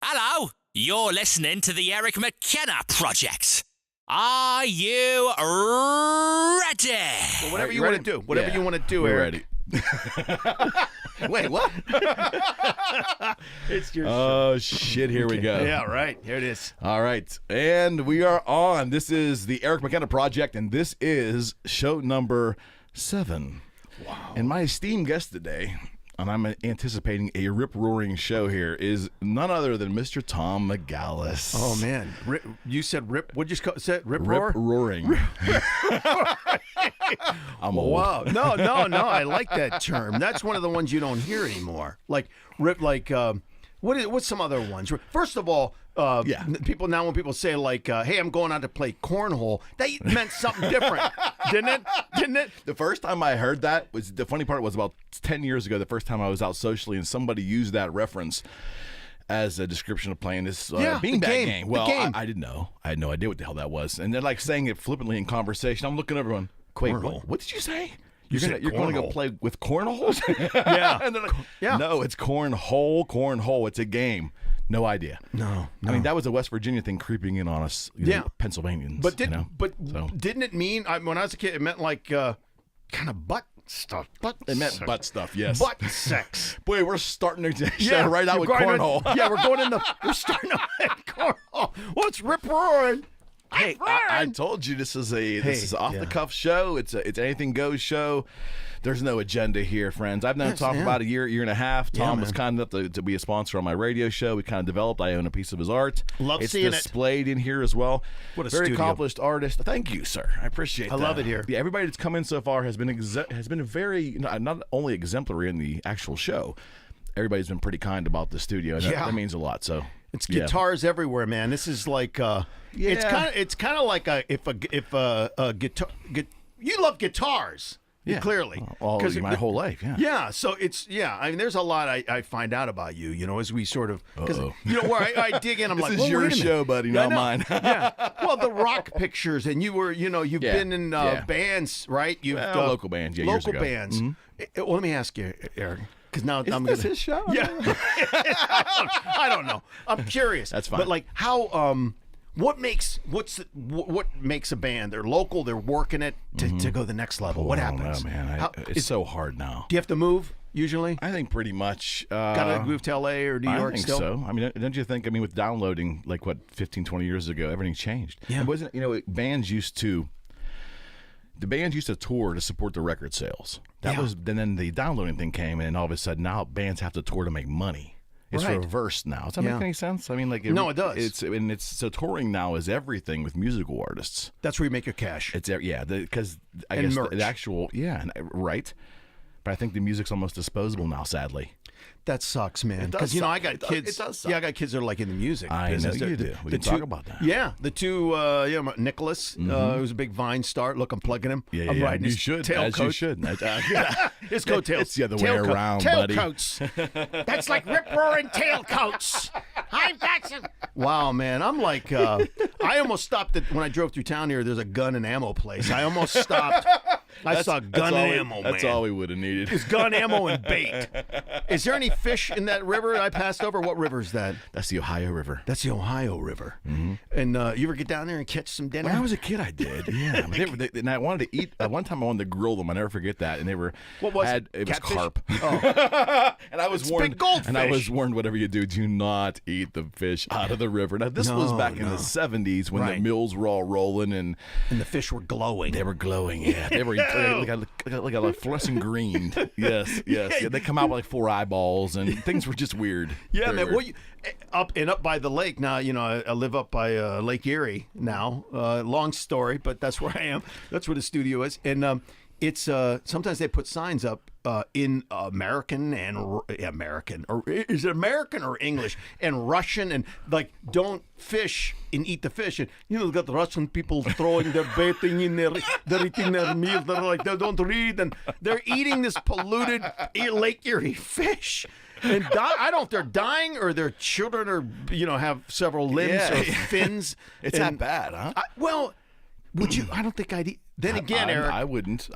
Hello, you're listening to the Eric McKenna Project. Are you ready? Well, whatever you want to do. Whatever you want to do, We're Eric. ready. Wait, what? It's your show. Oh, shit, here we go. Yeah, right. Here it is. All right, and we are on. This is the Eric McKenna Project, and this is show number 7. Wow. And my esteemed guest today, and I'm anticipating a rip-roaring show here, is none other than Mr. Tom Megalis. Oh, man. You said rip. What'd you say? Rip-roar? Rip-roaring. I'm old. Wow. No. I like that term. That's one of the ones you don't hear anymore. Like, rip, like, what's some other ones? First of all, people now when people say, like, hey, I'm going out to play cornhole, that meant something different. Didn't it? The first time I heard that was, the funny part was about 10 years ago, the first time I was out socially, and somebody used that reference as a description of playing this beanbag game. Well, I didn't know. I had no idea what the hell that was. And they're like saying it flippantly in conversation. I'm looking at everyone. Wait, what did you say? You're going to go play with cornholes? Yeah. And they're like, no, it's cornhole. It's a game. No idea. No. I mean, that was a West Virginia thing creeping in on us, Pennsylvanians. But didn't it mean, when I was a kid, it meant like kind of butt stuff. It meant butt stuff, yes. Butt sex. Boy, we're starting to show right out with cornhole. We're starting to cornhole. What's rip-roaring? Hey, I told you this is off the cuff show. It's anything goes show. There's no agenda here, friends. I've known Tom for about a year and a half. Tom was kind enough to be a sponsor on my radio show. We kind of developed. I own a piece of his art. Love seeing it. It's displayed in here as well. What a very studio. Accomplished artist. Thank you, sir. I appreciate that. I love it here. Yeah, everybody that's come in so far has been very not only exemplary in the actual show. Everybody's been pretty kind about the studio. That means a lot. So. It's guitars everywhere, man. This is like it's kind of like if a guitar you love guitars. Yeah, clearly. My whole life, Yeah, so I mean, there's a lot I find out about you, as we sort of, because, where I dig in, I'm like, this is your show, buddy, not mine. Yeah. Well, the rock pictures, and you were, you've been in bands, right? You've local bands, years ago. Local bands. Mm-hmm. Well, let me ask you, Eric. Because now I'm this his show? Yeah. I don't know. I'm curious. That's fine. But like how what makes a band? They're local. They're working it to go the next level. What happens? I don't know, man. It's so hard now. Do you have to move usually? I think pretty much. Gotta move to L.A. or New York. I think still? so. I mean, don't you think? I mean, with downloading, 15, 20 years ago, everything changed. Yeah. It wasn't. Bands used to. The bands used to tour to support the record sales. Then the downloading thing came, and all of a sudden now bands have to tour to make money. It's reversed now. Does that make any sense? I mean, no, it does. So touring now is everything with musical artists. That's where you make your cash. It's because I and guess merch. the actual right. But I think the music's almost disposable now, sadly. That sucks, man. Because I got kids. It does suck. Yeah, I got kids that are like in the music business. You do. We can talk about that. Yeah, the two. Nicholas, who's a big Vine star. Look, I'm plugging him. Yeah, I'm riding his should, tail as coat. you should. His coattails. It's the other way around, buddy. Tailcoats. That's like rip-roaring tailcoats. I've got some. Wow, man. I'm like, I almost stopped when I drove through town here. There's a gun and ammo place. I almost stopped. I saw gun and ammo, man. That's all we would have needed. It's gun, ammo, and bait. Is there any fish in that river I passed over? What river is that? That's the Ohio River. That's the Ohio River. Mm-hmm. And you ever get down there and catch some dinner? When I was a kid, I did. Yeah. And I wanted to eat. One time I wanted to grill them. I never forget that. And they were. What was it? It was Catfish? carp. Oh. And I was warned. Big goldfish. And I was warned, whatever you do not eat the fish out of the river. Now this was back in the 70s when the mills were all rolling and the fish were glowing. They were glowing. Yeah. They were like a fluorescent green. Yes. Yeah, they come out with like 4 eyeballs and things were just weird. Yeah, Very man. weird. Up by the lake now. I live up by Lake Erie now. Long story, but that's where I am. That's where the studio is, and it's sometimes they put signs up in American, or is it American or English, and Russian, and like don't fish and eat the fish. And got the Russian people throwing their baiting in they're eating their meal. They're like they don't read, and they're eating this polluted Lake Erie fish. And I don't know if they're dying or their children are, have several limbs or fins. It's that bad, huh? Would you? I don't think I'd eat. Then again, Eric, I wouldn't.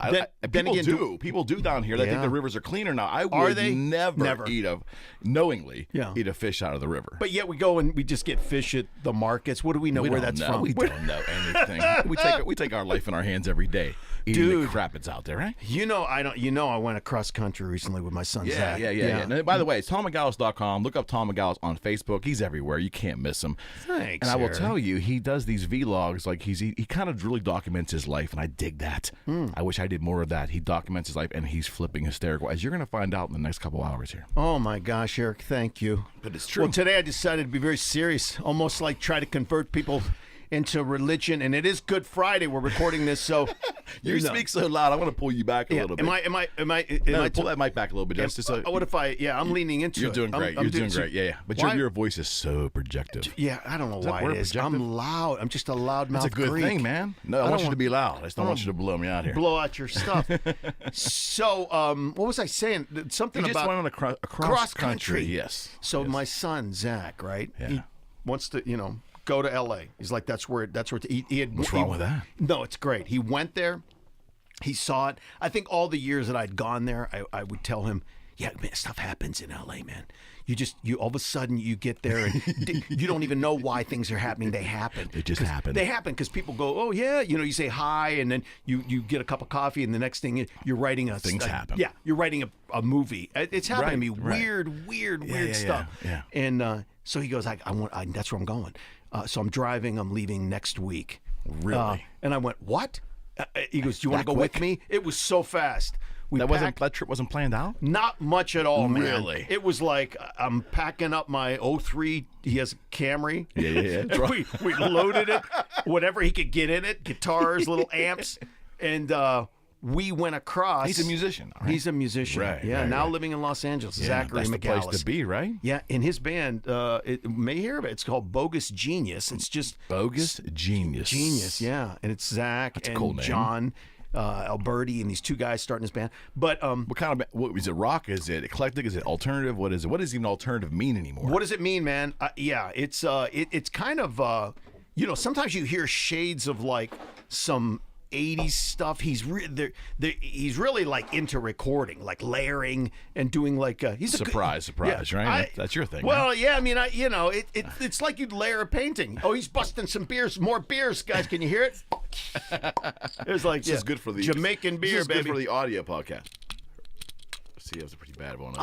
People do. People do down here. They think the rivers are cleaner now. I would never knowingly eat a fish out of the river. But yet we go and we just get fish at the markets. What do we know where that's from? We don't know anything. we take our life in our hands every day. Eating the crap that's out there, right? I went across country recently with my son Zach. Yeah. And by the way, it's TomMegalis.com. Look up Tom Megalis on Facebook. He's everywhere. You can't miss him. Thanks. And I will tell you, he does these vlogs. Like he kind of really documents his life, and I dig that. I wish I did more of that. He documents his life, and he's flipping hysterical, as you're going to find out in the next couple hours here. Oh my gosh, Eric, thank you. But it's true. Well, today I decided to be very serious, almost like try to convert people into religion, and it is Good Friday. We're recording this, so you speak so loud. I want to pull you back a little bit. Am I pull that mic back a little bit? What if I? Yeah, I'm leaning into it. You're doing great. You're doing great. Yeah. But your voice is so projective. Yeah, I don't know why it is. I'm loud. I'm just a loud mouth. That's a good thing, man. No, I want you to be loud. I just don't want you to blow me out here. Blow out your stuff. So, what was I saying? Something you about just went on a cross country. Yes. So my son Zach, right? Yeah. He wants to, go to L.A. He's like, that's where What's wrong with that? No, it's great. He went there. He saw it. I think all the years that I'd gone there, I would tell him, yeah, man, stuff happens in L.A., man. You all of a sudden you get there and you don't even know why things are happening. They happen. They just happen. They happen because people go, oh yeah, you say hi, and then you get a cup of coffee, and the next thing you're writing things happen. Yeah, you're writing a movie. It's happened to me. Right. Weird stuff. Yeah. And so he goes, that's where I'm going. So I'm driving. I'm leaving next week. Really? And I went, what? He goes, do you want to go with me? It was so fast. That trip wasn't planned out? Not much at all, man. Really? It was like I'm packing up my 03. He has a Camry. Yeah. we loaded it, whatever he could get in it, guitars, little amps, and we went across. He's a musician. Right? He's a musician. Right. Yeah. Now living in Los Angeles. Zachary that's Megalis. the place to be, right? Yeah. In his band, it may hear of it. It's called Bogus Genius. It's just Bogus Genius. Genius. Yeah. And it's Zach and cool name. John. Alberti and these two guys starting his band. But what kind of is it? Rock? Is it eclectic? Is it alternative? What is it? What does even alternative mean anymore? What does it mean, man? It's kind of sometimes you hear shades of like some 80s stuff. He's really like into recording, like layering and doing like he's surprise, right? That's your thing. Well, right? yeah, I mean, it's like you'd layer a painting. Oh, he's busting some beers, more beers, guys. Can you hear it? It's like this is good for the Jamaican beer, this is baby. Good for the audio podcast. See, that was a pretty bad one.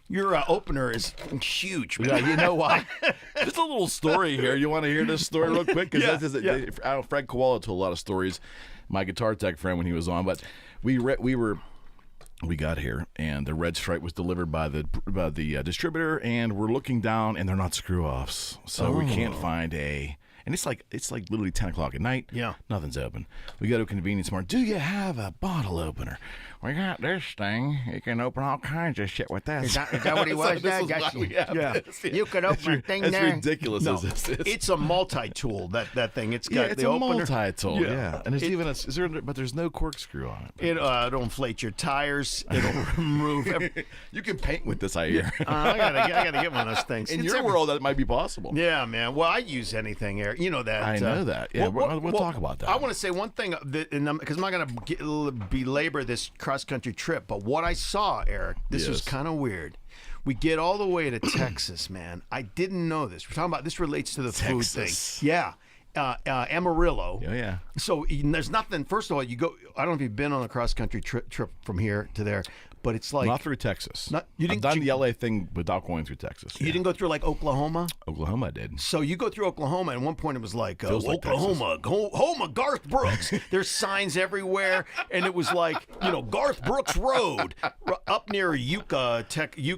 Your opener is huge, man. Yeah, you know why? Just a little story here. You want to hear this story real quick? Because Fred Koala told a lot of stories. My guitar tech friend when he was on, but we got here and the red stripe was delivered by the distributor, and we're looking down and they're not screw offs, so we can't find a. And it's like literally 10 o'clock at night. Yeah. Nothing's open. We go to a convenience store. Do you have a bottle opener? We got this thing. You can open all kinds of shit with this. Is that what he was? This is why we have this. You could open a thing there. That's ridiculous. No, as this is. It's a multi-tool. That thing. It's got it's the a opener. multi-tool. Yeah. And but there's no corkscrew on it. It'll inflate your tires. It'll remove. You can paint with this, I hear. I gotta get one of those things. In your world, that might be possible. Yeah, man. Well, I use anything, Eric. You know that. I know that. Yeah, we'll talk about that. I want to say one thing, because I'm not going to belabor this cross-country trip, but what I saw, Eric, this was kind of weird. We get all the way to Texas, man. I didn't know this. We're talking about, this relates to the food thing. Yeah. Amarillo. Yeah. So there's nothing, first of all, you go, I don't know if you've been on a cross-country trip from here to there, but it's like... Not through Texas. I've done the LA thing without going through Texas. You didn't go through like Oklahoma? Oklahoma I did. So you go through Oklahoma, and at one point it was like, Oklahoma, home of Garth Brooks. There's signs everywhere, and it was like, Garth Brooks Road up near Yucca,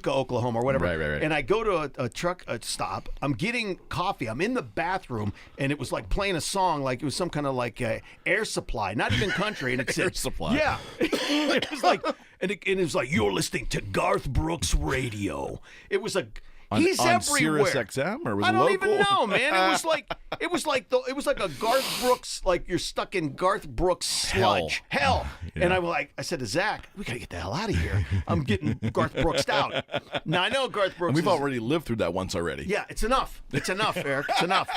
Oklahoma, or whatever. Right. And I go to a truck stop. I'm getting coffee. I'm in the bathroom, and it was like playing a song, like it was some kind of like air supply, not even country. And it said, air supply. Yeah. It was like... And it was like, you're listening to Garth Brooks Radio. It was he's on everywhere. Sirius XM, or was it I don't local? even know, man. It was like a Garth Brooks, like you're stuck in Garth Brooks sludge. Hell. Yeah. And I said to Zach, we gotta get the hell out of here. I'm getting Garth Brooks out. Now I know Garth Brooks. And we've already lived through that once already. Yeah, it's enough. It's enough, Eric. It's enough.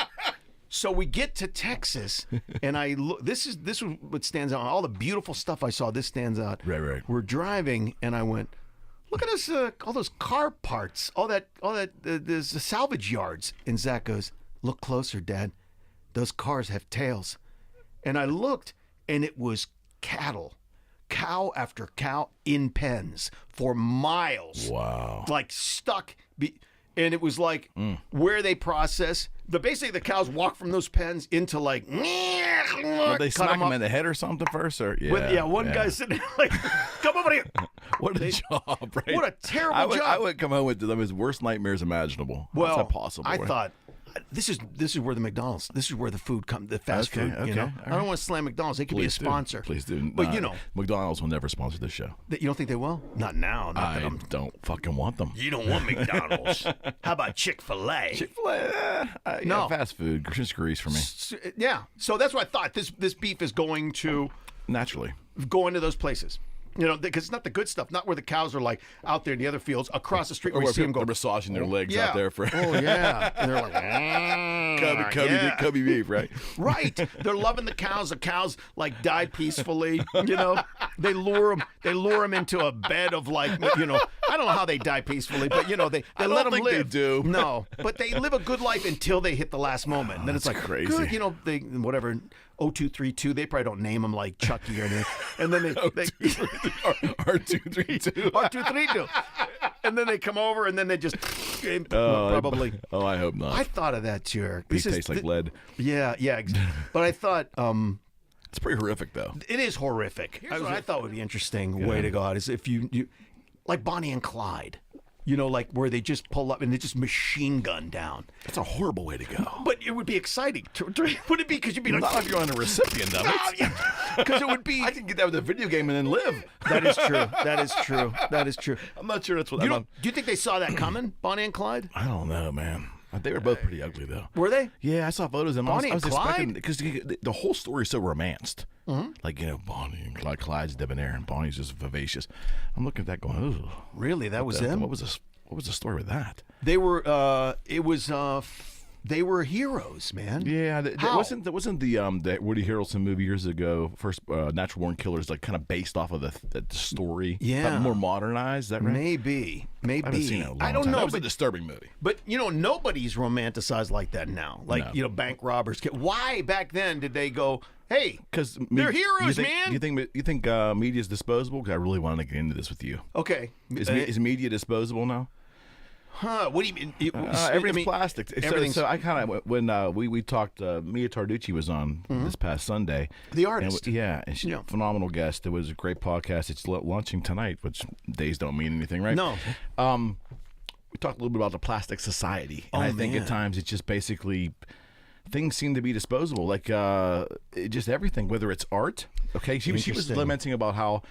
So we get to Texas, and I look. This is what stands out. All the beautiful stuff I saw. This stands out. Right. We're driving, and I went, look at us, all those car parts, all that. There's the salvage yards. And Zach goes, look closer, Dad. Those cars have tails. And I looked, and it was cattle. Cow after cow in pens for miles. Wow. Like stuck. And it was like where they process. Basically, the cows walk from those pens into like. Would they smack them in the head or something first? Or one guy sitting there like, come over here. What a job, right? What a terrible job. I would come home with them his worst nightmares imaginable. Well, that's impossible. I thought. This is where the McDonald's. This is where the food comes. The fast food. You know, I don't want to slam McDonald's. They could be a sponsor. Please do. But you know, McDonald's will never sponsor this show. You don't think they will? Not now. I don't fucking want them. You don't want McDonald's. How about Chick-fil-A? Chick-fil-A. No, fast food. Just grease for me. Yeah. So that's what I thought. This beef is going to naturally go into those places. You know, because it's not the good stuff. Not where the cows are like out there in the other fields across the street where you see them go. They're massaging their legs out there for. Oh yeah, and they're like Cubby beef, right? Right. They're loving the cows. The cows like die peacefully. You know, they lure them into a bed of like, you know, I don't know how they die peacefully, but you know they let them live. They do. No, but they live a good life until they hit the last moment. And then it's like crazy. Good, you know, they whatever. 0232. They probably don't name them like Chucky or anything. And then they R232. R232. And then they come over and then they just probably. Oh, I hope not. I thought of that too, Eric. Beef tastes like lead. Yeah. But I thought it's pretty horrific though. It is horrific. Here's what I thought would be interesting way to go out is if you like Bonnie and Clyde. You know, like where they just pull up and they just machine gun down. That's a horrible way to go. But it would be exciting. Would it be? Because you'd be like, not if you're on a recipient of it. Because it would be. I can get that with a video game and then live. That is true. That is true. I'm not sure that's what. Do you think they saw that coming, Bonnie and Clyde? I don't know, man. They were both pretty ugly, though. Were they? Yeah, I saw photos of them. Bonnie I was and Clyde? expecting because the whole story is so romanced. Mm-hmm. Like, you know, Bonnie and Clyde. Clyde's debonair and Bonnie's just vivacious. I'm looking at that going, ooh. Really? That was them? What was the story with that? They were. They were heroes, man. Yeah, that wasn't the Woody Harrelson movie years ago. First, Natural Born Killers, like kind of based off of the story. Yeah, but more modernized. Is that right? Maybe. I haven't seen it in a long I don't time. know. That was a disturbing movie. But you know, nobody's romanticized like that now. Like you know, bank robbers. Why back then did they go? Hey, because they're heroes, man. You think media is disposable? Because I really want to get into this with you. Okay, is media disposable now? Huh? What do you mean? Everything's plastic. Everything's... So I kind of when we talked, Mia Tarducci was on this past Sunday. The artist, and she's a phenomenal guest. It was a great podcast. It's launching tonight, which days don't mean anything, right? No. We talked a little bit about the plastic society, and I think at times it's just basically things seem to be disposable, like just everything, whether it's art. Okay, she was lamenting about how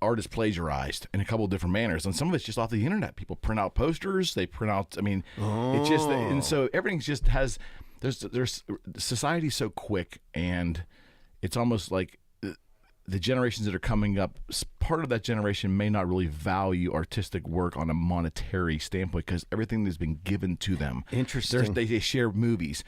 art is plagiarized in a couple of different manners, and some of it's just off the internet. People print out posters, they print out. I mean, it's just, and so everything just has. There's society's so quick, and it's almost like the generations that are coming up. Part of that generation may not really value artistic work on a monetary standpoint because everything has been given to them. Interesting. They share movies.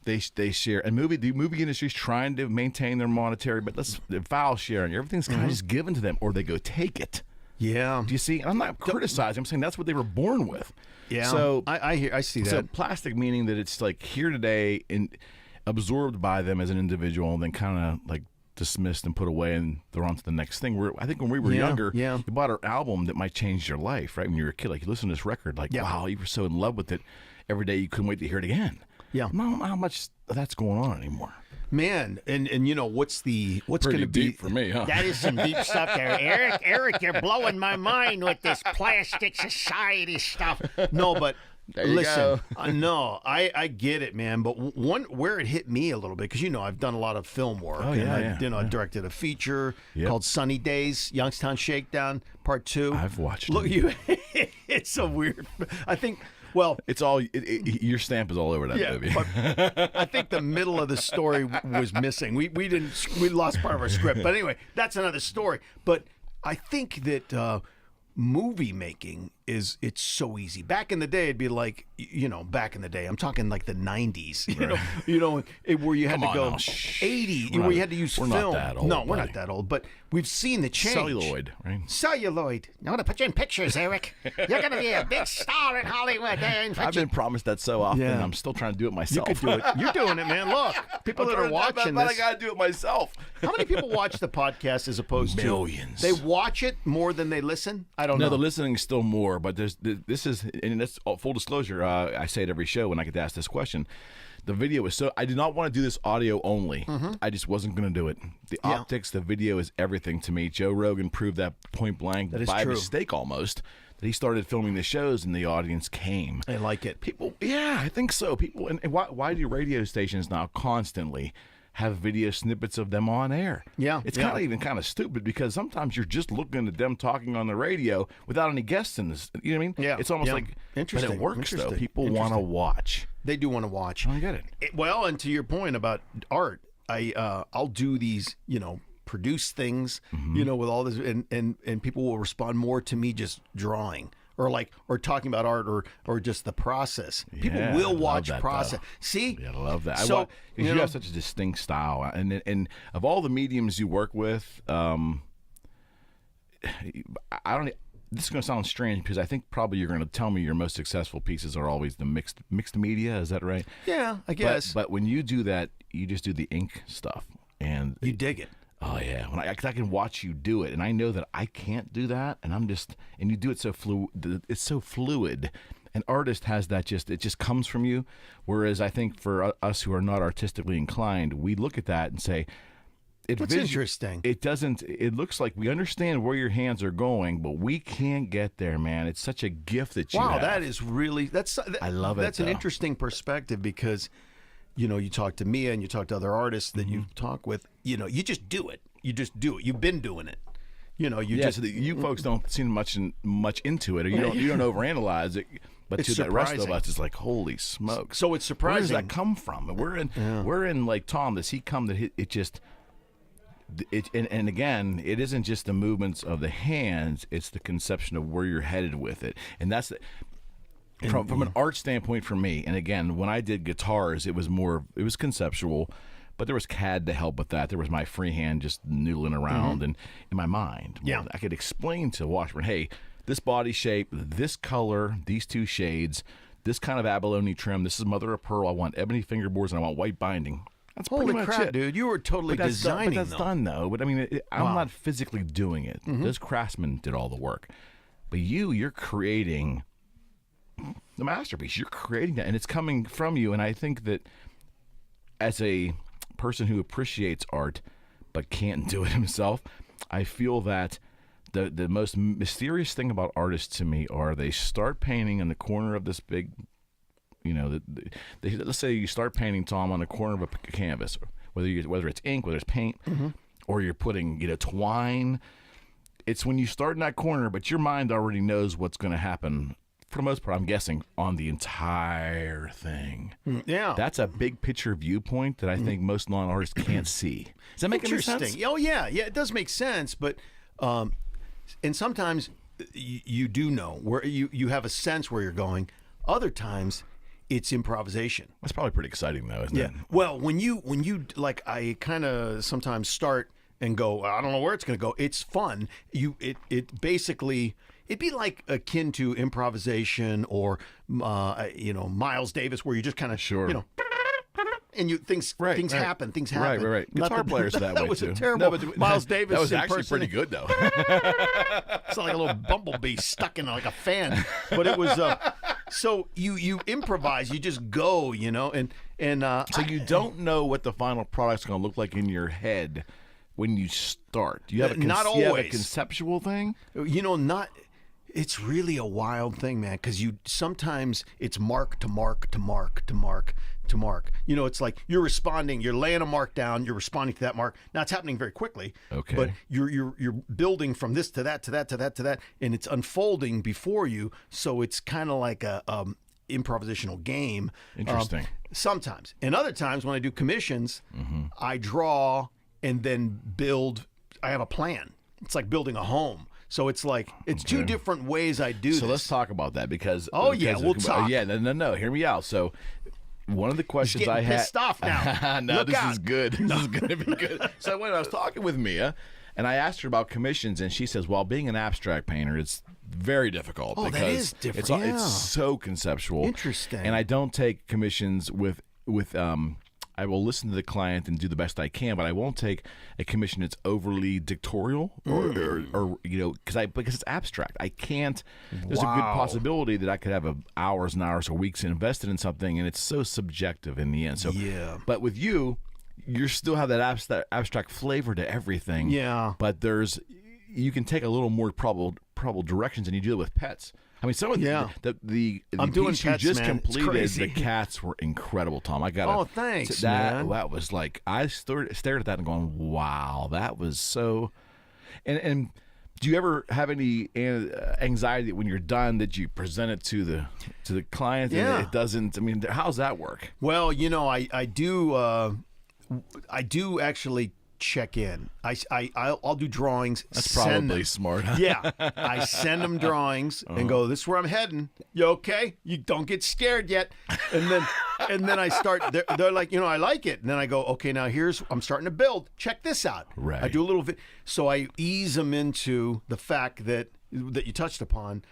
They share, and the movie industry's trying to maintain their monetary, but the file sharing, everything's kind of just given to them, or they go take it. Yeah. Do you see? And I'm not criticizing. I'm saying that's what they were born with. Yeah. So I see that. So plastic meaning that it's like here today and absorbed by them as an individual, and then kind of like dismissed and put away, and they're on to the next thing. I think when we were younger, you bought an album that might change your life, right? When you were a kid, like you listen to this record, like wow, you were so in love with it. Every day you couldn't wait to hear it again. Yeah, I don't know how much that's going on anymore. Man, and you know what's going to be deep for me, huh? That is some deep stuff there, Eric. You're blowing my mind with this plastic society stuff. No, but listen, go. No, I get it, man. But where it hit me a little bit, because you know I've done a lot of film work. Oh, yeah, I directed a feature called Sunny Days, Youngstown Shakedown Part 2. I've watched it. It's so weird. I think. Well, it's all your stamp is all over that movie. But I think the middle of the story was missing. We lost part of our script. But anyway, that's another story. But I think that movie making it's so easy. Back in the day, it'd be like, back in the day, I'm talking like the 90s, where you had to go 80, where you had to use film. Not that old, no, we're not that old, but we've seen the change. Celluloid, right? Celluloid. I want to put you in pictures, Eric. You're going to be a big star in Hollywood. I've been promised that so often. Yeah. I'm still trying to do it myself. You could do it. You're doing it, man. Look, people that are watching this. this. I got to do it myself. How many people watch the podcast as opposed Millions. to they watch it more than they listen? I don't know. No, the listening is still more, but this is, and that's full disclosure. I say it every show when I get asked this question. The video is I did not want to do this audio only. I just wasn't going to do it. The optics, the video is everything to me. Joe Rogan proved that point blank by mistake almost. That he started filming the shows and the audience came. I like it. People, yeah, I think so. People, and why do radio stations now constantly have video snippets of them on air? Yeah, it's kind of stupid because sometimes you're just looking at them talking on the radio without any guests in this. You know what I mean? Yeah, it's almost like interesting. But it works though. People want to watch. They do want to watch. I get it. Well, and to your point about art, I'll do these, produce things, with all this, and people will respond more to me just drawing or talking about art or just the process. People will watch process. See, yeah, I love that. So you have such a distinct style, and of all the mediums you work with, I don't. This is going to sound strange because I think probably you're going to tell me your most successful pieces are always the mixed media. Is that right? Yeah, I guess. But when you do that, you just do the ink stuff, and you dig it. Oh yeah, I can watch you do it, and I know that I can't do that, and you do it so fluid. It's so fluid. An artist has that it just comes from you. Whereas I think for us who are not artistically inclined, we look at that and say, What's interesting? It doesn't. It looks like we understand where your hands are going, but we can't get there, man. It's such a gift that you have. Wow, that is really I love it. That's an interesting perspective because, you talk to Mia and you talk to other artists that you talk with. You just do it. You just do it. You've been doing it. You folks don't seem much into it, or you don't overanalyze it. But it's to the rest of us, it's like, holy smoke. So it's surprising. Where does that come from? We're in like Tom. Does he come that it just? And again, it isn't just the movements of the hands; it's the conception of where you're headed with it, and that's from an art standpoint for me. And again, when I did guitars, it was conceptual, but there was CAD to help with that. There was my freehand just noodling around and in my mind. Yeah, I could explain to Washburn, hey, this body shape, this color, these two shades, this kind of abalone trim. This is mother of pearl. I want ebony fingerboards and I want white binding. That's Holy pretty much crap, it. dude! You were totally designing. But that's done though. But I mean, I'm not physically doing it. Those craftsmen did all the work. But you're creating the masterpiece. You're creating that, and it's coming from you. And I think that as a person who appreciates art but can't do it himself, I feel that the most mysterious thing about artists to me are they start painting in the corner of this big. Let's say you start painting, Tom, on the corner of a canvas, whether it's ink, whether it's paint, or you're putting twine. It's when you start in that corner, but your mind already knows what's going to happen. For the most part, I'm guessing on the entire thing. Yeah, that's a big picture viewpoint that I think most non-artists can't see. Does that make any sense? Oh yeah, it does make sense, but and sometimes you do know where you have a sense where you're going. Other times. It's improvisation. That's probably pretty exciting, though, isn't it? Well, when you like, I kind of sometimes start and go, I don't know where it's going to go. It's fun. It basically it'd be like akin to improvisation or Miles Davis, where you just kind of and things happen. Things happen. Right. Guitar players that way was too. A terrible Miles Davis. That was actually pretty good, though. It's like a little bumblebee stuck in like a fan. But it was. So you improvise. You just go. And so you don't know what the final product's going to look like in your head when you start. Do you have not always. You have a conceptual thing? Not. It's really a wild thing, man, because sometimes it's mark to mark to mark to mark to mark. It's like you're responding, you're laying a mark down, you're responding to that mark. Now it's happening very quickly. Okay. But you're building from this to that to that to that to that, and it's unfolding before you. So it's kind of like a improvisational game. Interesting. Sometimes. And other times when I do commissions, I draw and then build. I have a plan. It's like building a home. So it's like it's two different ways I do this. So let's talk about that because we'll talk. No, hear me out. So one of the questions I had pissed off now. no, Look this out. is good. This is going to be good. So when I was talking with Mia, and I asked her about commissions, and she says, "Well, being an abstract painter, it's very difficult because that is different. It's so conceptual. Interesting. And I don't take commissions with I will listen to the client and do the best I can, but I won't take a commission that's overly dictatorial or because it's abstract. I can't. There's a good possibility that I could have hours and hours or weeks invested in something, and it's so subjective in the end. So but with you still have that abstract flavor to everything. Yeah. But you can take a little more probable directions, and you do it with pets. I mean, some of the I'm doing piece you pets, just man. It's completed, crazy. the cats were incredible, Tom. I got thanks, man. man. That was like I stared at that and going, wow, that was so. And do you ever have any anxiety when you're done that you present it to the client and it doesn't? I mean, how's that work? Well, I do actually check in. I'll do drawings. That's probably smart. Huh? Yeah, I send them drawings and go, "This is where I'm heading. You okay? You don't get scared yet." And then I start. They're like, I like it. And then I go, "Okay, now I'm starting to build. Check this out." Right. I do a little bit. So I ease them into the fact that you touched upon.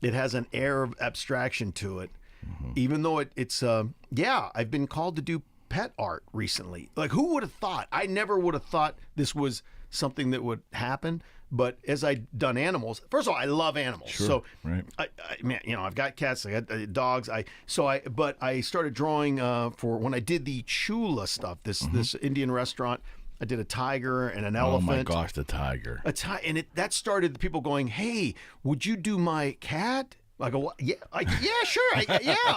It has an air of abstraction to it, even though it's. I've been called to do pet art recently. Like, who would have thought? I never would have thought this was something that would happen. But as I've done animals, first of all, I love animals. Sure, so, right. I've got cats, I got dogs. But I started drawing for when I did the Chula stuff. This Indian restaurant. I did a tiger and an elephant. Oh my gosh, the tiger! That started the people going, "Hey, would you do my cat?" I go, yeah, sure,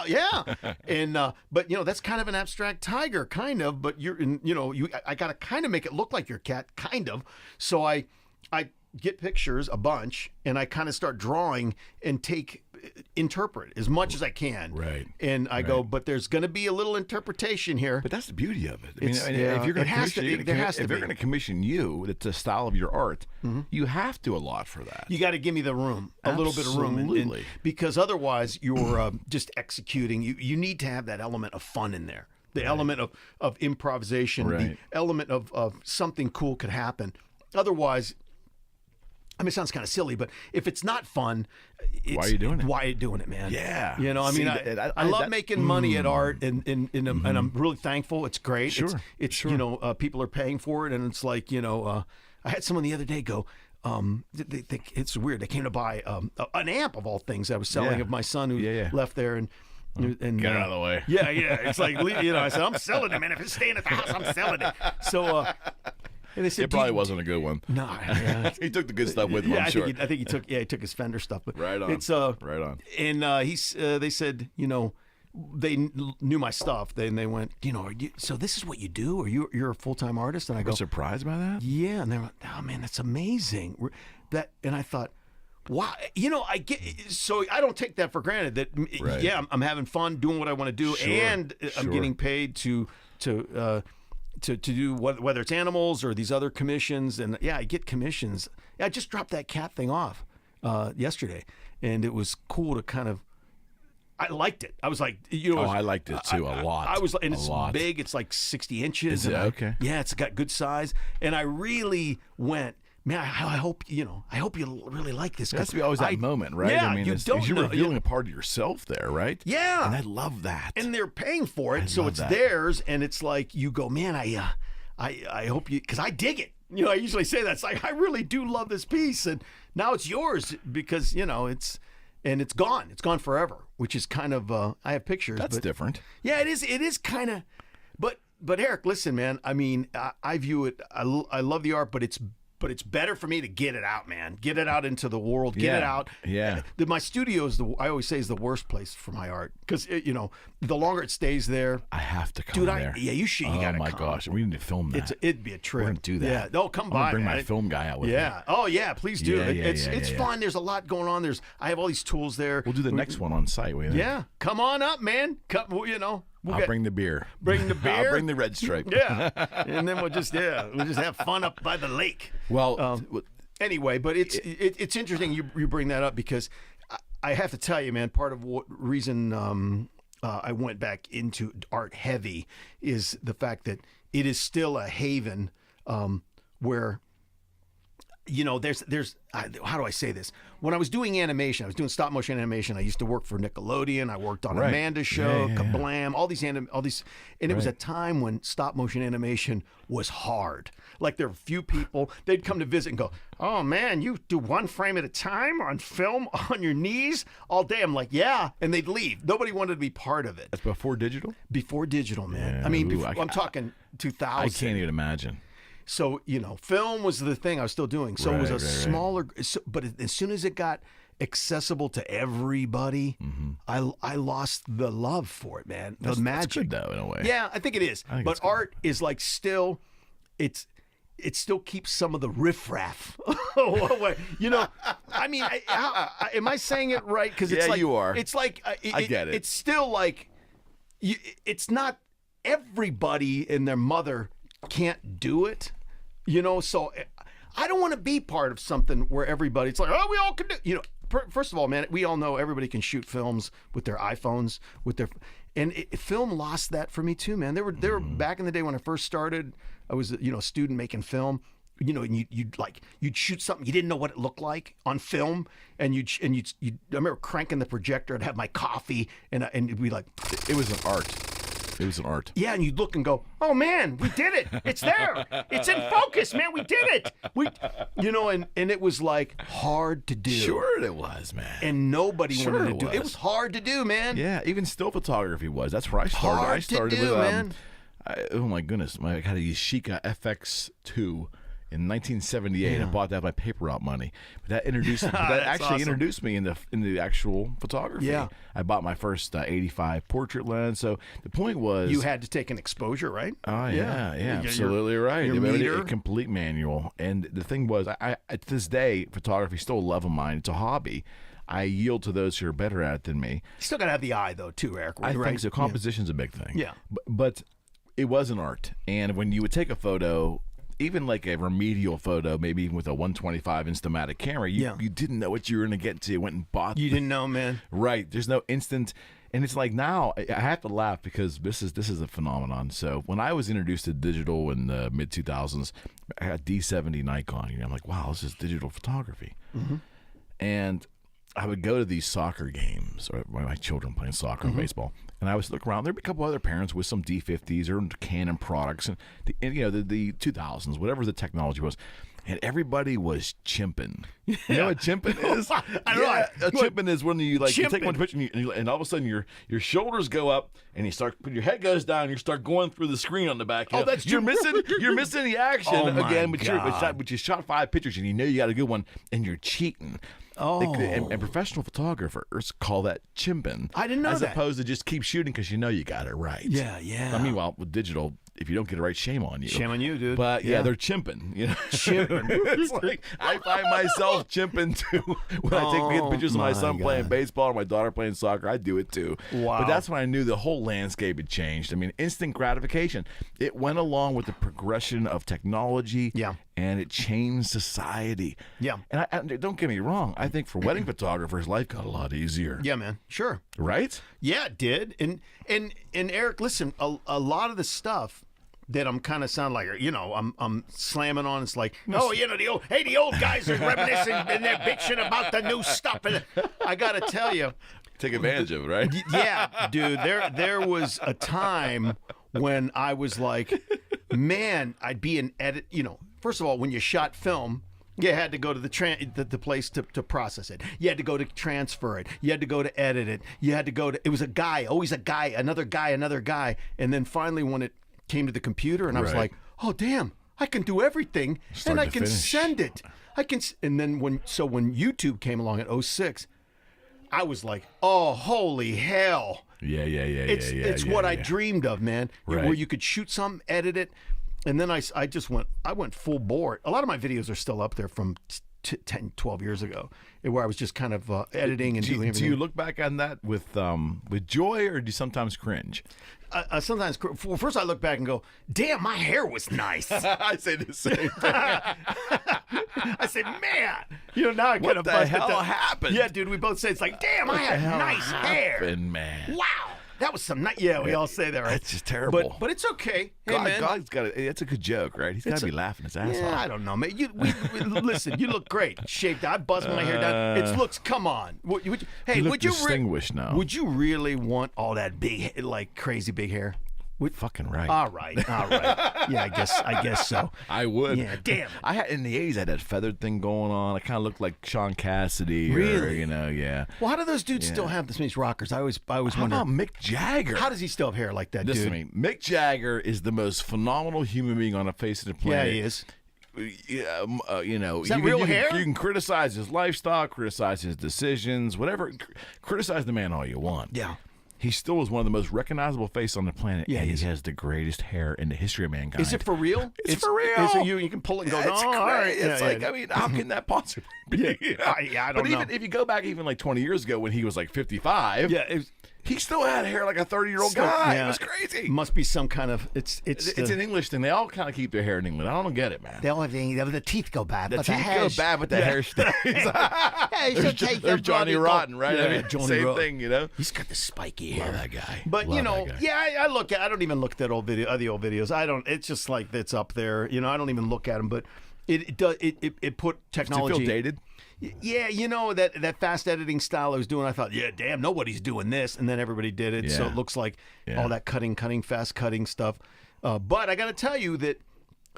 yeah. And but that's kind of an abstract tiger, kind of. But I got to kind of make it look like your cat, kind of. So I get pictures, a bunch, and I kind of start drawing and interpret as much as I can. Right. And I go, but there's going to be a little interpretation here. But that's the beauty of it. I mean, Yeah, if you're going if they're going to commission you, it's the style of your art. You have to allot for that. You got to give me the room, a little bit of room, Absolutely. because otherwise you're just executing. You need to have that element of fun in there, the element of improvisation, the element of something cool could happen. Otherwise, I mean, it sounds kind of silly, but if it's not fun, why are you doing it? Why are you doing it, man? Yeah. I love making money at art, and I'm really thankful. It's great. Sure. It's people are paying for it, and it's like, I had someone the other day go, it's weird. They came to buy an amp of all things I was selling of my son who left there, and get out of the way. Yeah. It's like, I said, I'm selling it, man. If it's staying at the house, I'm selling it. So. And they said, it probably wasn't a good one. No, he took the good stuff with him. I'm sure. I think he took his Fender stuff. But right on. It's right on. And they said, they knew my stuff. They went, so this is what you do, or you're a full-time artist? And I go, surprised by that? Yeah. And they're like, oh man, that's amazing. And I thought, wow, I get. So I don't take that for granted. That I'm having fun doing what I want to do, and I'm getting paid to do whether it's animals or these other commissions. And I get commissions. I just dropped that cat thing off yesterday, and it was cool to kind of. I liked it. I was like, I liked it too a lot. I was, and it's big. It's like 60 inches. Is it? Okay. Yeah, it's got good size, and I really went. Man, I hope you really like this. There has to be always that moment, right? Yeah, I mean, you're revealing a part of yourself there, right? Yeah, and I love that. And they're paying for it, so it's theirs. And it's like you go, man, I hope you, because I dig it. I usually say that. It's like I really do love this piece, and now it's yours because it's gone. It's gone forever, which is kind of. I have pictures. That's different. Yeah, it is. It is kind of, but Eric, listen, man. I mean, I view it. I love the art, but it's better for me to get it out, man. Get it out into the world. Get it out. Yeah. My studio I always say, is the worst place for my art because the longer it stays there. I have to come there. You should. You gotta come. Oh my gosh, we need to film that. It'd be a trip. We're gonna do that. Yeah. Oh, come by. Bring my film guy out with me. Yeah. Oh yeah. Please do. Yeah, It's fun. There's a lot going on. I have all these tools there. We'll do the next one on site. Yeah. Come on up, man. I'll bring the beer. Bring the beer. I'll bring the red stripe. Yeah. And then we'll just have fun up by the lake. Well, Anyway, but it's interesting you bring that up because I have to tell you, man, part of what reason I went back into art heavy is the fact that it is still a haven where, you know, there's how do I say this? When I was doing animation, I was doing stop motion animation. I used to work for Nickelodeon. I worked on Amanda's show, Kablam, all these, and it was a time when stop motion animation was hard. Like there were few people, they'd come to visit and go, "Oh man, you do one frame at a time on film on your knees all day." I'm like, "Yeah," and they'd leave. Nobody wanted to be part of it. That's before digital? Before digital, man. Yeah, I mean, I'm talking 2000. I can't even imagine. So, you know, film was the thing I was still doing. So it was a smaller, but as soon as it got accessible to everybody, I lost the love for it, man. The magic. That's good, though, in a way. Yeah, I think it is. But art is like still, it still keeps some of the riffraff away. You know, I mean, am I saying it right? Because it's like, you are. It's like, I get it. It's still like, it's not everybody and their mother can't do it, you know, so I don't want to be part of something where everybody, it's like, oh, we all can do, you know, first of all, man, we all know everybody can shoot films with their iPhones, and film lost that for me too, man. There were back in the day when I first started, I was, you know, a student making film, you know, and you'd shoot something, you didn't know what it looked like on film, and I remember cranking the projector, I'd have my coffee, and it'd be like, It was an art. It was an art. Yeah, and you'd look and go, "Oh man, we did it! It's there! It's in focus, man! We did it! You know." And it was like hard to do. Sure, it was, man. And nobody wanted to do it. It was hard to do, man. Yeah, even still photography was. That's where I started. Hard to do, man. Oh my goodness, I had a Yashica FX2. In 1978, I bought that by paper route money. But that introduced introduced me in the actual photography. Yeah. I bought my first 85 portrait lens. So the point was, you had to take an exposure, right? Oh yeah, absolutely right. Your meter. A complete manual. And the thing was, I to this day, photography is still a love of mine. It's a hobby. I yield to those who are better at it than me. You still got to have the eye, though, too, Eric. I think so. Composition's a big thing. Yeah. But it was an art. And when you would take a photo, even like a remedial photo, maybe even with a 125 Instamatic camera, you didn't know what you were going to get to. You went and bought. You didn't know, man. Right. There's no instant. And it's like now, I have to laugh because this is a phenomenon. So when I was introduced to digital in the mid-2000s, I had D70 Nikon. You know, I'm like, wow, this is digital photography. And I would go to these soccer games, or my children playing soccer and baseball, and I would look around. There'd be a couple other parents with some D50s or Canon products, and you know, the 2000s, whatever the technology was, and everybody was chimping. You know what chimping is? I don't know. A chimping is when you take one picture and all of a sudden your shoulders go up and your head goes down and you start going through the screen on the back. You're missing the action again, but you shot 5 pictures and you know you got a good one and you're cheating. And professional photographers call that chimping. I didn't know that. As opposed to just keep shooting because you know you got it right. Yeah. I mean, with digital, if you don't get it right, shame on you. Shame on you, dude. But yeah, they're chimping. You know, chimping. It's like I find myself chimping too when I take pictures of my son playing baseball or my daughter playing soccer. I do it too. Wow. But that's when I knew the whole landscape had changed. I mean, instant gratification. It went along with the progression of technology. Yeah. And it changed society. Yeah. And I don't get me wrong. I think for wedding photographers, life got a lot easier. Yeah, man. Sure. Right? Yeah, it did. And Eric, listen, a lot of the stuff that I'm kind of sound like, you know, I'm slamming on. It's like, oh, you know, the old guys are reminiscing and they're bitching about the new stuff. And I got to tell you. Take advantage of it, right? Yeah, dude. There was a time when I was like, man, I'd be an edit, you know. First of all, when you shot film, you had to go to the place to process it. You had to go to transfer it. You had to go to edit it. You had to go to, it was a guy, always a guy, another guy. And then finally when it came to the computer and I was like, oh, damn, I can do everything and I can send it. And then when YouTube came along in 2006, I was like, oh, holy hell. Yeah. It's what I dreamed of, man. Right. Where you could shoot something, edit it. And then I went full bore. A lot of my videos are still up there from 10, 12 years ago, where I was just kind of editing and doing everything. Do you look back on that with joy, or do you sometimes cringe? Sometimes, well, first I look back and go, damn, my hair was nice. I say the same thing. I say, man, now I what the hell happened? Yeah, dude, we both say, it's like, damn, I had nice hair. Man. Wow. That was some nice. Yeah, we all say that, right? It's just terrible. But it's okay. Hey, man. God's got it. It's a good joke, right? He's got to be laughing his ass off. I don't know, man. Listen, you look great. Shaved. I buzzed my hair down. It looks. Come on. Would you distinguished now? Would you really want all that big, like crazy big hair? Fucking right. All right. Yeah, I guess so. I would. Yeah, damn. I had in the 80s. I had that feathered thing going on. I kind of looked like Sean Cassidy. Really? Or, yeah. Well, how do those dudes still have this many rockers? I always How wonder. about Mick Jagger? How does he still have hair like that, Listen dude? to me. Mick Jagger is the most phenomenal human being on the face of the planet. Yeah, he is. Is that real hair? You can criticize his lifestyle, criticize his decisions, whatever. Criticize the man all you want. Yeah. He still is one of the most recognizable faces on the planet. Yeah, and he he has the greatest hair in the history of mankind. Is it for real? It's for real. So you can pull it and go, It's no, all right. It's I mean, how can that possibly be? I don't know. But even if you go back even like 20 years ago when he was like 55, Yeah, he still had hair like a 30-year-old guy. Yeah. It was crazy. Must be some kind of it's an English thing. They all kind of keep their hair in England. I don't get it, man. They all have the teeth go bad. The but teeth go bad, but the hair stays. There's Johnny Rotten, right? Yeah, I mean, Johnny same Rotten. thing, He's got the spiky hair. Love that guy. But Love that guy. yeah, I don't even look at the old videos. I don't. It's just like it's up there. I don't even look at them. But it does. It put technology. Does it feel dated? Yeah, that fast editing style I was doing, I thought, yeah, damn, nobody's doing this, and then everybody did it, so Yeah. it looks like all that cutting, fast cutting stuff. But I got to tell you that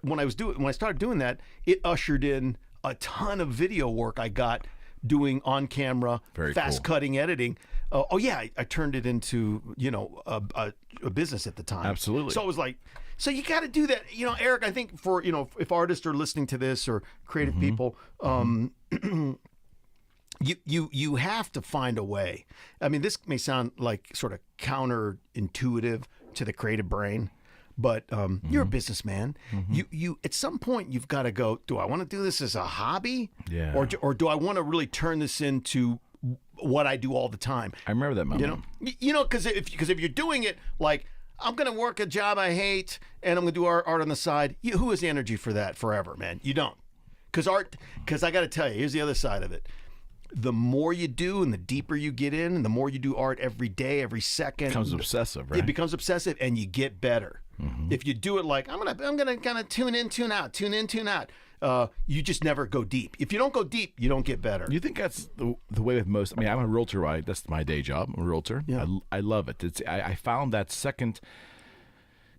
when I started doing that, it ushered in a ton of video work I got doing on camera, fast cutting editing. I turned it into a business at the time. Absolutely. So it was like. So you got to do that, Eric. I think for if artists are listening to this or creative people, you have to find a way. I mean, this may sound like sort of counterintuitive to the creative brain, but you're a businessman. You at some point you've got to go. Do I want to do this as a hobby? Yeah. Or do I want to really turn this into what I do all the time? I remember that moment. Because if you're doing it like. I'm going to work a job I hate, and I'm going to do art on the side. Who has the energy for that forever, man? You don't. Because I got to tell you, here's the other side of it. The more you do and the deeper you get in, and the more you do art every day, every second. It becomes obsessive, right? It becomes obsessive, and you get better. If you do it like, I'm gonna kind of tune in, tune out, tune in, tune out, you just never go deep. If you don't go deep, you don't get better. You think that's the way with most? I mean, I'm a realtor, right? That's my day job. I'm a realtor. Yeah. I love it. I found that second.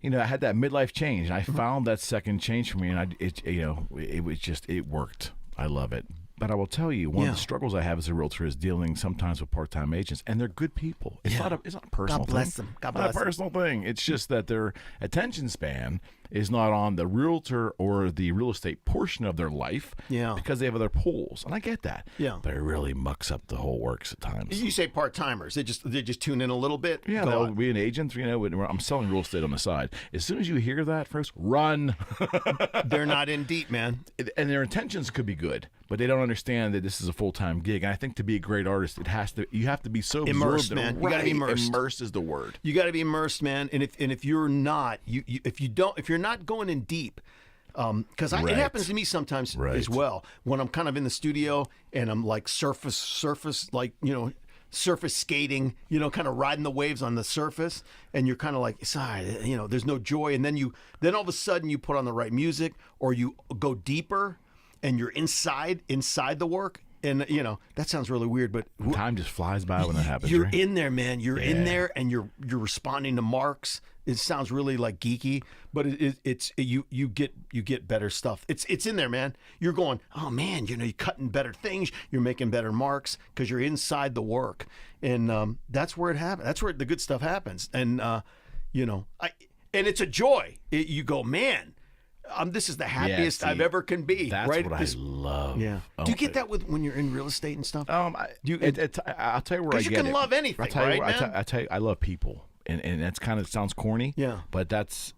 I had that midlife change, and I found that second change for me, and it worked. I love it. But I will tell you, one of the struggles I have as a realtor is dealing sometimes with part-time agents, and they're good people. It's not a personal God bless thing. them. God It's not bless a them. personal thing. It's just that their attention span is not on the realtor or the real estate portion of their life because they have other pulls. And I get that. Yeah. But it really mucks up the whole works at times. You say part-timers. They just tune in a little bit. Yeah, go they'll on. be an agent. I'm selling real estate on the side. As soon as you hear that, folks, run. They're not in deep, man. And their intentions could be good, but they don't understand that this is a full-time gig. And I think to be a great artist, you have to be so Immersed, absorbed. man. You gotta be immersed. Immersed is the word. You got to be immersed, man. And if you're not, if you're not going in deep, because it happens to me sometimes as well when I'm kind of in the studio and I'm like surface skating, kind of riding the waves on the surface, and you're kind of like, sorry, there's no joy, and then all of a sudden you put on the right music or you go deeper, and you're inside the work. And that sounds really weird, but time just flies by when that happens. You're right? in there, man. You're in there, and you're responding to marks. It sounds really like geeky, but you get better stuff. It's in there, man. You're going, oh man, you're cutting better things. You're making better marks because you're inside the work, and that's where it happens. That's where the good stuff happens, and and it's a joy. You go, man. This is the happiest I've ever can be. That's right? what I love. Yeah. Do you get that when you're in real estate and stuff? I'll tell you where I get it. Because you can love anything, right, man? I tell you, I love people, and that's kind of sounds corny. Yeah. But that's.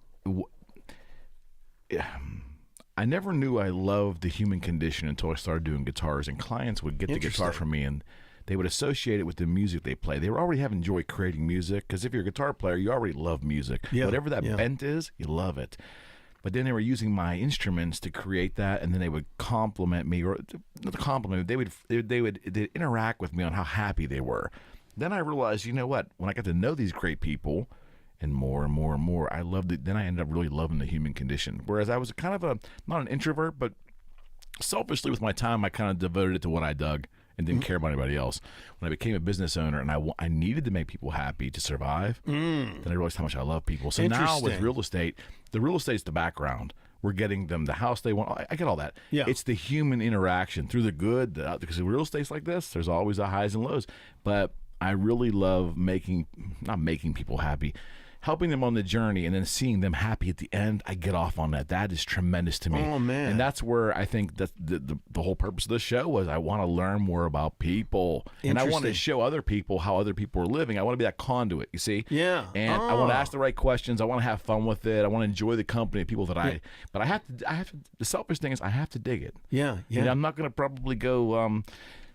I never knew I loved the human condition until I started doing guitars, and clients would get the guitar from me and they would associate it with the music they play. They were already having joy creating music because if you're a guitar player, you already love music. Yeah. Whatever that bent is, you love it. But then they were using my instruments to create that, and then they would compliment me, or not compliment me. They'd interact with me on how happy they were. Then I realized, you know what? When I got to know these great people, and more and more and more, I loved it. Then I ended up really loving the human condition. Whereas I was kind of not an introvert, but selfishly with my time, I kind of devoted it to what I dug and didn't care about anybody else. When I became a business owner and I needed to make people happy to survive, then I realized how much I love people. So now with real estate, the real estate's the background. We're getting them the house they want. I get all that. Yeah. It's the human interaction through the good, because real estate's like this, there's always the highs and lows. But I really love not making people happy, helping them on the journey and then seeing them happy at the end. I get off on that. That is tremendous to me. Oh, man. And that's where I think that the whole purpose of the show was I want to learn more about people. And I want to show other people how other people are living. I want to be that conduit, you see? Yeah. And I want to ask the right questions. I want to have fun with it. I want to enjoy the company of people that but I have to, the selfish thing is I have to dig it. Yeah. Yeah. And I'm not going to probably go,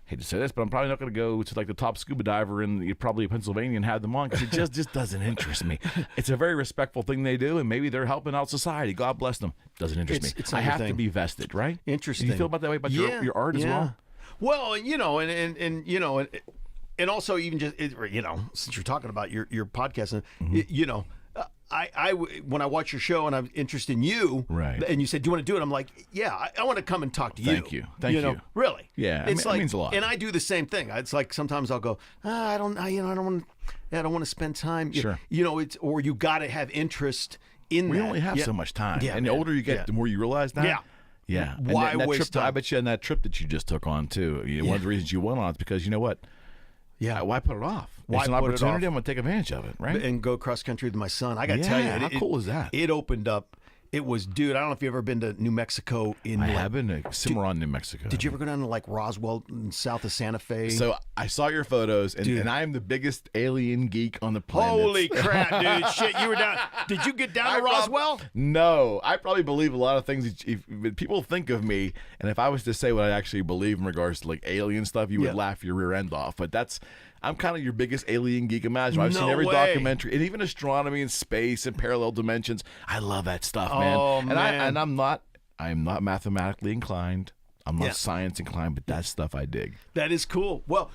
hate to say this, but I'm probably not going to go to like the top scuba diver in probably Pennsylvania and have them on because it just doesn't interest me. It's a very respectful thing they do, and maybe they're helping out society. God bless them. Doesn't interest me. It's I have to be vested, right? Interesting. Do you feel about that way about your art as well? Well, you know, and you know, and also even just you know, since you're talking about your podcast, you know. When I watch your show and I'm interested in you, right? And you said, "Do you want to do it?" I'm like, "Yeah, I want to come and talk to you." Thank you, thank you. Really? Yeah, it's like, it means a lot. And I do the same thing. It's like sometimes I'll go, I don't want to spend time. Sure. You know, or you got to have interest in. We that. only have so much time, and the man. older you get, the more you realize that. Yeah. Yeah. Why and that waste trip time? I bet you on that trip that you just took on too. One of the reasons you went on is because you know what? Yeah. Why put it off? Why it's an put it opportunity. off? I'm going to take advantage of it, right? And go cross country with my son. I got to tell you, how cool is that? It opened up. It was, dude. I don't know if you've ever been to New Mexico. I have been to Cimarron, New Mexico. Did you ever go down to like Roswell, south of Santa Fe? So I saw your photos, and I am the biggest alien geek on the planet. Holy crap, dude! Shit, you were down. Did you get down to Roswell? No, I probably believe a lot of things. If people think of me, and if I was to say what I actually believe in regards to like alien stuff, you would laugh your rear end off. But I'm kind of your biggest alien geek imaginable. I've seen every documentary, and even astronomy and space and parallel dimensions. I love that stuff, man. Oh, and man. I'm not mathematically inclined. I'm not science inclined, but that stuff I dig. That is cool. Well,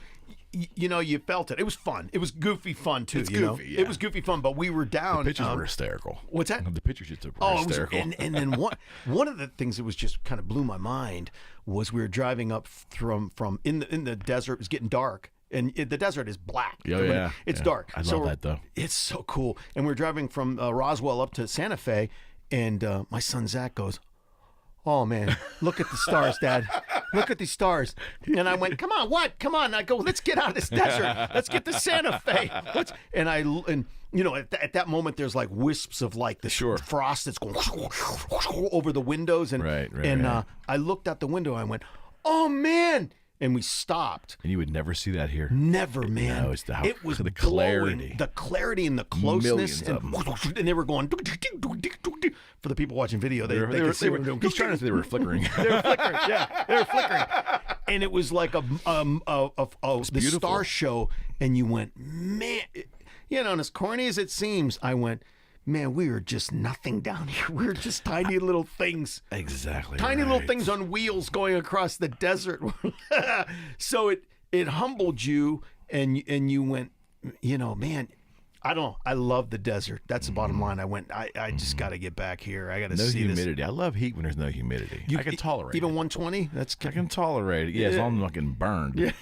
you know, you felt it. It was fun. It was goofy fun too. It's you goofy, know? yeah. It was goofy fun. But we were down. The pictures were hysterical. What's that? The pictures you took were hysterical. And then one of the things that was just kind of blew my mind was we were driving up from in the desert. It was getting dark. And the desert is black. Yeah. It's dark. I love that, though. It's so cool. And we're driving from Roswell up to Santa Fe, and my son Zach goes, "Oh, man, look at the stars, Dad. Look at these stars." And I went, "Come on, what? Come on." And I go, "Let's get out of this desert. Let's get to Santa Fe." And you know, at that moment, there's like wisps of like the frost that's going over the windows. And, I looked out the window and I went, "Oh, man." And we stopped. And you would never see that here. Never, man. No, it was the clarity. The clarity and the closeness. And they were going, for the people watching video, they could see what he's trying to say they were flickering. They were flickering, yeah. They were flickering. And it was like the star show. And you went, man, you know, and as corny as it seems, I went, man, we are just nothing down here. We're just tiny little things. Exactly. Tiny little things on wheels going across the desert. So it humbled you, and you went, you know, man, I don't know. I love the desert. That's the bottom line. I went, I just got to get back here. I got to see humidity. this. I love heat when there's no humidity. I can tolerate even it. 120. I can tolerate it. Yeah, as long as I'm not getting burned.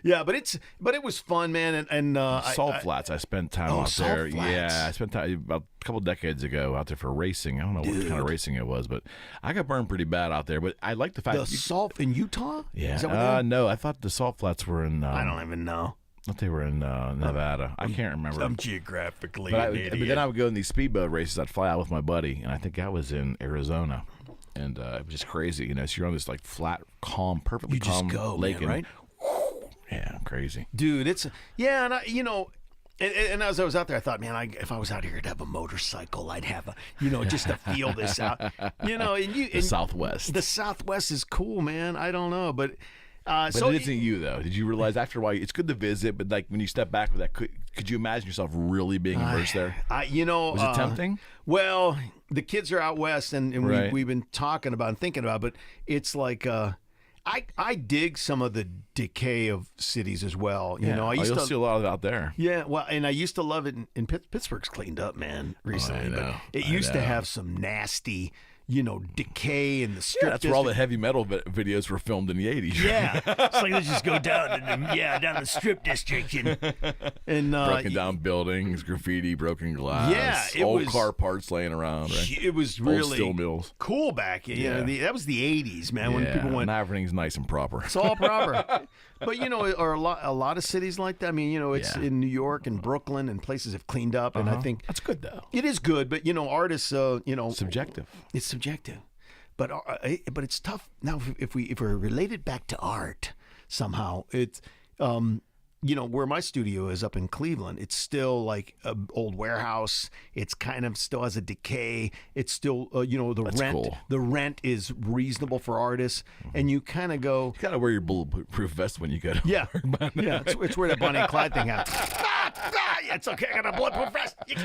Yeah, but it was fun, man. And Salt Flats, I spent time out there. Flats. Yeah, I spent time about a couple decades ago out there for racing. I don't know what kind of racing it was, but I got burned pretty bad out there. But I like the fact the salt in Utah. Yeah, is that what no, I thought the Salt Flats were in. I don't even know. I thought they were in Nevada. I can't remember. I'm geographically but an idiot. But then I would go in these speedboat races. I'd fly out with my buddy, and I think I was in Arizona. And it was just crazy, you know. So you're on this like flat, calm, perfectly calm lake, man, right? Yeah, crazy, dude. And you know, And as I was out there, I thought, man, if I was out here, I'd have a motorcycle. I'd have just to feel this out. The Southwest. The Southwest is cool, man. I don't know, but so it isn't you though. Did you realize after a while it's good to visit, but like when you step back with that, could you imagine yourself really being immersed there? Was it tempting? Well, the kids are out west, and Right. we've been talking about and thinking about, but it's like. I dig some of the decay of cities as well. I used you'll to see a lot of it out there. Yeah, well, and I used to love it in Pittsburgh's cleaned up, man, recently. know. But it used to have some nasty, decay in the strip. Yeah, that's where all the heavy metal videos were filmed in the 80s. Yeah, it's like let's just go down down the strip district and broken down buildings, graffiti, broken glass. Yeah, it old was- car parts laying around. Right? It was Old really steel mills. cool back. That was the '80s, man, when people went. Now everything's nice and proper. It's all proper. But are a lot of cities like that. I mean, it's in New York and Brooklyn and places have cleaned up, and I think That's good though. it is good. But artists, Subjective. It's subjective, but it's tough. Now, if we're related back to art somehow, it's where my studio is up in Cleveland. It's still like an old warehouse. It's kind of still has a decay. It's still the That's rent. cool. The rent is reasonable for artists, and you kind of go. You gotta wear your bulletproof vest when you go to Yeah, work. yeah. It's where the Bonnie and Clyde thing happened. It's okay. I got a bulletproof vest. You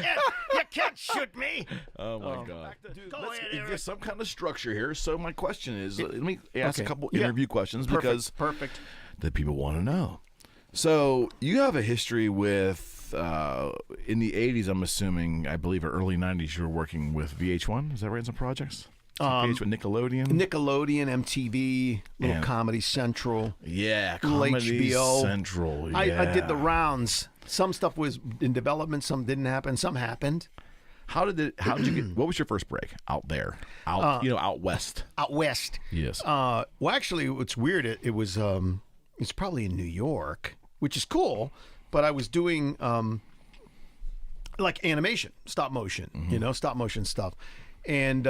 can't shoot me. Oh my God! Go ahead, Eric. There's some kind of structure here. So my question is, let me ask okay. a couple Yeah. interview questions because Perfect. that people want to know. So you have a history with in the 80s. I'm assuming, I believe, or early 90s, you were working with VH1. Is that right? In some projects. VH1, Nickelodeon. Nickelodeon, MTV, little Yeah. Comedy Central. Yeah, Little Comedy HBO. Central. I yeah. did the rounds. Some stuff was in development. Some didn't happen. Some happened. How did you get? What was your first break out there? Out west. Out west. Yes. Well, actually, what's weird, it was it's probably in New York, which is cool. But I was doing like animation, stop motion, stop motion stuff, and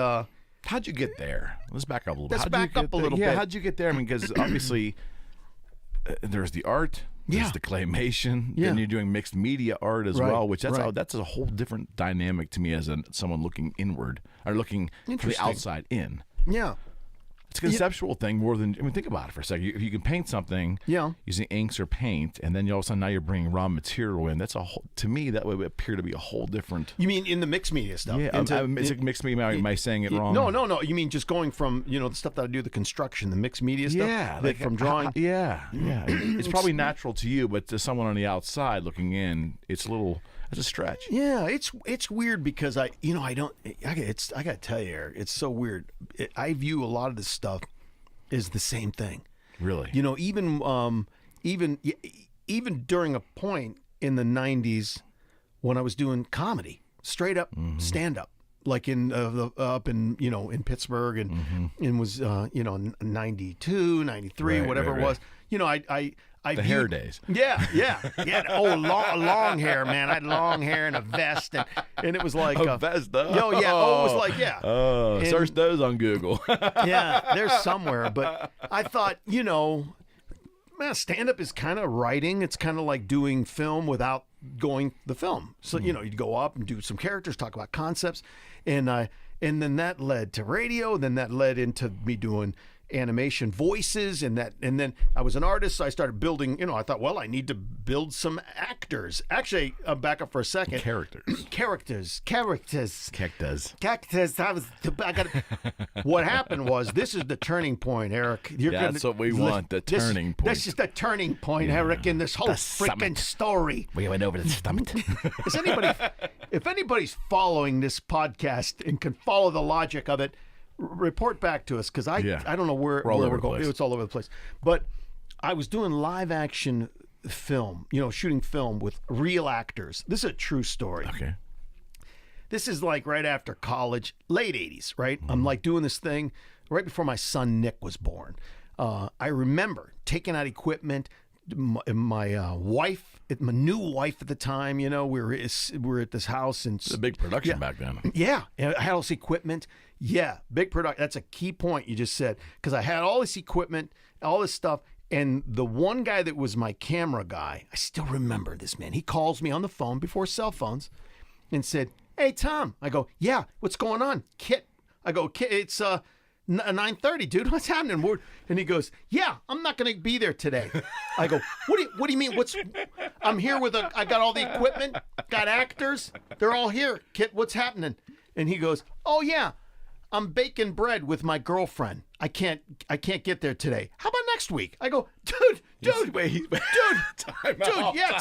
How'd you get there? Let's back up a little bit. Let's How'd you back get up a there? little Yeah, bit. how'd you get there? I mean, because obviously there's the art, there's Yeah. the claymation, Yeah. then you're doing mixed media art as Right, well, which right. that's a whole different dynamic to me as someone looking inward or looking from the Interesting. outside in. yeah. It's a conceptual thing more than, think about it for a second. If you can paint something Yeah. using inks or paint, and then all of a sudden now you're bringing raw material in, that's to me, that would appear to be a whole different. You mean in the mixed media stuff? Yeah, it's like mixed media. Am I saying it wrong? No. You mean just going from the stuff that I do, the construction, the mixed media stuff. Yeah, that from drawing. Yeah. It's probably natural to you, but to someone on the outside looking in, it's a stretch. Yeah, it's weird because I gotta tell you, Eric, it's so weird. I view a lot of this stuff as the same thing. Really? Even during a point in the 90s when I was doing comedy, straight up stand up, like in up in in Pittsburgh and was 92, 93, Right, whatever right, it was. I The viewed, hair days. Yeah. Oh, long hair, man. I had long hair and a vest, and it was like A vest, though. It was like Oh, And- search those on Google. yeah, there's somewhere. But I thought, man, stand-up is kind of writing. It's kind of like doing film without going the film. So, you'd go up and do some characters, talk about concepts. And then that led to radio. Then that led into me doing animation voices and then I was an artist, so I started building. I thought, well, I need to build some actors. Actually, back up for a second. Characters. What happened was, this is the turning point, Eric. That's what we want, the turning point. This is the turning point, Eric, in this whole freaking story. We went over the summit. If anybody's following this podcast and can follow the logic of it, report back to us, because I don't know where we're going. It's all over the place. But I was doing live action film, shooting film with real actors. This is a true story. Okay. This is like right after college, late 80s, right? I'm like doing this thing right before my son Nick was born. I remember taking out equipment. My wife, my new wife at the time, we were at this house, and It's a big production back then. Yeah, and I had all this equipment. Yeah, big production. That's a key point you just said, because I had all this equipment, all this stuff, And the one guy that was my camera guy, I still remember this man. He calls me on the phone before cell phones and said, "Hey, Tom." I go, "Yeah, what's going on?" "Kit." I go, "Kit, it's 9:30, dude. What's happening?" And he goes, "Yeah, I'm not going to be there today." I go, What do you mean? I'm here I got all the equipment, got actors. They're all here. Kit, what's happening? And he goes, "Oh, yeah. I'm baking bread with my girlfriend. I can't get there today. How about next week?" I go, dude,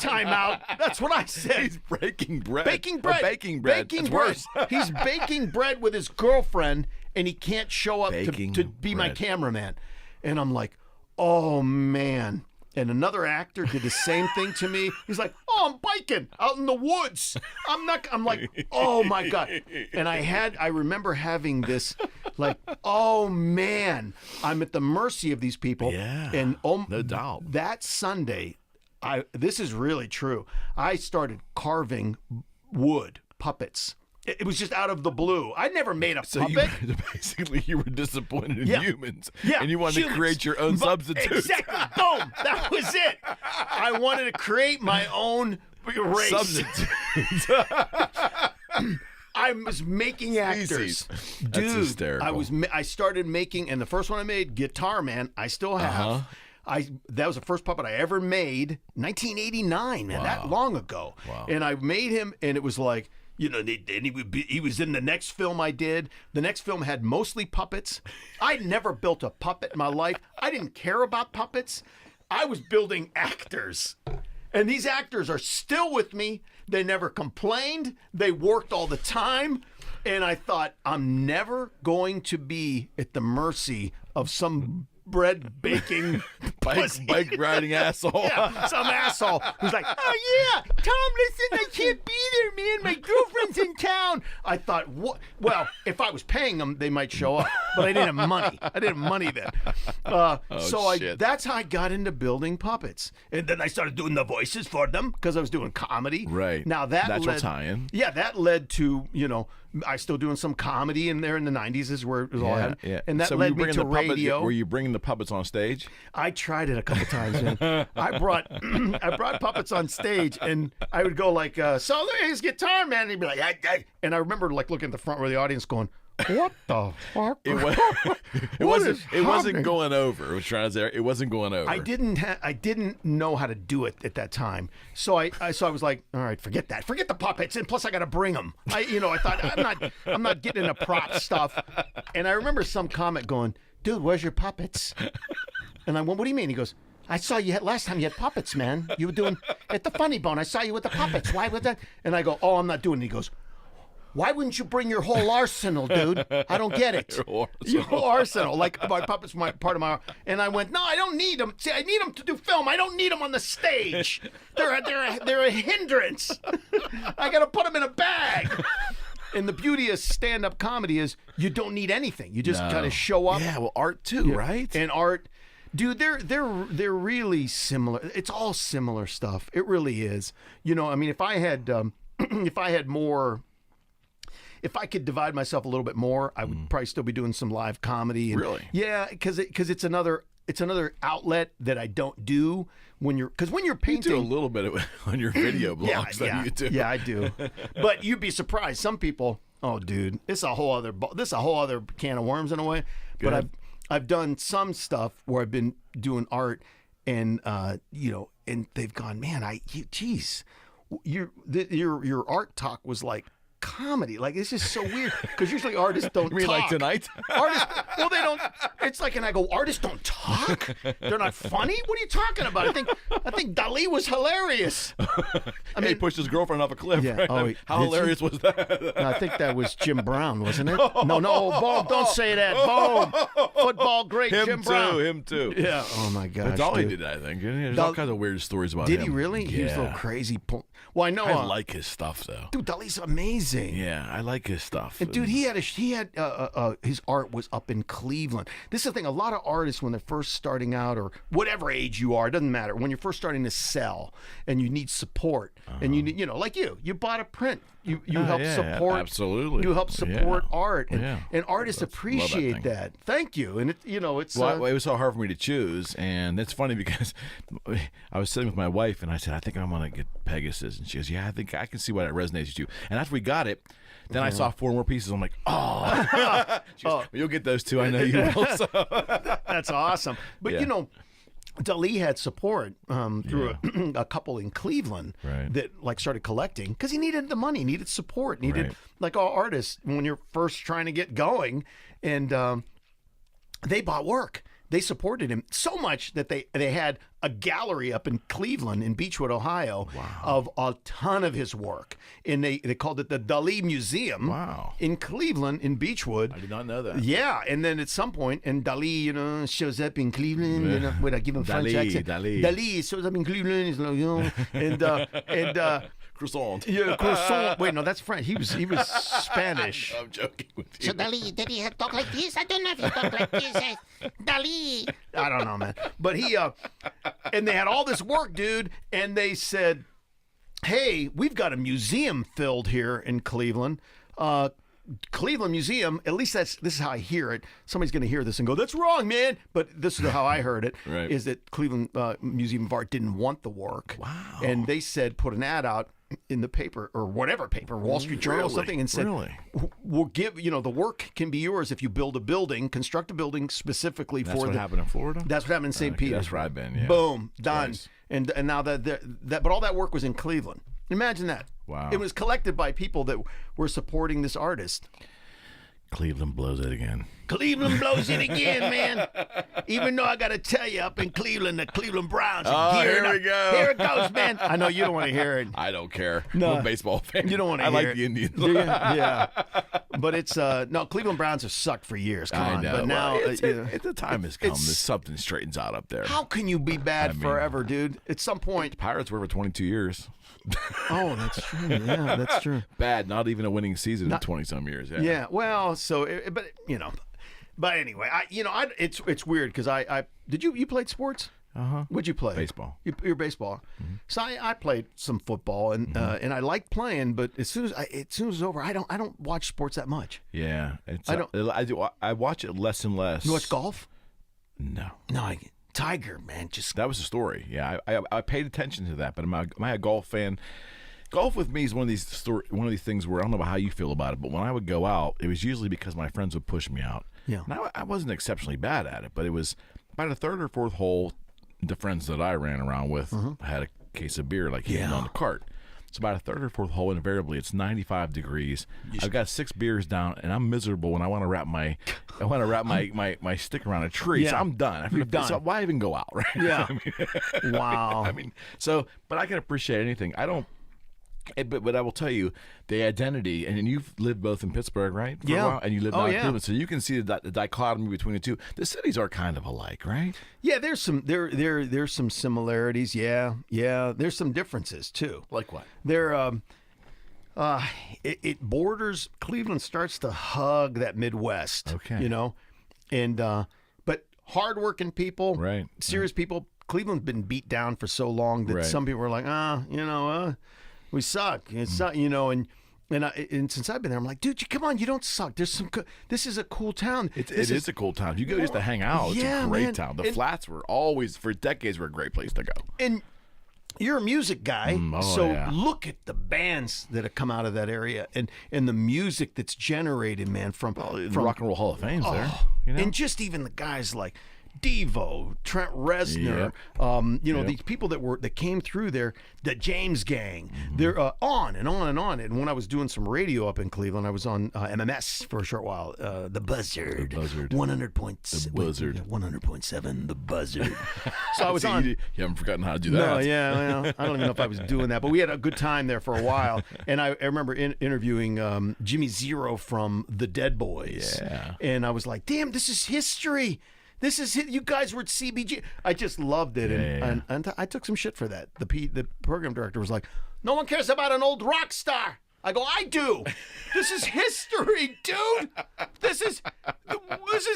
time out. That's what I said. He's breaking bread. Baking bread. That's worse. He's baking bread with his girlfriend, and he can't show up to be my cameraman. And I'm like, oh, man. And another actor did the same thing to me. He's like, "Oh, I'm biking out in the woods. I'm like, oh my God." And I remember having this like, oh man, I'm at the mercy of these people. Yeah. And no doubt. That Sunday, this is really true. I started carving wood puppets. It was just out of the blue. I never made a puppet. Basically, you were disappointed in humans. Yeah, and you wanted to create your own substitute. Exactly. Boom. That was it. I wanted to create my own race. Substitute. I was making actors. That's Dude, hysterical. I started making, and the first one I made, Guitar Man, I still have. That was the first puppet I ever made, 1989, man, that long ago. Wow. And I made him, and it was like, you know, he was in the next film I did. The next film had mostly puppets. I'd never built a puppet in my life. I didn't care about puppets. I was building actors. And these actors are still with me. They never complained. They worked all the time. And I thought, I'm never going to be at the mercy of some bread baking bike riding asshole. Yeah, some asshole who's like, "Oh yeah, Tom, listen, I can't be there, man. My girlfriend's in town." I thought, what? Well, if I was paying them, they might show up, but I didn't have money. I didn't have money then. That's how I got into building puppets, and then I started doing the voices for them because I was doing comedy. Right. Now that natural tie-in. Yeah, that led to I still doing some comedy in there in the 90s is where it was all at. Yeah. And that led me to radio. Were you bringing the puppets on stage? I tried it a couple times, man. I brought puppets on stage, and I would go like, "So there's Guitar Man," and he'd be like, and I remember like looking at the front row of the audience going, "What the fuck?" It wasn't going over. I was trying to say it wasn't going over. I didn't know how to do it at that time, so I was like, all right, forget that, forget the puppets, and plus I got to bring them. I thought I'm not getting into prop stuff, and I remember some comic going, "Dude, where's your puppets?" And I went, "What do you mean?" He goes, "I saw you last time you had puppets, man. You were doing at the Funny Bone. I saw you with the puppets. Why with that?" And I go, "Oh, I'm not doing it." He goes, "Why wouldn't you bring your whole arsenal, dude? I don't get it." Your whole arsenal. Like my puppets were part of my. And I went, "No, I don't need them. See, I need them to do film. I don't need them on the stage. They're a hindrance. I got to put them in a bag." And the beauty of stand-up comedy is you don't need anything. You just kind of show up. Yeah, well, art too, right? And art, dude, they're really similar. It's all similar stuff. It really is. I mean, if I had more. If I could divide myself a little bit more, I would probably still be doing some live comedy. Really? Yeah, because it's another outlet that I don't do when you're painting. You do a little bit of it on your video blogs that you do. Yeah, I do. But you'd be surprised. Some people, oh, dude, this is a whole other can of worms in a way. Good. But I've done some stuff where I've been doing art, and and they've gone, "Man, geez, your art talk was like comedy. Like, it's just so weird because usually artists don't You mean talk. like tonight? Artists, well, they don't. It's like, and I go, artists don't talk? They're not funny? What are you talking about? I think Dali was hilarious. I mean, he pushed his girlfriend off a cliff. Yeah. Right? Oh, how hilarious was that? No, I think that was Jim Brown, wasn't it? No, Boom, don't say that. Boom. Football great Jim Brown. Him too. Yeah. Oh, my gosh. But Dolly dude. did that, I think. There's all kinds of weird stories about him. Did he really? Yeah. He was a little crazy. Well, I know. I like his stuff, though. Dude, Dali's amazing. Yeah, I like his stuff. And dude, he had his art was up in Cleveland. This is the thing. A lot of artists, when they're first starting out, or whatever age you are, it doesn't matter. When you're first starting to sell and you need support, and you need, like you bought a print. you help support. Absolutely. You help support art, and artists Love appreciate that. Thank you. And it's well, it was so hard for me to choose, and it's funny because I was sitting with my wife, and I said, I think I'm gonna get Pegasus, and she goes, yeah, I think I can see why that resonates with you. And after we got it, then I saw 4 more pieces. I'm like, oh, she goes, well, you'll get those too. I know you will. So. That's awesome. But Dali had support through a couple in Cleveland that started collecting because he needed the money, needed support, needed like all artists when you're first trying to get going, and they bought work. They supported him so much that they had a gallery up in Cleveland, in Beechwood, Ohio, of a ton of his work. And they called it the Dali Museum in Cleveland, in Beechwood. I did not know that. Yeah, and then at some point, and Dali, shows up in Cleveland, when I give him French accent. Dali shows up in Cleveland, he's like, and croissant. Yeah, croissant. Wait, no, that's French. He was Spanish. I'm joking with you. So Dali, did he talk like this? I don't know if he talked like this. Dali. I don't know, man. But he, and they had all this work, dude, and they said, hey, we've got a museum filled here in Cleveland. Cleveland Museum, at least this is how I hear it. Somebody's going to hear this and go, that's wrong, man. But this is how I heard it, is that Cleveland Museum of Art didn't want the work. Wow. And they said, put an ad out in the paper or whatever paper, Wall Street Journal or something, and said, we'll give, the work can be yours if you build a building, construct a building specifically for That's what happened in Florida? That's what happened in St. Peter. That's where I've been, Boom, done. Nice. And now but all that work was in Cleveland. Imagine that. Wow. It was collected by people that were supporting this artist. Cleveland blows it again. Cleveland blows it again, man. Even though I got to tell you, up in Cleveland, the Cleveland Browns are gearing up. Here we go. Here it goes, man. I know you don't want to hear it. I don't care. No. I'm a baseball fan. You don't want to I hear like it. the Indians. Do you? Yeah. But it's, no, Cleveland Browns have sucked for years. Come on. I know. But now, the time has come. Something straightens out up there. How can you be bad forever, dude? At some point. Pirates were for 22 years. Oh, that's true. Yeah, that's true. Bad. Not even a winning season in 20-some years. Yeah. Well, so, But anyway, it's weird because you played sports? What'd you play? Baseball. You're baseball. Mm-hmm. So I played some football and I liked playing, but as soon as it's over, I don't watch sports that much. Yeah, I watch it less and less. You watch golf? No. Tiger, man, that was the story. Yeah, I paid attention to that, but am I a golf fan? Golf with me is one of these things where I don't know about how you feel about it, but when I would go out, it was usually because my friends would push me out. Yeah. Now I wasn't exceptionally bad at it, but it was about a third or fourth hole. The friends that I ran around with had a case of beer hitting on the cart. So about a third or fourth hole, invariably it's 95 degrees. I've got 6 beers down, and I'm miserable when I want to wrap my stick around a tree. Yeah. So I'm done. You're done. So why even go out, right? Yeah. Wow. But I can appreciate anything. I don't. But I will tell you, the identity, and you've lived both in Pittsburgh, right? For a while, and you lived out in Cleveland, so you can see the dichotomy between the two. The cities are kind of alike, right? Yeah, there's some similarities. Yeah, there's some differences too. Like what? It borders. Cleveland starts to hug that Midwest. Okay, and but hardworking people, right? Serious people. Cleveland's been beat down for so long that some people are like, we suck. And since I've been there, I'm like, dude, come on, you don't suck. This is a cool town. It is a cool town. You go just to hang out. It's a great town. The flats were always, for decades, were a great place to go. And you're a music guy, look at the bands that have come out of that area and the music that's generated, man, from Rock and Roll Hall of Fame's there. And just even the guys like Devo, Trent Reznor, these people that came through there, the James Gang, they're on and on and on. And when I was doing some radio up in Cleveland, I was on MMS for a short while, the Buzzard, 100.7, the Buzzard. So I was on. You haven't forgotten how to do that. No, yeah, I don't even know if I was doing that, but we had a good time there for a while. And I remember interviewing Jimmy Zero from the Dead Boys. Yeah. And I was like, damn, this is history. This is it. You guys were at CBG. I just loved it, and I took some shit for that. The program director was like, "No one cares about an old rock star. I go, I do. This is history, dude. This is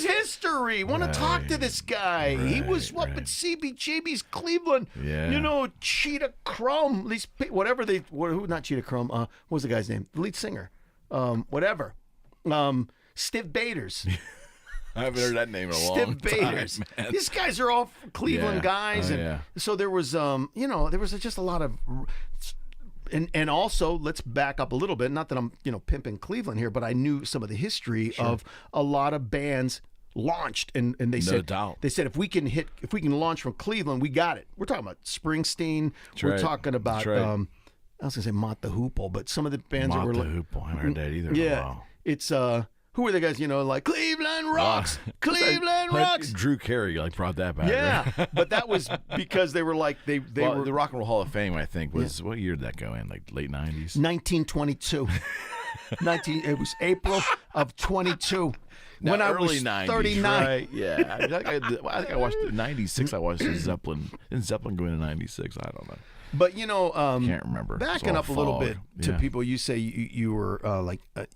history. Want to talk to this guy? He was up at CBGB's Cleveland. Yeah. You know, Cheetah Chrome. These not Cheetah Chrome. What was the guy's name? The lead singer. Whatever. Stiv Bators. I haven't heard that name in a long time, man. These guys are all Cleveland guys, so there was, there was just a lot of, and also let's back up a little bit. Not that I'm, pimping Cleveland here, but I knew some of the history of a lot of bands launched, and they said, if we can launch from Cleveland, we got it. We're talking about Springsteen. We're talking about, I was gonna say Mott the Hoople, but some of the bands that were Mott the Hoople. I haven't heard that either. In a while. It's who are the guys, like Cleveland Rocks, Cleveland Rocks. Drew Carey brought that back. Yeah, right? But that was because they were like they were the Rock and Roll Hall of Fame. I think was what year did that go in? Like late 90s. 1922. It was April of 22. Now, when I early was 90s, 39. Right? Yeah, I think I watched it in 96. I watched Zeppelin. Didn't Zeppelin go into 96? I don't know. But can't remember. Backing up a little bit to people you say you were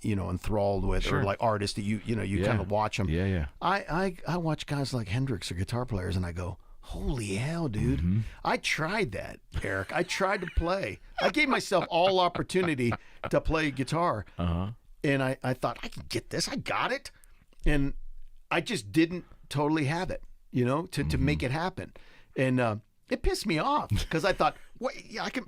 enthralled with, or like artists that you kind of watch them. Yeah. I watch guys like Hendrix or guitar players, and I go, holy hell, dude! Mm-hmm. I tried that, Eric. I tried to play. I gave myself all opportunity to play guitar, and I thought I can get this. I got it, and I just didn't totally have it, to make it happen, and it pissed me off because I thought, I can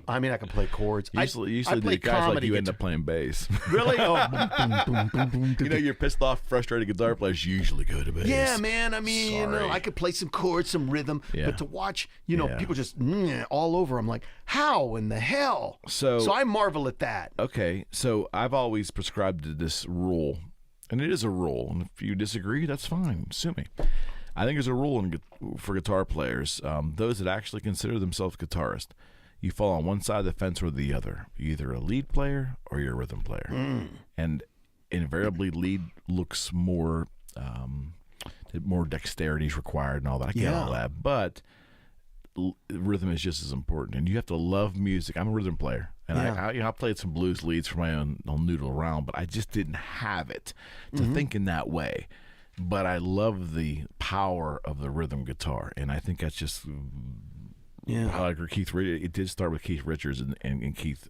play chords. Usually I play the guys like you guitar. end up playing bass. Really? Oh, boom, boom, boom, boom. You're pissed off, frustrated guitar players usually go to bass. Yeah, man. I mean, I could play some chords, some rhythm, but to watch, people just all over. I'm like, how in the hell? So I marvel at that. Okay, so I've always prescribed to this rule, and it is a rule. And if you disagree, that's fine. Sue me. I think there's a rule for guitar players. Those that actually consider themselves guitarists, you fall on one side of the fence or the other. You're either a lead player or you're a rhythm player. And invariably, lead looks more dexterity is required and all that. I get all that. But rhythm is just as important. And you have to love music. I'm a rhythm player. And I played some blues leads for my own noodle around, but I just didn't have it to think in that way. But I love the power of the rhythm guitar, and I think that's just I like Keith. It did start with Keith Richards and Keith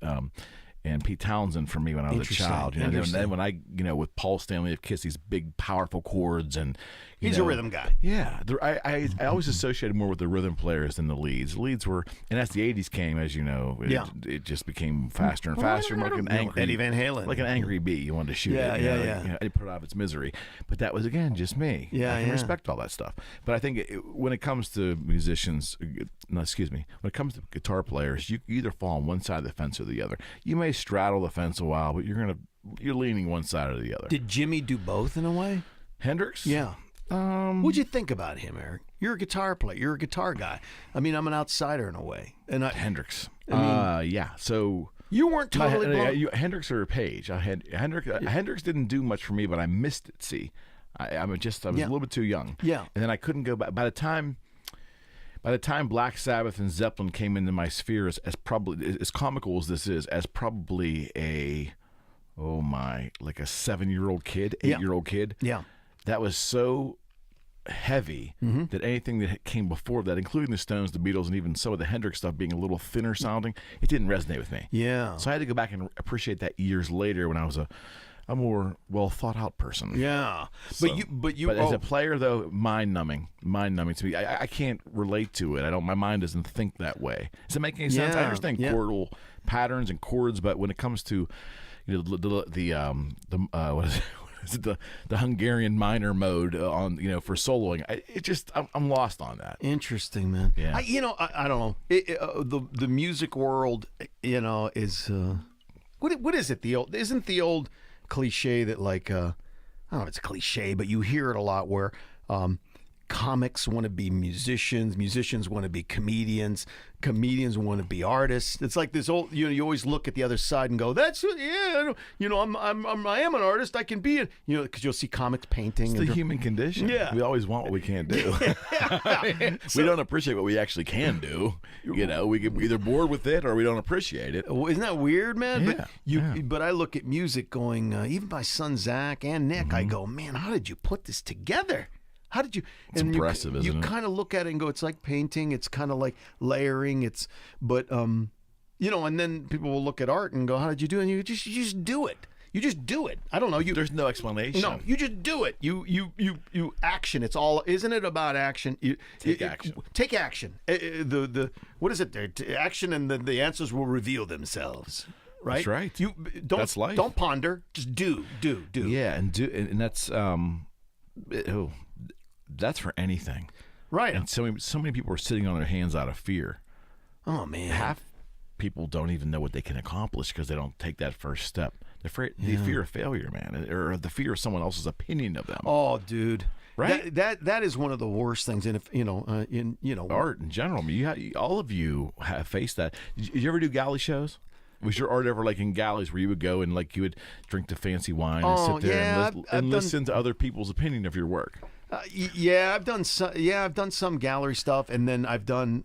and Pete Townsend for me when I was a child. And then when I with Paul Stanley of Kiss, these big powerful chords, and he's a rhythm guy. Yeah, I always associated more with the rhythm players than the leads. The leads were, and as the '80s came, as you know, it just became faster and faster, like an angry Eddie Van Halen, like an angry bee. You wanted to shoot it. It put it out of its misery. But that was again just me. I can respect all that stuff. But I think when it comes to musicians, when it comes to guitar players, you either fall on one side of the fence or the other. You may straddle the fence a while, but you're leaning one side or the other. Did Jimmy do both in a way? Hendrix? Yeah. What'd you think about him, Eric? You're a guitar player. You're a guitar guy. I mean, I'm an outsider in a way. And Hendrix. So you weren't totally blown. Hendrix or Page? Hendrix didn't do much for me, but I missed it. See, I was a little bit too young. Yeah. And then I couldn't go back. By the time Black Sabbath and Zeppelin came into my sphere, as probably as comical as this is, as probably like a 7-year-old kid, 8-year-old kid. Yeah. That was so heavy that anything that came before that, including the Stones, the Beatles, and even some of the Hendrix stuff being a little thinner sounding, it didn't resonate with me. Yeah. So I had to go back and appreciate that years later when I was a more well thought out person. Yeah. But as a player though, mind numbing to me. I can't relate to it. My mind doesn't think that way. Does it make any sense? I understand chordal patterns and chords, but when it comes to the Hungarian minor mode on for soloing, I'm lost on that. Interesting, man. Yeah. I don't know. The music world is what is it? Isn't the old cliche that I don't know if it's a cliche, but you hear it a lot where comics want to be musicians. Musicians want to be comedians. Comedians want to be artists. It's like this old, you always look at the other side and go, that's, yeah, I am an artist. I can be, because you'll see comics painting. It's the human condition. Yeah. We always want what we can't do. We don't appreciate what we actually can do. We get either bored with it or we don't appreciate it. Well, isn't that weird, man? Yeah. But I look at music going, even my son Zach and Nick, I go, man, how did you put this together? How did you? It's impressive, isn't it? You kind of look at it and go, it's like painting. It's kind of like layering. And then people will look at art and go, how did you do it? And you just do it. You just do it. I don't know. There's no explanation. No, you just do it. You action. It's all. Isn't it about action? Take action. Take action. What is it? Action, and the answers will reveal themselves. Right. That's right. That's life. Don't ponder. Just do. Yeah, and that's that's for anything. Right. And so many people are sitting on their hands out of fear. Oh man. Half people don't even know what they can accomplish because they don't take that first step. The fear of failure, man, or the fear of someone else's opinion of them. Oh, dude. Right. That is one of the worst things. And if art in general. I mean, all of you have faced that. Did you ever do galley shows? Was your art ever like in galleys where you would go and like you would drink the fancy wine and sit there and listen to other people's opinion of your work? I've done some gallery stuff, and then I've done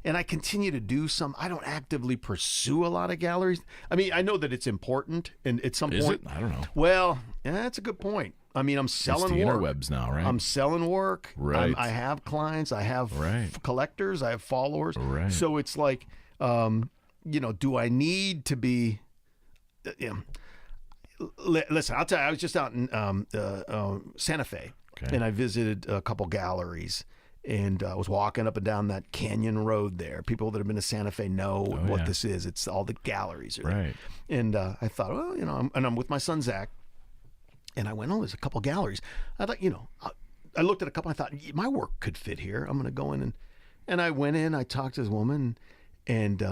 and I continue to do some. I don't actively pursue a lot of galleries. I mean, I know that it's important, and at some point, Is it? I don't know. Well, that's a good point. I mean, I'm selling it's the work. interwebs now, right? I'm selling work. Right. I have clients. I have collectors. I have followers. Right. So it's like, do I need to be? Listen, I'll tell you. I was just out in Santa Fe. Okay. And I visited a couple galleries, and I was walking up and down that canyon road there. People that have been to Santa Fe know what this is. It's all the galleries are there. And I thought, well, I'm with my son Zach, and I went, there's a couple galleries. I thought, I looked at a couple. I thought my work could fit here. I'm going to go in and I went in. I talked to this woman, and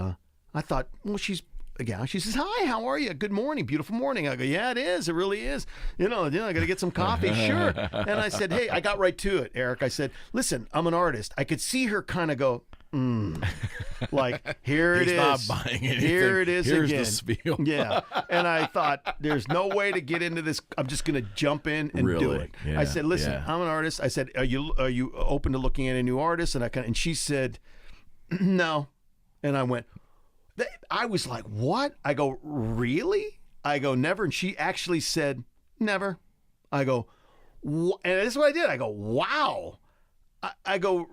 I thought, well, she's a gal. She says, hi, how are you? Good morning. Beautiful morning. I go, yeah, it is. It really is. I got to get some coffee. Sure. And I said, hey, I got right to it, Eric. I said, listen, I'm an artist. I could see her kind of go, like, here it is. He's not buying anything. Here it is Here's again. the spiel. Yeah. And I thought, there's no way to get into this. I'm just going to jump in and do it. Yeah, I said, listen, I'm an artist. I said, are you open to looking at a new artist? And she said, no. And I went, I was like, what? I go, really? I go, never. And she actually said, never. I go, and this is what I did. I go, wow. I go,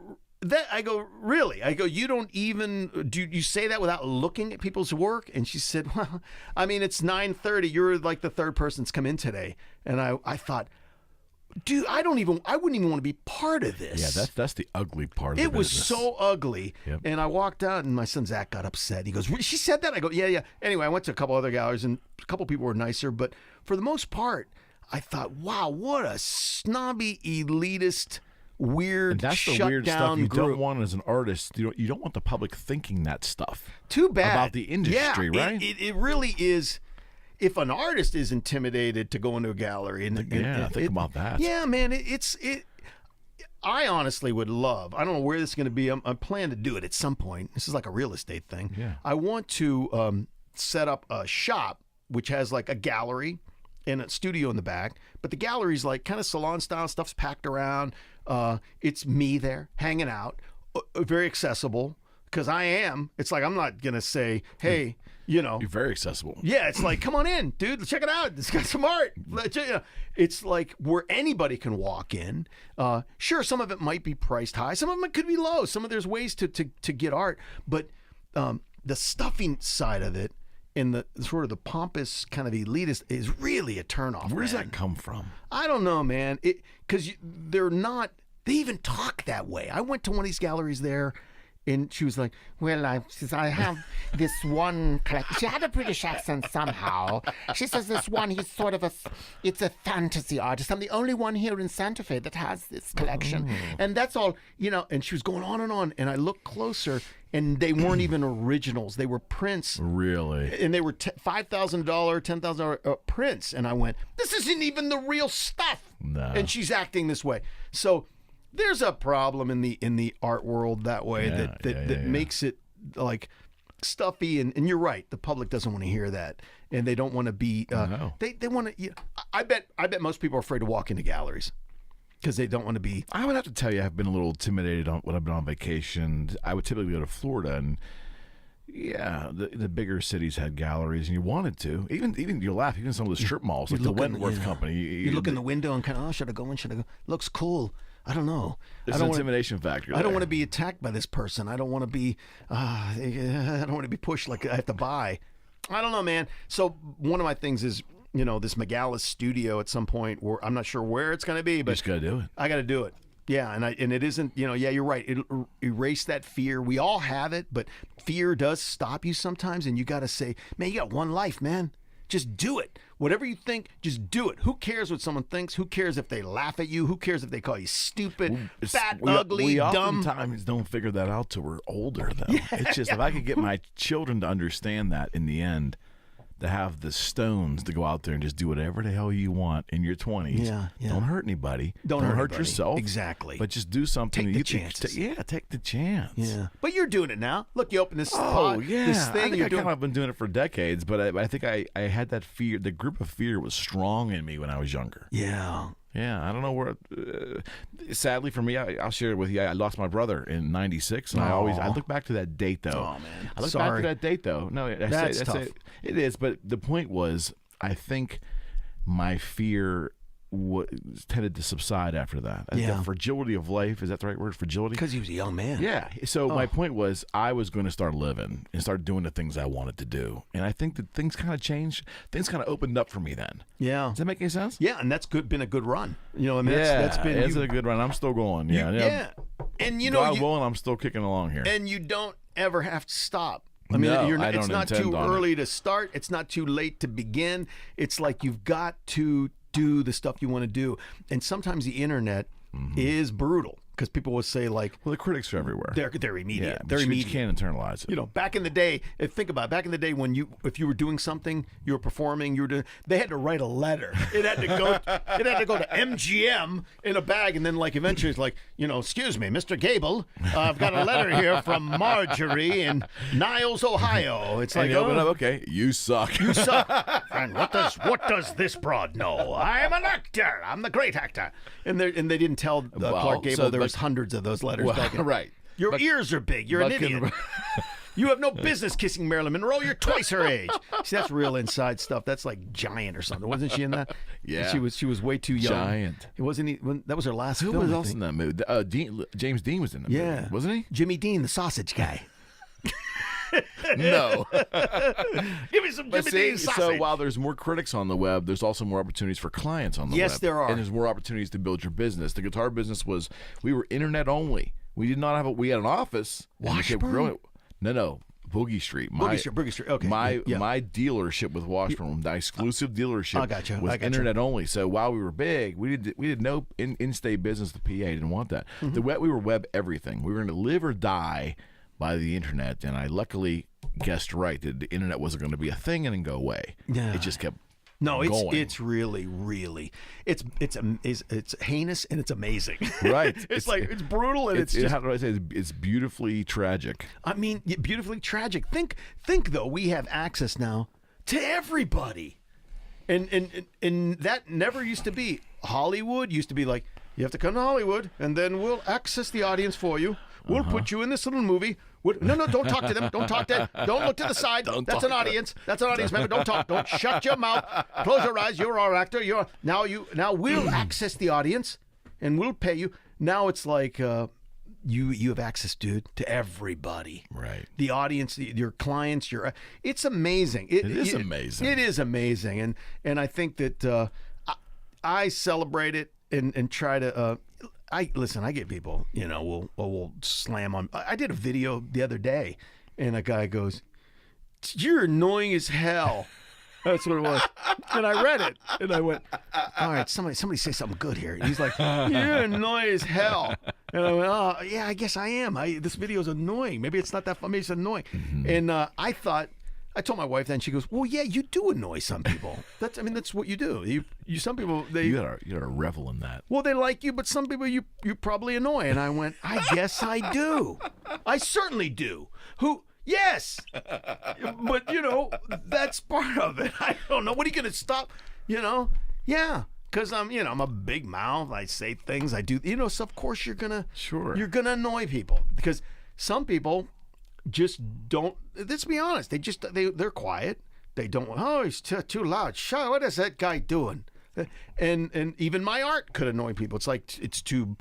really? I go, you don't even, do you say that without looking at people's work? And she said, well, I mean, it's 9:30. You're like the third person that's come in today. And I thought, dude, I wouldn't even want to be part of this. Yeah, that's the ugly part of it. It was so ugly. Yep. And I walked out, and my son Zach got upset. He goes, she said that? I go, yeah. Anyway, I went to a couple other galleries, and a couple people were nicer. But for the most part, I thought, wow, what a snobby, elitist, weird, and that's the weird stuff you don't want as an artist. You don't want the public thinking that stuff. Too bad. About the industry, right? It really is. If an artist is intimidated to go into a gallery, think about that. Yeah, man, I honestly would love. I don't know where this is going to be. I'm planning to do it at some point. This is like a real estate thing. Yeah. I want to set up a shop which has like a gallery and a studio in the back, but the gallery's like kind of salon style. Stuff's packed around. It's me there hanging out, very accessible because I am. It's like I'm not going to say, hey. You're very accessible. Yeah, it's like, come on in, dude. Check it out. It's got some art. It's like where anybody can walk in. Sure, some of it might be priced high. Some of it could be low. There's ways to get art. But the stuffing side of it and the sort of the pompous kind of elitist is really a turnoff. Where does that come from? I don't know, man. Because they're not. They even talk that way. I went to one of these galleries there. And she was like, well, I have this one collection. She had a British accent somehow. She says this one, he's sort of it's a fantasy artist. I'm the only one here in Santa Fe that has this collection. And that's all, and she was going on. And I looked closer, and they weren't even originals. They were prints. Really? And they were $5,000, $10,000 prints. And I went, this isn't even the real stuff. No. And she's acting this way. So there's a problem in the art world that way that makes it like stuffy, and you're right, the public doesn't want to hear that, and they don't want to be they want to. I bet most people are afraid to walk into galleries because they don't want to be. I would have to tell you, I've been a little intimidated when I've been on vacation. I would typically go to Florida, and the bigger cities had galleries, and you wanted to. Even you laugh. Even some of the strip malls, like the Wentworth Company. You look in the window and kind of, should I go in? Should I go? Looks cool. I don't know. There's an intimidation factor. I don't want to be attacked by this person. I don't want to be. I don't want to be pushed like I have to buy. I don't know, man. So one of my things is, this Megalis studio at some point, where I'm not sure where it's going to be, but you just got to do it. I got to do it. Yeah, and it isn't. You're right. It'll erase that fear. We all have it, but fear does stop you sometimes, and you got to say, man, you got one life, man. Just do it. Whatever you think, just do it. Who cares what someone thinks? Who cares if they laugh at you? Who cares if they call you stupid, fat, ugly, dumb? We oftentimes don't figure that out till we're older, though. Yeah. It's just, if I could get my children to understand that in the end, to have the stones to go out there and just do whatever the hell you want in your 20s. Yeah. Don't hurt anybody. Don't hurt yourself. Exactly. But just do something. Take the chances. Take the chance. Yeah. But you're doing it now. Look, you open this this thing. I think I've been doing it for decades, but I think I had that fear. The grip of fear was strong in me when I was younger. Yeah. Yeah, I don't know where. Sadly for me, I'll share it with you. I lost my brother in '96, and I look back to that date though. Oh man, I look back to that date though. No, that's tough. It is, but the point was, I think my fear tended to subside after that. The fragility of life, is that the right word? Fragility? Because he was a young man. Yeah. So my point was, I was going to start living and start doing the things I wanted to do. And I think that things kind of changed. Things kind of opened up for me then. Yeah. Does that make any sense? Yeah, and that's been a good run. That's been a good run. I'm still going. Yeah. And God willing, I'm still kicking along here. And you don't ever have to stop. I mean, it's not too early to start. It's not too late to begin. It's like you've got to do the stuff you want to do. And sometimes the internet is brutal, because people will say, like, well, the critics are everywhere. They're immediate. Yeah, they're immediate. You can't internalize it. Back in the day, think about it, back in the day when if you were doing something, you were performing, they had to write a letter. It had to go to MGM in a bag, and then like eventually it's like, excuse me, Mr. Gable, I've got a letter here from Marjorie in Niles, Ohio. It's like, okay, you suck. You suck. And what does this broad know? I'm an actor. I'm the great actor. And they didn't tell Clark Gable there was hundreds of those letters back in. Right. Your ears are big. You're an idiot. You have no business kissing Marilyn Monroe. You're twice her age. See, that's real inside stuff. That's like Giant or something. Wasn't she in that? Yeah. She was way too young. Giant. It wasn't. That was her last film. Who was else in that movie? James Dean was in the movie. Wasn't he? Jimmy Dean, the sausage guy. No. Give me some Jimmy Dean sausage. So while there's more critics on the web, there's also more opportunities for clients on the web. Yes, there are. And there's more opportunities to build your business. The guitar business we were internet only. We did not have we had an office. Washburn? No. Boogie Street. Boogie Street. Okay. My dealership with Washburn, the exclusive dealership, was internet only. So while we were big, we did no in-state business. The PA didn't want that. We were web everything. We were going to live or die by the internet, and I luckily guessed right that the internet wasn't going to be a thing and then go away. Yeah. It just kept going. It's really, really, it's heinous and it's amazing. Right. it's brutal and it's just, how do I say it's beautifully tragic. I mean, beautifully tragic. Think though, we have access now to everybody, and that never used to be. Hollywood used to be like, you have to come to Hollywood, and then we'll access the audience for you. We'll put you in this little movie. No, don't talk to them. Don't talk to them. Don't look to the side. That's an audience. That's an audience member. Don't talk. Don't shut your mouth. Close your eyes. You're our actor. Now we'll access the audience, and we'll pay you. Now it's like you have access, dude, to everybody. Right. The audience, your clients. It's amazing. It is amazing. It is amazing, and I think that I celebrate it and try to. I get people, will slam on. I did a video the other day, and a guy goes, "You're annoying as hell." That's what it was. And I read it, and I went, "All right, somebody say something good here." And he's like, "You're annoying as hell." And I went, "Oh, yeah, I guess I am. This video's annoying. Maybe it's not that funny. Maybe it's annoying." And I thought, I told my wife then. She goes, "Well, yeah, you do annoy some people. That's what you do. You some people you gotta revel in that. Well, they like you, but some people you probably annoy." And I went, "I guess I do. I certainly do. Who?" Yes, but that's part of it. I don't know. What are you gonna stop? Yeah, because I'm a big mouth. I say things. I do. So of course you're gonna annoy people because some people just don't. Let's be honest. They're quiet. They don't. Oh, he's too loud. Shut. What is that guy doing? And even my art could annoy people. It's like it's too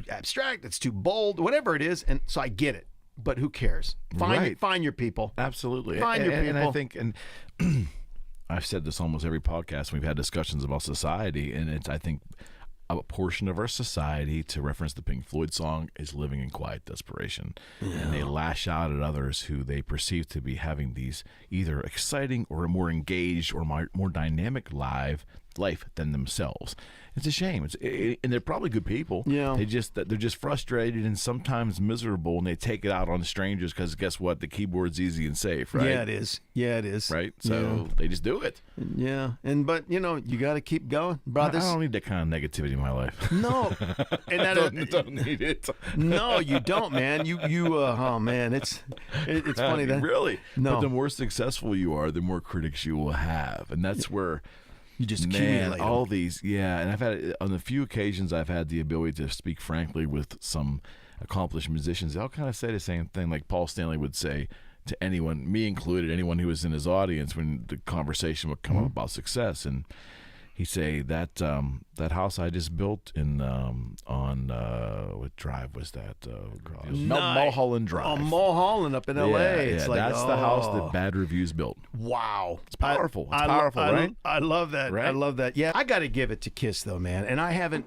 abstract. It's too bold. Whatever it is. And so I get it. But who cares? Find your people. Absolutely. Find your people. And I think, I've said this almost every podcast. We've had discussions about society, and I think a portion of our society, to reference the Pink Floyd song, is living in quiet desperation. Yeah. And they lash out at others who they perceive to be having these either exciting or more engaged or more dynamic life than themselves. It's a shame. And they're probably good people. Yeah. They're just frustrated and sometimes miserable, and they take it out on strangers because guess what? The keyboard's easy and safe, right? Yeah, it is. Right? So they just do it. Yeah. But you got to keep going, brothers. I don't need that kind of negativity in my life. No. And that don't need it. No, you don't, man. Oh man, it's funny that really. No. But the more successful you are, the more critics you will have, and that's where. You just accumulate all these, and I've had on a few occasions I've had the ability to speak frankly with some accomplished musicians. They'll kind of say the same thing, like Paul Stanley would say to anyone, me included, anyone who was in his audience when the conversation would come up about success, and he'd say that house I just built in on what drive was that? Mulholland Drive. Oh, Mulholland up in L.A. It's like, that's the house that Bad Reviews built. Wow, it's powerful. It's powerful, right? I love that. Right? I love that. Yeah, I got to give it to Kiss though, man. And I haven't.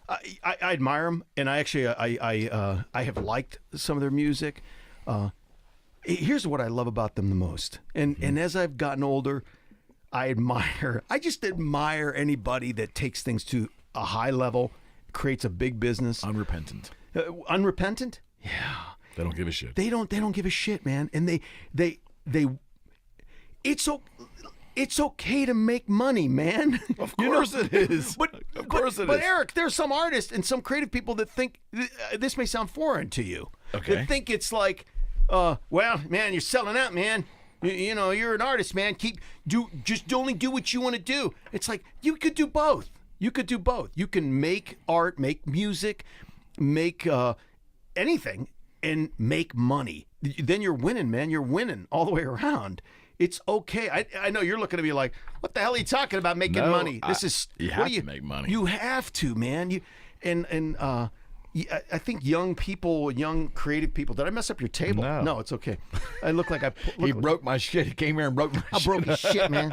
I admire them, and I actually I have liked some of their music. Here's what I love about them the most, and as I've gotten older. I just admire anybody that takes things to a high level, creates a big business. Unrepentant. Unrepentant? Yeah. They don't give a shit. They don't give a shit, man. And it's okay to make money, man. Of course it is. But Eric, there's some artists and some creative people that think this may sound foreign to you. Okay. That think it's like, well, man, you're selling out, man. You're an artist, man. Just only do what you want to do. It's like you could do both. You can make art, make music, make anything, and make money. Then you're winning, man. You're winning all the way around. It's okay. I know you're looking at me like, what the hell are you talking about making money? You have to make money. You have to, man. I think young people, young creative people. Did I mess up your table? No, it's okay. I look like He broke my shit. He came here and broke my shit. I broke his shit, man.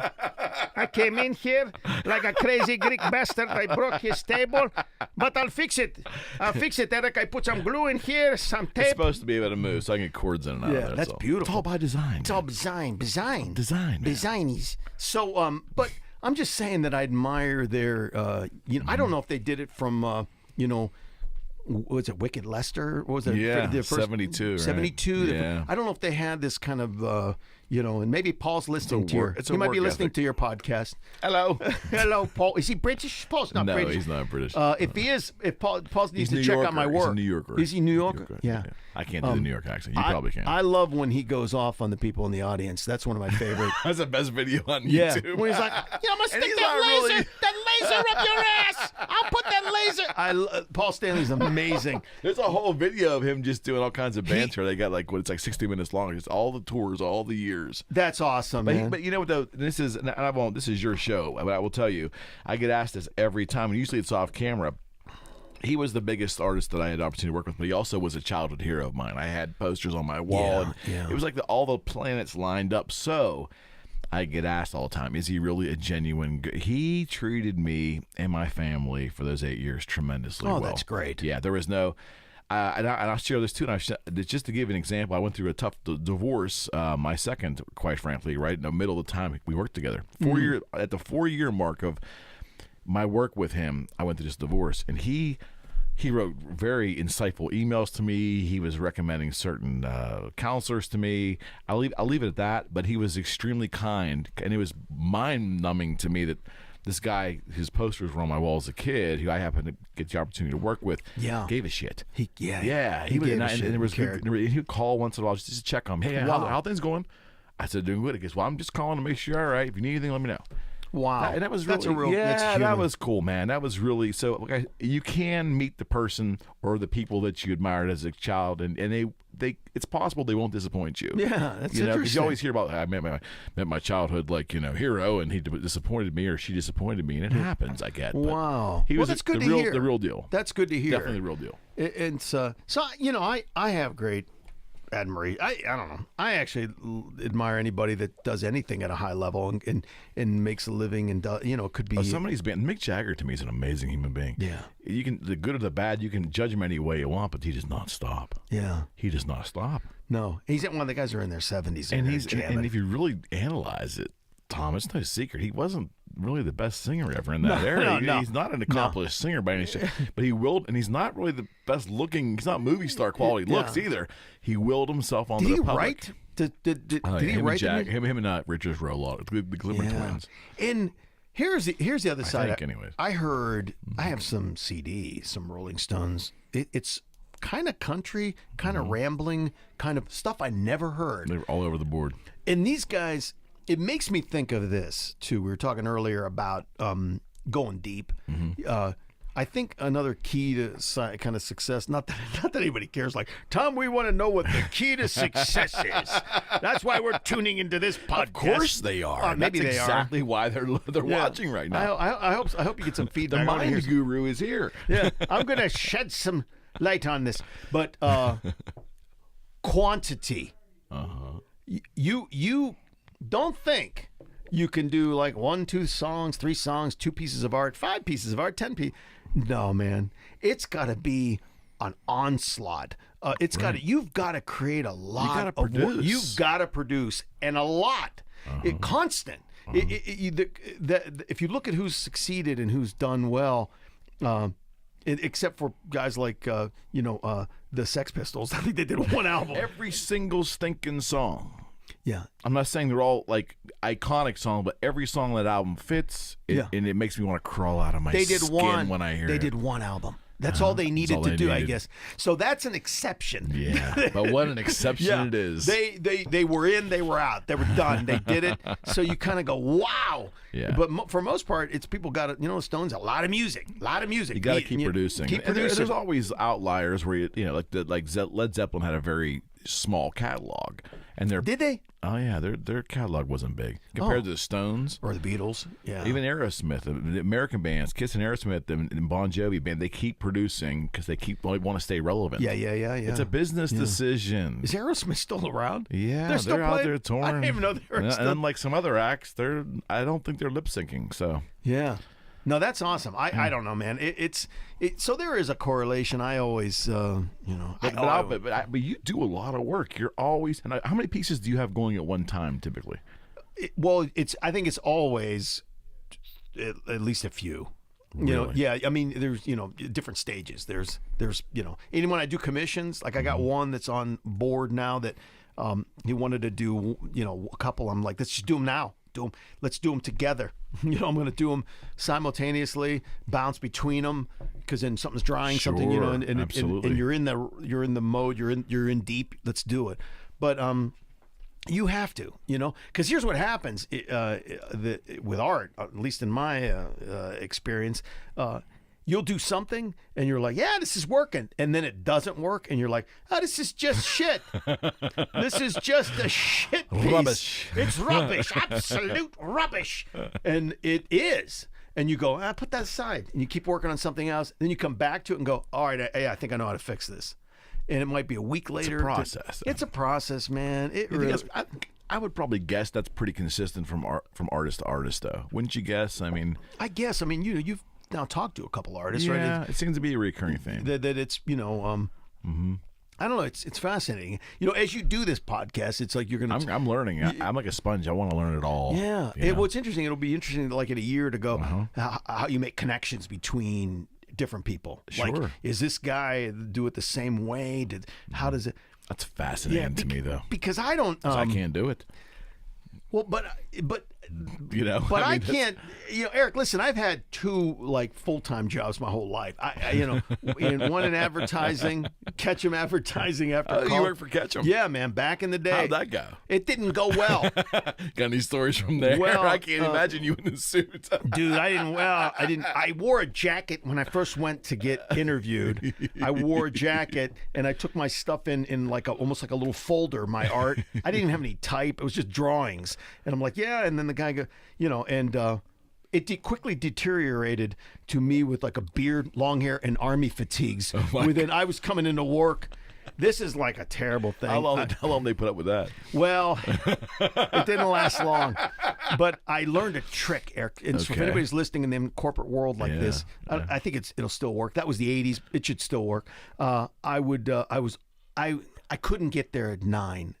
I came in here like a crazy Greek bastard. I broke his table, but I'll fix it. Eric. I put some glue in here, some tape. It's supposed to be able to move, so I can get cords in and out of there. That's beautiful. It's all by design. It's all design. Designies. So, but I'm just saying that I admire their. I don't know if they did it from. Was it Wicked Lester? What was it? Yeah, the first, 72. Right? 72. Yeah. I don't know if they had this kind of, and maybe Paul's listening to your. He might be listening to your podcast. Hello. Hello, Paul. Is he British? Paul's not British. No, he's not British. If he is, if Paul needs to New check Yorker. out my work. He's a New Yorker. Is he New Yorker? Yeah. I can't do the New York accent. You probably can. I love when he goes off on the people in the audience. That's one of my favorite. That's the best video on Yeah. YouTube. When he's like, I'm gonna stick that laser up your ass. I'll put that laser. Paul Stanley's amazing. There's a whole video of him just doing all kinds of banter. They got it's like 60 minutes long. It's all the tours, all the years. That's awesome, man. But you know what though? This is your show, but I will tell you, I get asked this every time, and usually it's off camera. He was the biggest artist that I had the opportunity to work with, but he also was a childhood hero of mine. I had posters on my wall. Yeah. It was like all the planets lined up. So I get asked all the time, is he really a genuine He treated me and my family for those 8 years tremendously well. Oh, that's great. Yeah, there was no... and I'll share this too. And just to give an example, I went through a tough divorce, my second, quite frankly, right in the middle of the time we worked together. At the 4-year mark of my work with him, I went through this divorce, and he He wrote very insightful emails to me. He was recommending certain counselors to me. I'll leave it at that. But he was extremely kind, and it was mind-numbing to me that this guy, his posters were on my wall as a kid, who I happened to get the opportunity to work with, gave a shit. He was, gave a shit. And there was good, he would call once in a while just to check on me. Hey, how things going? I said, doing good. He goes, well, I'm just calling to make sure you're all right. If you need anything, let me know. Wow. And that was really, that was cool, man. That was really, so you can meet the person or the people that you admired as a child, and they it's possible they won't disappoint you. Yeah, that's interesting. Because you always hear about, I met my childhood, hero, and he disappointed me or she disappointed me, and it happens, I get. Wow. He was that's good to hear. The real deal. That's good to hear. Definitely the real deal. It's so, I have great admiration. I don't know. I actually admire anybody that does anything at a high level and makes a living and could be. Somebody's been Mick Jagger to me is an amazing human being. Yeah. You can, the good or the bad, you can judge him any way you want, but he does not stop. Yeah. He does not stop. No, he's one of the guys who are in their 70s and if you really analyze it, Tom, it's no secret he wasn't really the best singer ever in that era. He's not an accomplished singer by any stretch, but he willed, and he's not really the best looking. He's not movie star quality looks either. He willed himself onto the public. Did he write? Him and Richard wrote a lot. The Glimmer twins. And here's the other side. Anyways, I heard. I have some CDs, some Rolling Stones. It's kind of country, kind of rambling, kind of stuff I never heard. They're all over the board. And these guys. It makes me think of this too. We were talking earlier about going deep. I think another key to kind of success, not that anybody cares, like, Tom, we want to know what the key to success is. That's why we're tuning into this podcast. Of course they are. Maybe That's they exactly are. why they're watching right now. I hope you get some feedback. The mind guru is here. Yeah, I'm going to shed some light on this. But quantity. You don't think you can do like 1, 2 songs, 3 songs, 2 pieces of art, 5 pieces of art, 10 pieces. No, man. It's got to be an onslaught. You've got to create a lot. You got to produce. You've got to produce, and a lot. Constant. If you look at who's succeeded and who's done well, except for guys like the Sex Pistols, I think they did one album. Every single stinking song. Yeah, I'm not saying they're all like iconic songs, but every song on that album fits, and it makes me want to crawl out of my skin when I hear it. They did one album. That's all they needed to do, I guess. So that's an exception. Yeah, but what an exception it is. They were in, they were out, they were done, they did it. So you kind of go, wow. Yeah. But for most part, it's people got it. Stones, a lot of music. You got to keep producing. There's always outliers where like Led Zeppelin had a very small catalog, and did they? Oh yeah, their catalog wasn't big compared to the Stones or the Beatles. Yeah, even Aerosmith, the American bands, Kiss and Aerosmith, and Bon Jovi band, they keep producing because they want to stay relevant. Yeah. It's a business decision. Is Aerosmith still around? Yeah, they're out there touring. I didn't even know they were. And unlike some other acts, I don't think they're lip syncing. So yeah. No, that's awesome. I don't know, man. So there is a correlation. I always, But you do a lot of work. You're always. And how many pieces do you have going at one time typically? I think it's always at least a few. Really? I mean, there's different stages. There's and when I do commissions, like I got one that's on board now that he wanted to do a couple. I'm like, let's just do them now. Let's do them together. I'm going to do them simultaneously, bounce between them, because then something's drying, something, and you're in the mode, you're in deep. Let's do it. But you have to, because here's what happens with art, at least in my experience. You'll do something and you're like, yeah, this is working. And then it doesn't work. And you're like, oh, this is just shit. This is just a shit piece. Rubbish. It's rubbish. Absolute rubbish. And it is. And you go, put that aside. And you keep working on something else. Then you come back to it and go, all right, I think I know how to fix this. And it might be a week later. It's a process. It's a process, man. I would probably guess that's pretty consistent from artist to artist, though. Wouldn't you guess? I guess. You've now talked to a couple artists, right? Yeah, it seems to be a recurring thing. That it's I don't know. It's fascinating. As you do this podcast, it's like you're gonna. I'm learning. I'm like a sponge. I want to learn it all. Yeah. What's interesting? It'll be interesting, like in a year, to go how you make connections between different people. Sure. Like, is this guy do it the same way? How does it? That's fascinating to me, though. Because I don't. I can't do it. Well, but you know, but I can't. You know, Eric, listen, I've had 2 like full-time jobs my whole life. One in advertising, Ketchum Advertising after college. You worked for Ketchum? Yeah, man, back in the day. How'd that go? It didn't go well. Got any stories from there? Well, I can't imagine you in the suit. Dude, I didn't. I wore a jacket when I first went to get interviewed. I wore a jacket and I took my stuff in like almost like a little folder, my art. I didn't even have any type. It was just drawings. And I'm like, yeah. And then the guy go, and it quickly deteriorated to me with like a beard, long hair, and army fatigues. I was coming into work. This is like a terrible thing. How long they put up with that? Well, it didn't last long. But I learned a trick, Eric. And so if anybody's listening in the corporate world like this, I think it'll still work. That was the 80s. It should still work. I couldn't get there at 9.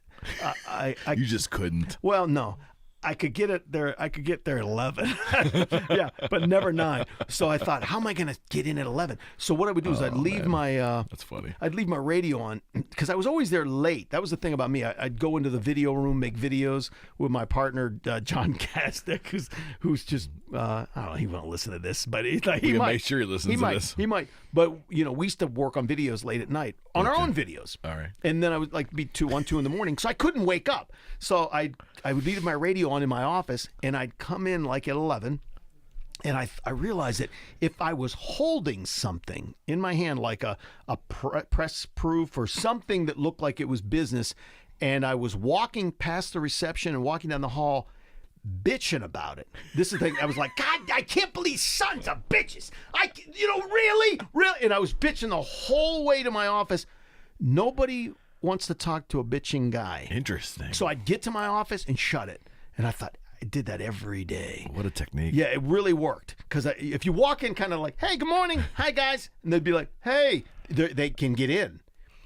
You just couldn't. Well, no. I could get it there. I could get there at 11. Yeah, but never 9. So I thought, how am I going to get in at 11? So what I would do is I'd leave my. That's funny. I'd leave my radio on because I was always there late. That was the thing about me. I'd go into the video room, make videos with my partner John Kasdick, who's just I don't know. He won't listen to this, but he might. Make sure he listens to this. He might. But we used to work on videos late at night on our own videos. All right. And then I would like be 1, 2 in the morning, so I couldn't wake up. So I would leave my radio on in my office, and I'd come in like at 11, and I realized that if I was holding something in my hand, like a press proof or something that looked like it was business, and I was walking past the reception and walking down the hall, bitching about it. This is the thing. I was like, God, I can't believe sons of bitches. Really? And I was bitching the whole way to my office. Nobody wants to talk to a bitching guy. Interesting. So I'd get to my office and shut it. And I thought, I did that every day. What a technique. Yeah, it really worked. Because if you walk in kind of like, hey, good morning. Hi, guys. And they'd be like, hey, they can get in.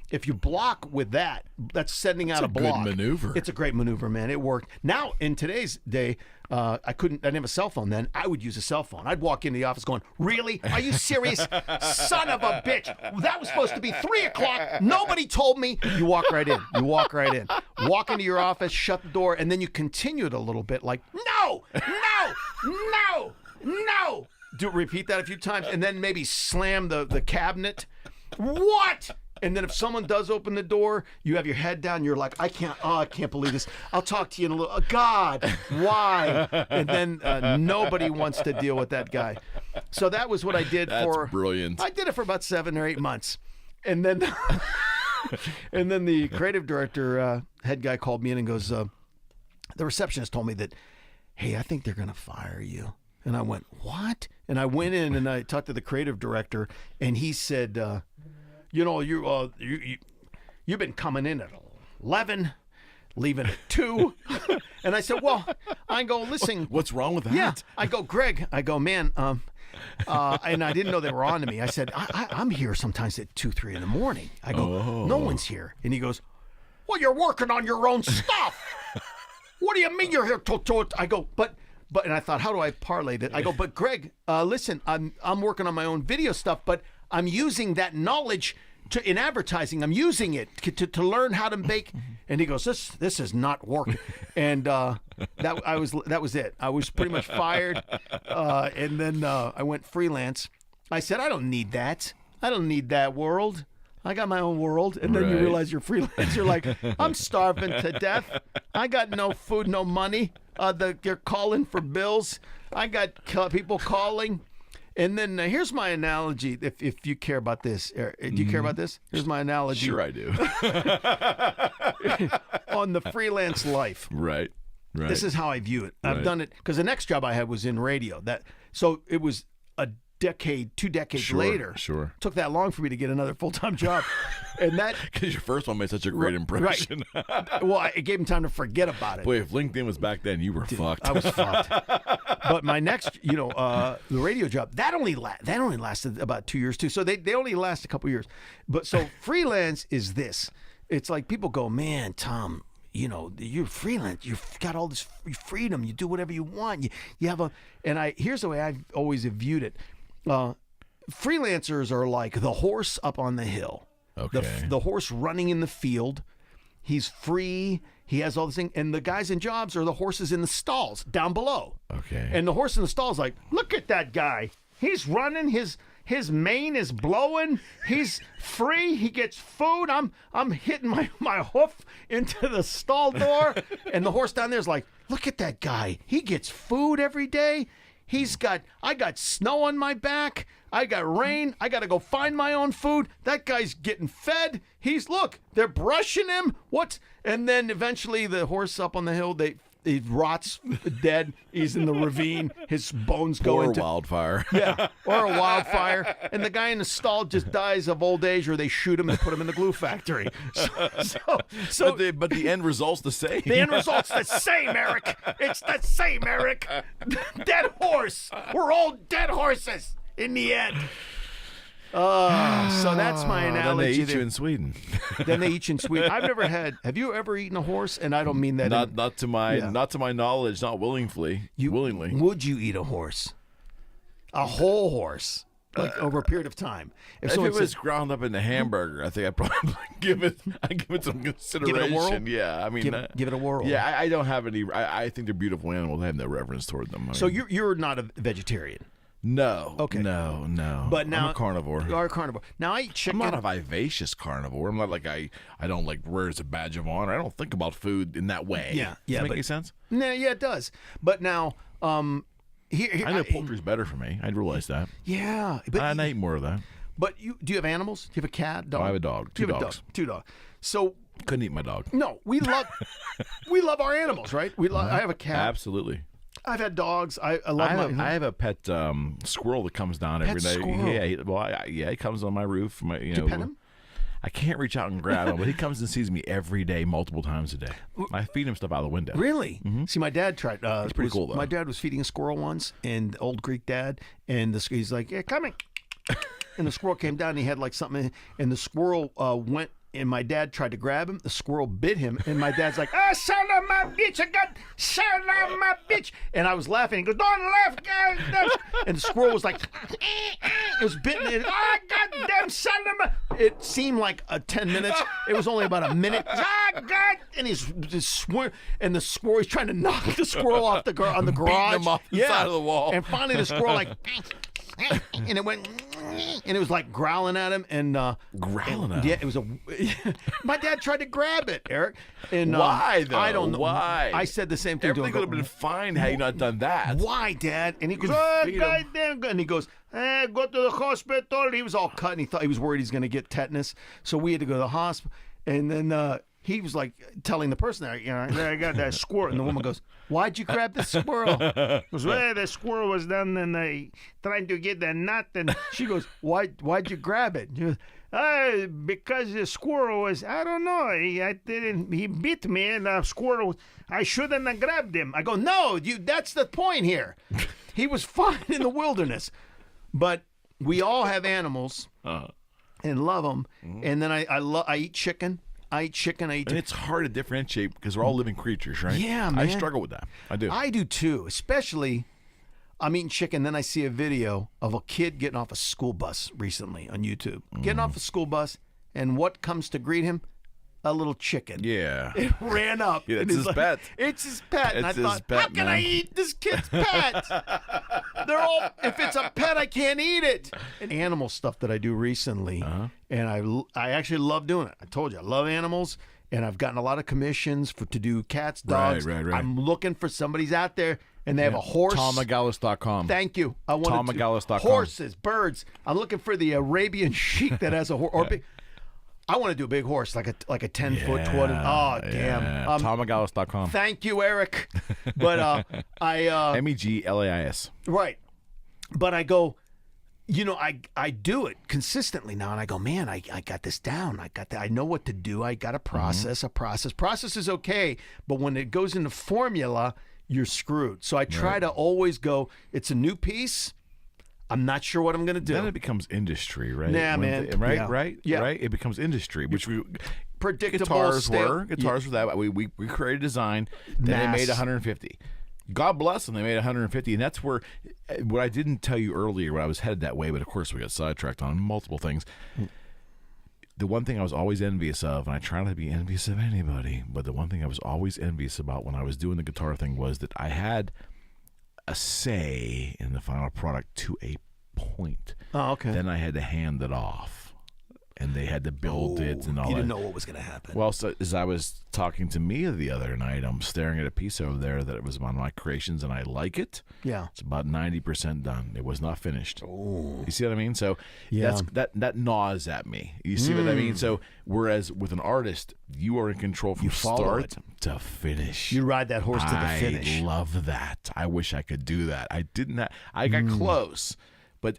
If you block with that, that's sending out a block. It's a good maneuver. It's a great maneuver, man. It worked. Now, in today's day, I didn't have a cell phone then. I would use a cell phone. I'd walk into the office going, really? Are you serious? Son of a bitch. That was supposed to be 3 o'clock. Nobody told me. You walk right in. Walk into your office, shut the door, and then you continue it a little bit like, no. Repeat that a few times, and then maybe slam the cabinet. What? And then if someone does open the door, you have your head down. You're like, I can't believe this. I'll talk to you in a little. God, why? And then nobody wants to deal with that guy. So that was what I did. That's brilliant. I did it for about 7 or 8 months, and then the creative director, head guy, called me in and goes, the receptionist told me that, hey, I think they're gonna fire you. And I went, what? And I went in and I talked to the creative director, and he said, you've been coming in at 11, leaving at 2. And I said, well, I go, listen. What's wrong with that? Yeah. I go, Greg, man, and I didn't know they were on to me. I said, I'm here sometimes at 2, 3 in the morning. I go, no one's here. And he goes, well, you're working on your own stuff. What do you mean you're here? I go, but, and I thought, how do I parlay that? I go, but Greg, listen, I'm working on my own video stuff, but I'm using that knowledge in advertising. I'm using it to learn how to make. And he goes, this is not working. And that was it. I was pretty much fired. And then I went freelance. I said, I don't need that. I don't need that world. I got my own world. And then you realize you're freelance. You're like, I'm starving to death. I got no food, no money. They're calling for bills. I got people calling. And then here's my analogy, if you care about this. Do you care about this? Here's my analogy. Sure I do. On the freelance life. Right. This is how I view it. I've done it, because the next job I had was in radio. So it was a decade, 2 decades later. Sure. Took that long for me to get another full-time job. And that, because your first one made such a great impression. Right. Well, it gave him time to forget about it. Boy, if LinkedIn was back then, you were fucked. I was fucked. But my next, the radio job, that only lasted about 2 years too. So they only last a couple years. But so freelance is this. It's like people go, man, Tom, you're freelance. You've got all this freedom. You do whatever you want. You have here's the way I've always viewed it. freelancers are like the horse up on the hill. Okay. The horse running in the field. He's free. He has all this thing. And the guys in jobs are the horses in the stalls down below. Okay. And the horse in the stall's like, Look at that guy. He's running. His mane is blowing. He's free. He gets food. I'm hitting my hoof into the stall door. and the horse down there's like, look at that guy. He gets food every day. I got snow on my back. I got rain. I got to go find my own food. That guy's getting fed. Look, they're brushing him. And then eventually the horse up on the hill, he rots dead. He's in the ravine. His bones go into wildfire. Yeah, or a wildfire. And the guy in the stall just dies of old age, or they shoot him and put him in the glue factory. But the end result's the same. The end result's the same, Eric. It's the same, Eric. Dead horse. We're all dead horses in the end. So that's my analogy. Then they eat you in Sweden. Then they eat you in Sweden. I've never had. Have you ever eaten a horse? And I don't mean that. Not to my knowledge. Not willingly. Willingly. Would you eat a horse? A whole horse, like over a period of time. If it was ground up in a hamburger, I think I'd probably give it some consideration. Give it a whirl? Yeah, I mean, give it a whirl. Yeah, I don't have any. I think they're beautiful animals. I have no reverence toward them. So you're not a vegetarian. No. Okay. No. But now I'm a carnivore. You are a carnivore. Now I eat chicken. I'm not a vivacious carnivore. I'm not like I don't like wear as a badge of honor. I don't think about food in that way. Yeah. Does that make any sense? Yeah, it does. But now, I know poultry's better for me. I realize that. Yeah, but and I eat more of that. But do you have animals? Do you have a cat? Dog? I have a dog. Two dogs. Two dogs. So couldn't eat my dog. No, we love our animals, right? I have a cat. Absolutely. I've had dogs. I love I have a pet squirrel that comes down every day. Squirrel. Yeah, he comes on my roof. Do you pet him? I can't reach out and grab him, but he comes and sees me every day, multiple times a day. I feed him stuff out of the window. Really? Mm-hmm. See, my dad tried. It's pretty cool, though. My dad was feeding a squirrel once, and old Greek dad, and he's like, "Yeah, coming," and the squirrel came down. And he had like something, and the squirrel went. And my dad tried to grab him. The squirrel bit him. And my dad's like, son of my bitch. Son of my bitch. And I was laughing. He goes, don't laugh, guys. And the squirrel was like, it was bitten. Goddamn son of my. It seemed like 10 minutes. It was only about a minute. God. And he's and the squirrel, he's trying to knock the squirrel off the on the garage. Beating him off the side of the wall. And finally the squirrel like, and it went, and it was like growling at him and growling at him. Yeah, it was my dad tried to grab it, Eric. And why though? I don't know why. I said the same thing. Everything would have been fine had you not done that. Why, Dad? And he goes, goddamn, and he goes, go to the hospital. He was all cut, and he was worried he's going to get tetanus, so we had to go to the hospital. And then he was like telling the person there, I got that squirrel. And the woman goes, why'd you grab the squirrel? He goes, well, the squirrel was done and trying to get the nut. And she goes, why'd you grab it? She goes, because the squirrel was, I don't know, he bit me and the squirrel, I shouldn't have grabbed him. I go, no, that's the point here. He was fine in the wilderness. But we all have animals and love them. Mm-hmm. And then I eat chicken. And it's hard to differentiate because we're all living creatures, right? Yeah, man. I struggle with that. I do. I do too, especially I'm eating chicken, then I see a video of a kid getting off a school bus recently on YouTube. Getting off a school bus, and what comes to greet him? A little chicken. Yeah. It ran up. Yeah, it's his pet. It's his pet. And I thought, pet, how can I eat this kid's pet? If it's a pet, I can't eat it. And animal stuff that I do recently, and I actually love doing it. I told you, I love animals, and I've gotten a lot of commissions to do cats, dogs. Right. I'm looking for somebody's out there, and they have a horse. TomMegalis.com. Thank you. I want TomMegalis.com. Horses, birds. I'm looking for the Arabian sheik that has a horse. I want to do a big horse, like a 10-foot, 20. Oh, damn. TomMegalis.com. Thank you, Eric. But Megalais. Right. But I go, I do it consistently now, and I go, man, I got this down. I got that. I know what to do. I got a process. Process is okay, but when it goes into formula, you're screwed. So I try to always go, it's a new piece. I'm not sure what I'm going to do. Then it becomes industry, right? Nah, man. Right? Yeah. Right? It becomes industry, which predictable. Guitars were that. We created a design, then they made 150. God bless them. They made 150, and that's where what I didn't tell you earlier when I was headed that way, but of course we got sidetracked on multiple things. The one thing I was always envious of, and I try not to be envious of anybody, but the one thing I was always envious about when I was doing the guitar thing was that I had a say in the final product to a point. Oh, okay. Then I had to hand it off. And they had to build it and all that. You didn't know what was going to happen. Well, so as I was talking to Mia the other night, I'm staring at a piece over there that was one of my creations, and I like it. Yeah. It's about 90% done. It was not finished. Oh. You see what I mean? So Yeah. that gnaws at me. You see what I mean? So whereas with an artist, you are in control from start to finish. You ride that horse to the finish. I love that. I wish I could do that. I didn't. I got close.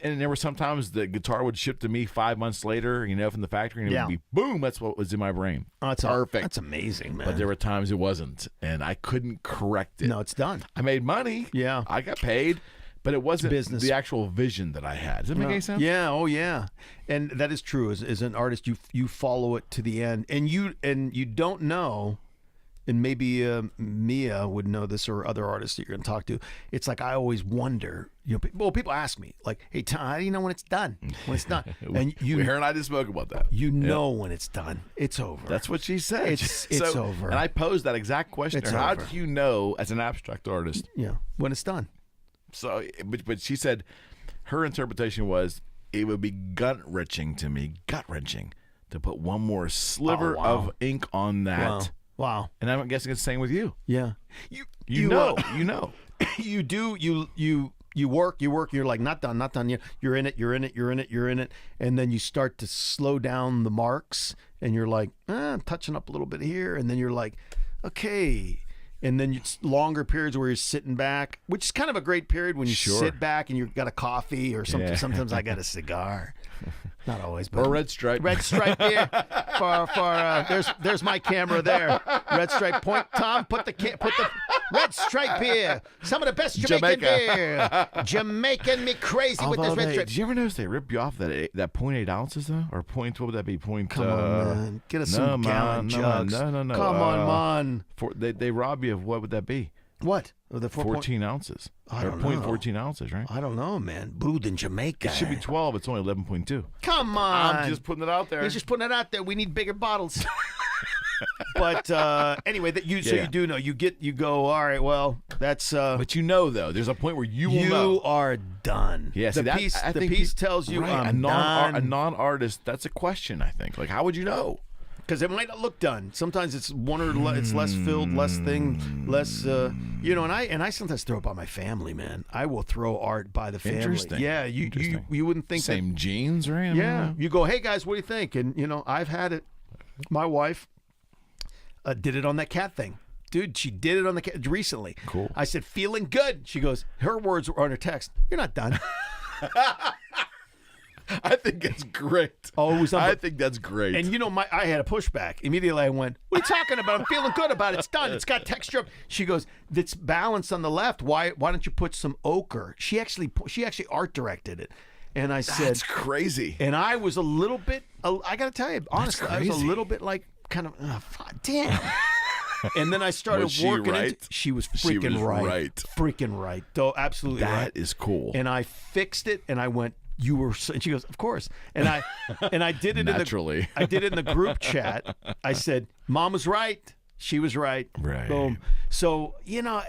And there were sometimes the guitar would ship to me 5 months later, from the factory, and it would be boom. That's what was in my brain. Oh, it's perfect. That's amazing, man. But there were times it wasn't, and I couldn't correct it. No, it's done. I made money. Yeah, I got paid, but it wasn't business. The actual vision that I had. Does that make any sense? Yeah. Oh, yeah. And that is true. As an artist, you follow it to the end, and you don't know. And maybe Mia would know this, or other artists that you're going to talk to. It's like I always wonder. People ask me, like, "Hey, Tom, how do you know when it's done? When it's done?" And her and I just spoke about that. You know when it's done. It's over. That's what she said. It's over. And I posed that exact question to her. How do you know, as an abstract artist? Yeah, when it's done. So, but she said her interpretation was it would be gut-wrenching to me, to put one more sliver of ink on that. Wow. And I'm guessing it's the same with you. Yeah. You know. You do. You work. You're like, not done. You're in it. And then you start to slow down the marks, and you're like, I'm touching up a little bit here. And then you're like, okay. And then it's longer periods where you're sitting back, which is kind of a great period when you sit back and you've got a coffee or something. Yeah. Sometimes I got a cigar. Not always, but or Red Stripe. Red Stripe beer. There's my camera there. Red Stripe point. Tom, put the Red Stripe beer. Some of the best Jamaican beer. Jamaican me crazy with this Red Stripe. Did you ever notice they rip you off that 0.8 ounces though, or what would that be? Come on, man. Get us some gallon jugs. No. Come on, man. They rob you of what would that be? What? The 14 ounces. I don't know. 0.14 ounces, right? I don't know, man. Brewed in Jamaica. It should be 12. It's only 11.2. Come on. I'm just putting it out there. He's just putting it out there. We need bigger bottles. But anyway, you do know. You go, all right, well, that's... but though, there's a point where you will know. You are done. Yeah, the piece tells you, right, I'm done. A non-artist, that's a question, I think. Like, how would you know? Because it might not look done. Sometimes it's it's less filled, less thing, less. And I sometimes throw it by my family, man. I will throw art by the family. Interesting. Yeah, you wouldn't think same jeans, right? Yeah, you go, hey guys, what do you think? And I've had it. My wife did it on that cat thing. Dude, she did it on the cat recently. Cool. I said, feeling good. She goes, her words were on her text. You're not done. I think that's great. Oh, it was I think that's great. And I had a pushback. Immediately I went, what are you talking about? I'm feeling good about it. It's done. It's got texture. She goes, it's balanced on the left. Why don't you put some ochre? She actually art directed it. And I said, that's crazy. And I was a little bit, I got to tell you, honestly, I was a little bit like kind of, damn. And then I started working it. She was freaking right. Freaking right. Though, absolutely right. That is cool. And I fixed it and I went, you were, and she goes, of course. And I did it naturally. I did it in the group chat. I said, Mom was right. She was right. Right. Boom. So,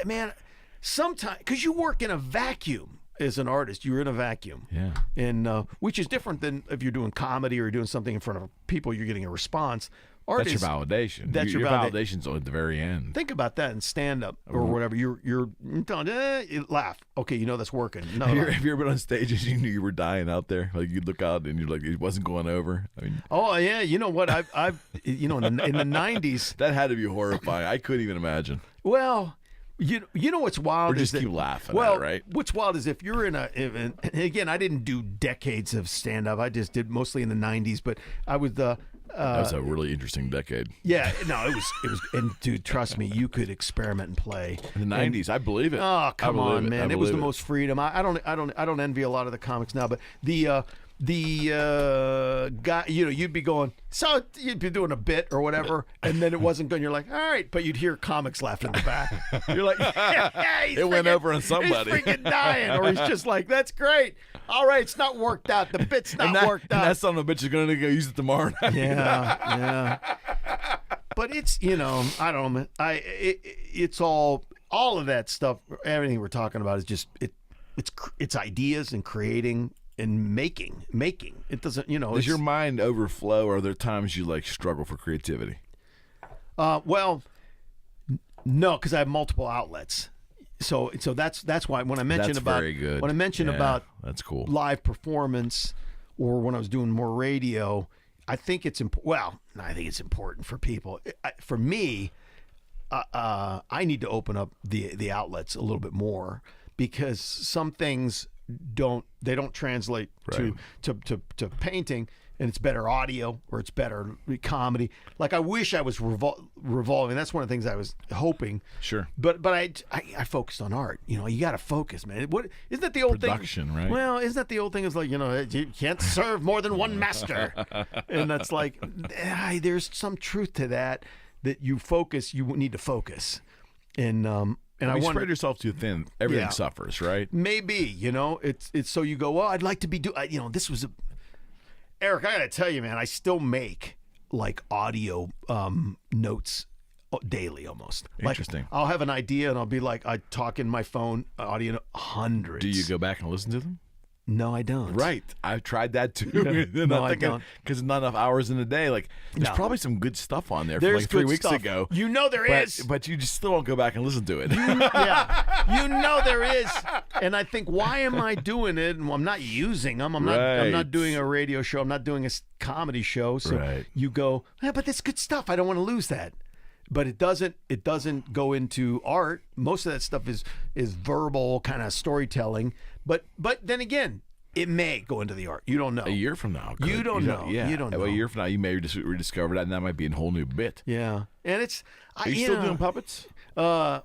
man, sometimes, because you work in a vacuum as an artist, you're in a vacuum. Yeah. And which is different than if you're doing comedy or doing something in front of people, you're getting a response. That's your validation. That's your validation's at the very end. Think about that in stand-up or whatever. You're you laugh. Okay, that's working. No, have you ever been on stage and you knew you were dying out there? Like you'd look out and you're like, it wasn't going over. I mean, oh yeah, you know what? I've in the 90s. That had to be horrifying. I couldn't even imagine. Well, you know what's wild or just is keep laughing. Well, at it, right? What's wild is if you're and again, I didn't do decades of stand-up. I just did mostly in the 90s. But I was the. That was a really interesting decade. Yeah, no, it was, and dude, trust me, you could experiment and play. In the 90s, I believe it. Oh, come on, man! It was the most freedom. I don't envy a lot of the comics now, but the guy, you'd be going, so you'd be doing a bit or whatever, and then it wasn't good. You're like, all right, but you'd hear comics laughing in the back. You're like, yeah, it went over on somebody. He's freaking dying, or he's just like, that's great. All right, it's not worked out. The bit's not worked out. And that son of a bitch is going to go use it tomorrow night. Yeah. But it's, I don't know, man. It's all of that stuff. Everything we're talking about is just it's ideas and creating. And making. It doesn't, Does your mind overflow, or are there times you struggle for creativity? Well, no, because I have multiple outlets. So that's why when I mentioned about that's cool live performance, or when I was doing more radio, I think it's I think it's important for people. For me, I need to open up the outlets a little bit more, because some things don't translate to painting, and it's better audio, or it's better comedy. Like, I wish I was revolving. That's one of the things I was hoping. Sure. But I focused on art. You got to focus, man. Isn't that the old production, thing? Right? Well, isn't that the old thing? Is like, you can't serve more than one master, and that's like, there's some truth to that. That you need to focus, and I you spread yourself too thin, everything suffers, right? Maybe, it's so you go, well, I'd like to be this was Eric, I gotta tell you, man, I still make audio notes daily almost. Interesting. I'll have an idea and I'll be like, I talk in my phone, audio hundreds. Do you go back and listen to them? No, I don't. Right. I've tried that too. No, I don't. Because not enough hours in the day. There's probably some good stuff on there There's from 3 weeks stuff. ago. There is. But you just still won't go back and listen to it. There is. And I think, why am I doing it? And I'm not using them. I'm not doing a radio show. I'm not doing a comedy show. So you go, but that's good stuff. I don't want to lose that. But it doesn't go into art. Most of that stuff is verbal kind of storytelling. But then again, it may go into the art. You don't know. A year from now. You don't know. Yeah. You don't know. A year from now, you may rediscover that, and that might be a whole new bit. Yeah. And it's... Are you still doing puppets? I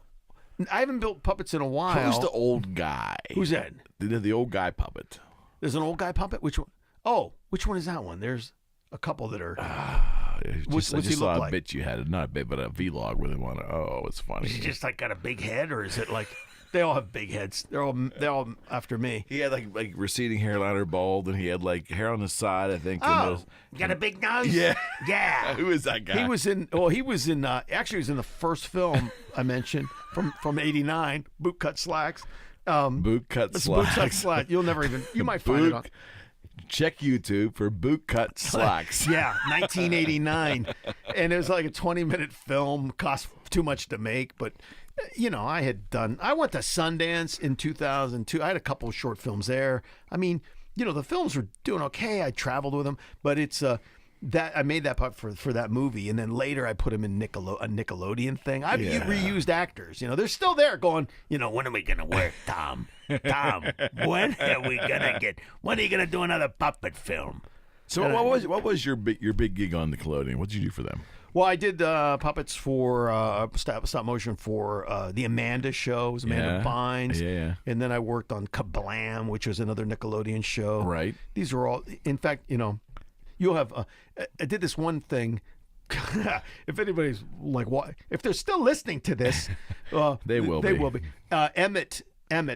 haven't built puppets in a while. Who's the old guy? Who's that? The old guy puppet. There's an old guy puppet? Which one? Oh, which one is that one? There's a couple that are... What's he look like? A bit you had, not a bit, but a vlog with him on it. Oh, it's funny. Is he just got a big head, or is it like... They all have big heads. They're all after me. He had like receding hairline or bald, and he had hair on the side, I think. Got a big nose? Yeah. Yeah. Who is that guy? He was in actually he was in the first film I mentioned from '89, Bootcut Slacks. Bootcut Slacks. You'll never even, you might find it on. Check YouTube for Bootcut Slacks. Yeah, 1989. And it was like a 20-minute film, cost too much to make, but I went to Sundance in 2002. I had a couple of short films there. I mean, the films were doing okay. I traveled with them, but it's that I made that part for that movie, and then later I put them in a Nickelodeon thing. I've reused actors. They're still there going, when are we gonna work, Tom? Tom, when are we gonna when are you gonna do another puppet film? So what was your big gig on Nickelodeon? What did you do for them? Well, I did puppets for stop motion for the Amanda show. It was Amanda Bynes. Yeah. And then I worked on Kablam, which was another Nickelodeon show. Right. These are all, in fact, you'll have, I did this one thing. If anybody's like, why? If they're still listening to this, they will be. Emmett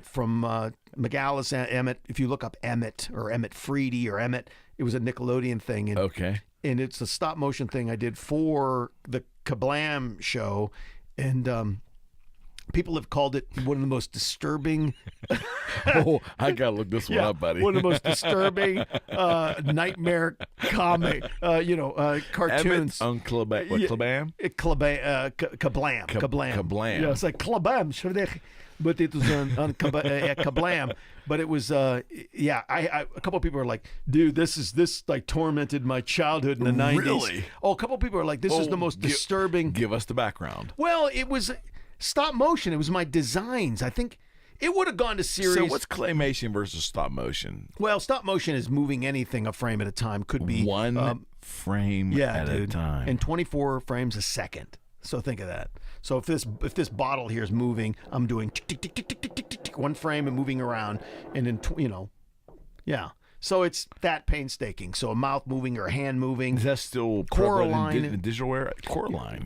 from Megalis, Emmett. If you look up Emmett or Emmett Freedy or Emmett, it was a Nickelodeon thing. And, okay. And it's a stop motion thing I did for the Kablam show, and people have called it one of the most disturbing. Oh, I gotta look this one up, buddy. One of the most disturbing nightmare comic, cartoons. On Kablam? Kablam. Yeah, it's like Kablam. But it was on Kablam. But it was, a couple of people are like, dude, this tormented my childhood in the 90s. Really? Oh, a couple of people are like, this is the most disturbing. Give us the background. Well, it was stop motion. It was my designs. I think it would have gone to series. So what's claymation versus stop motion? Well, stop motion is moving anything a frame at a time. Could be one frame at a time. And 24 frames a second. So think of that. So if this bottle here is moving, I'm doing tick, tick, tick, tick, tick, tick, tick, tick, one frame and moving around, and then So it's that painstaking. So a mouth moving or a hand moving. Is that still Coraline in digital era?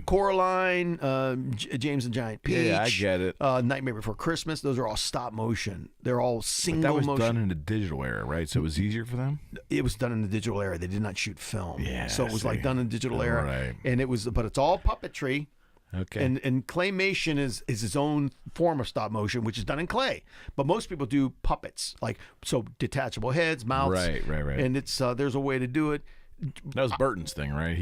Coraline, James and Giant Peach. Yeah, I get it. Nightmare Before Christmas. Those are all stop motion. They're all single motion. That was done in the digital era, right? So it was easier for them? It was done in the digital era. They did not shoot film. Yeah, so it was like done in the digital era. Right. And it was, but it's all puppetry. Okay. And claymation is its own form of stop motion, which is done in clay. But most people do puppets, like so detachable heads, mouths. Right. And it's there's a way to do it. That was Burton's thing, right?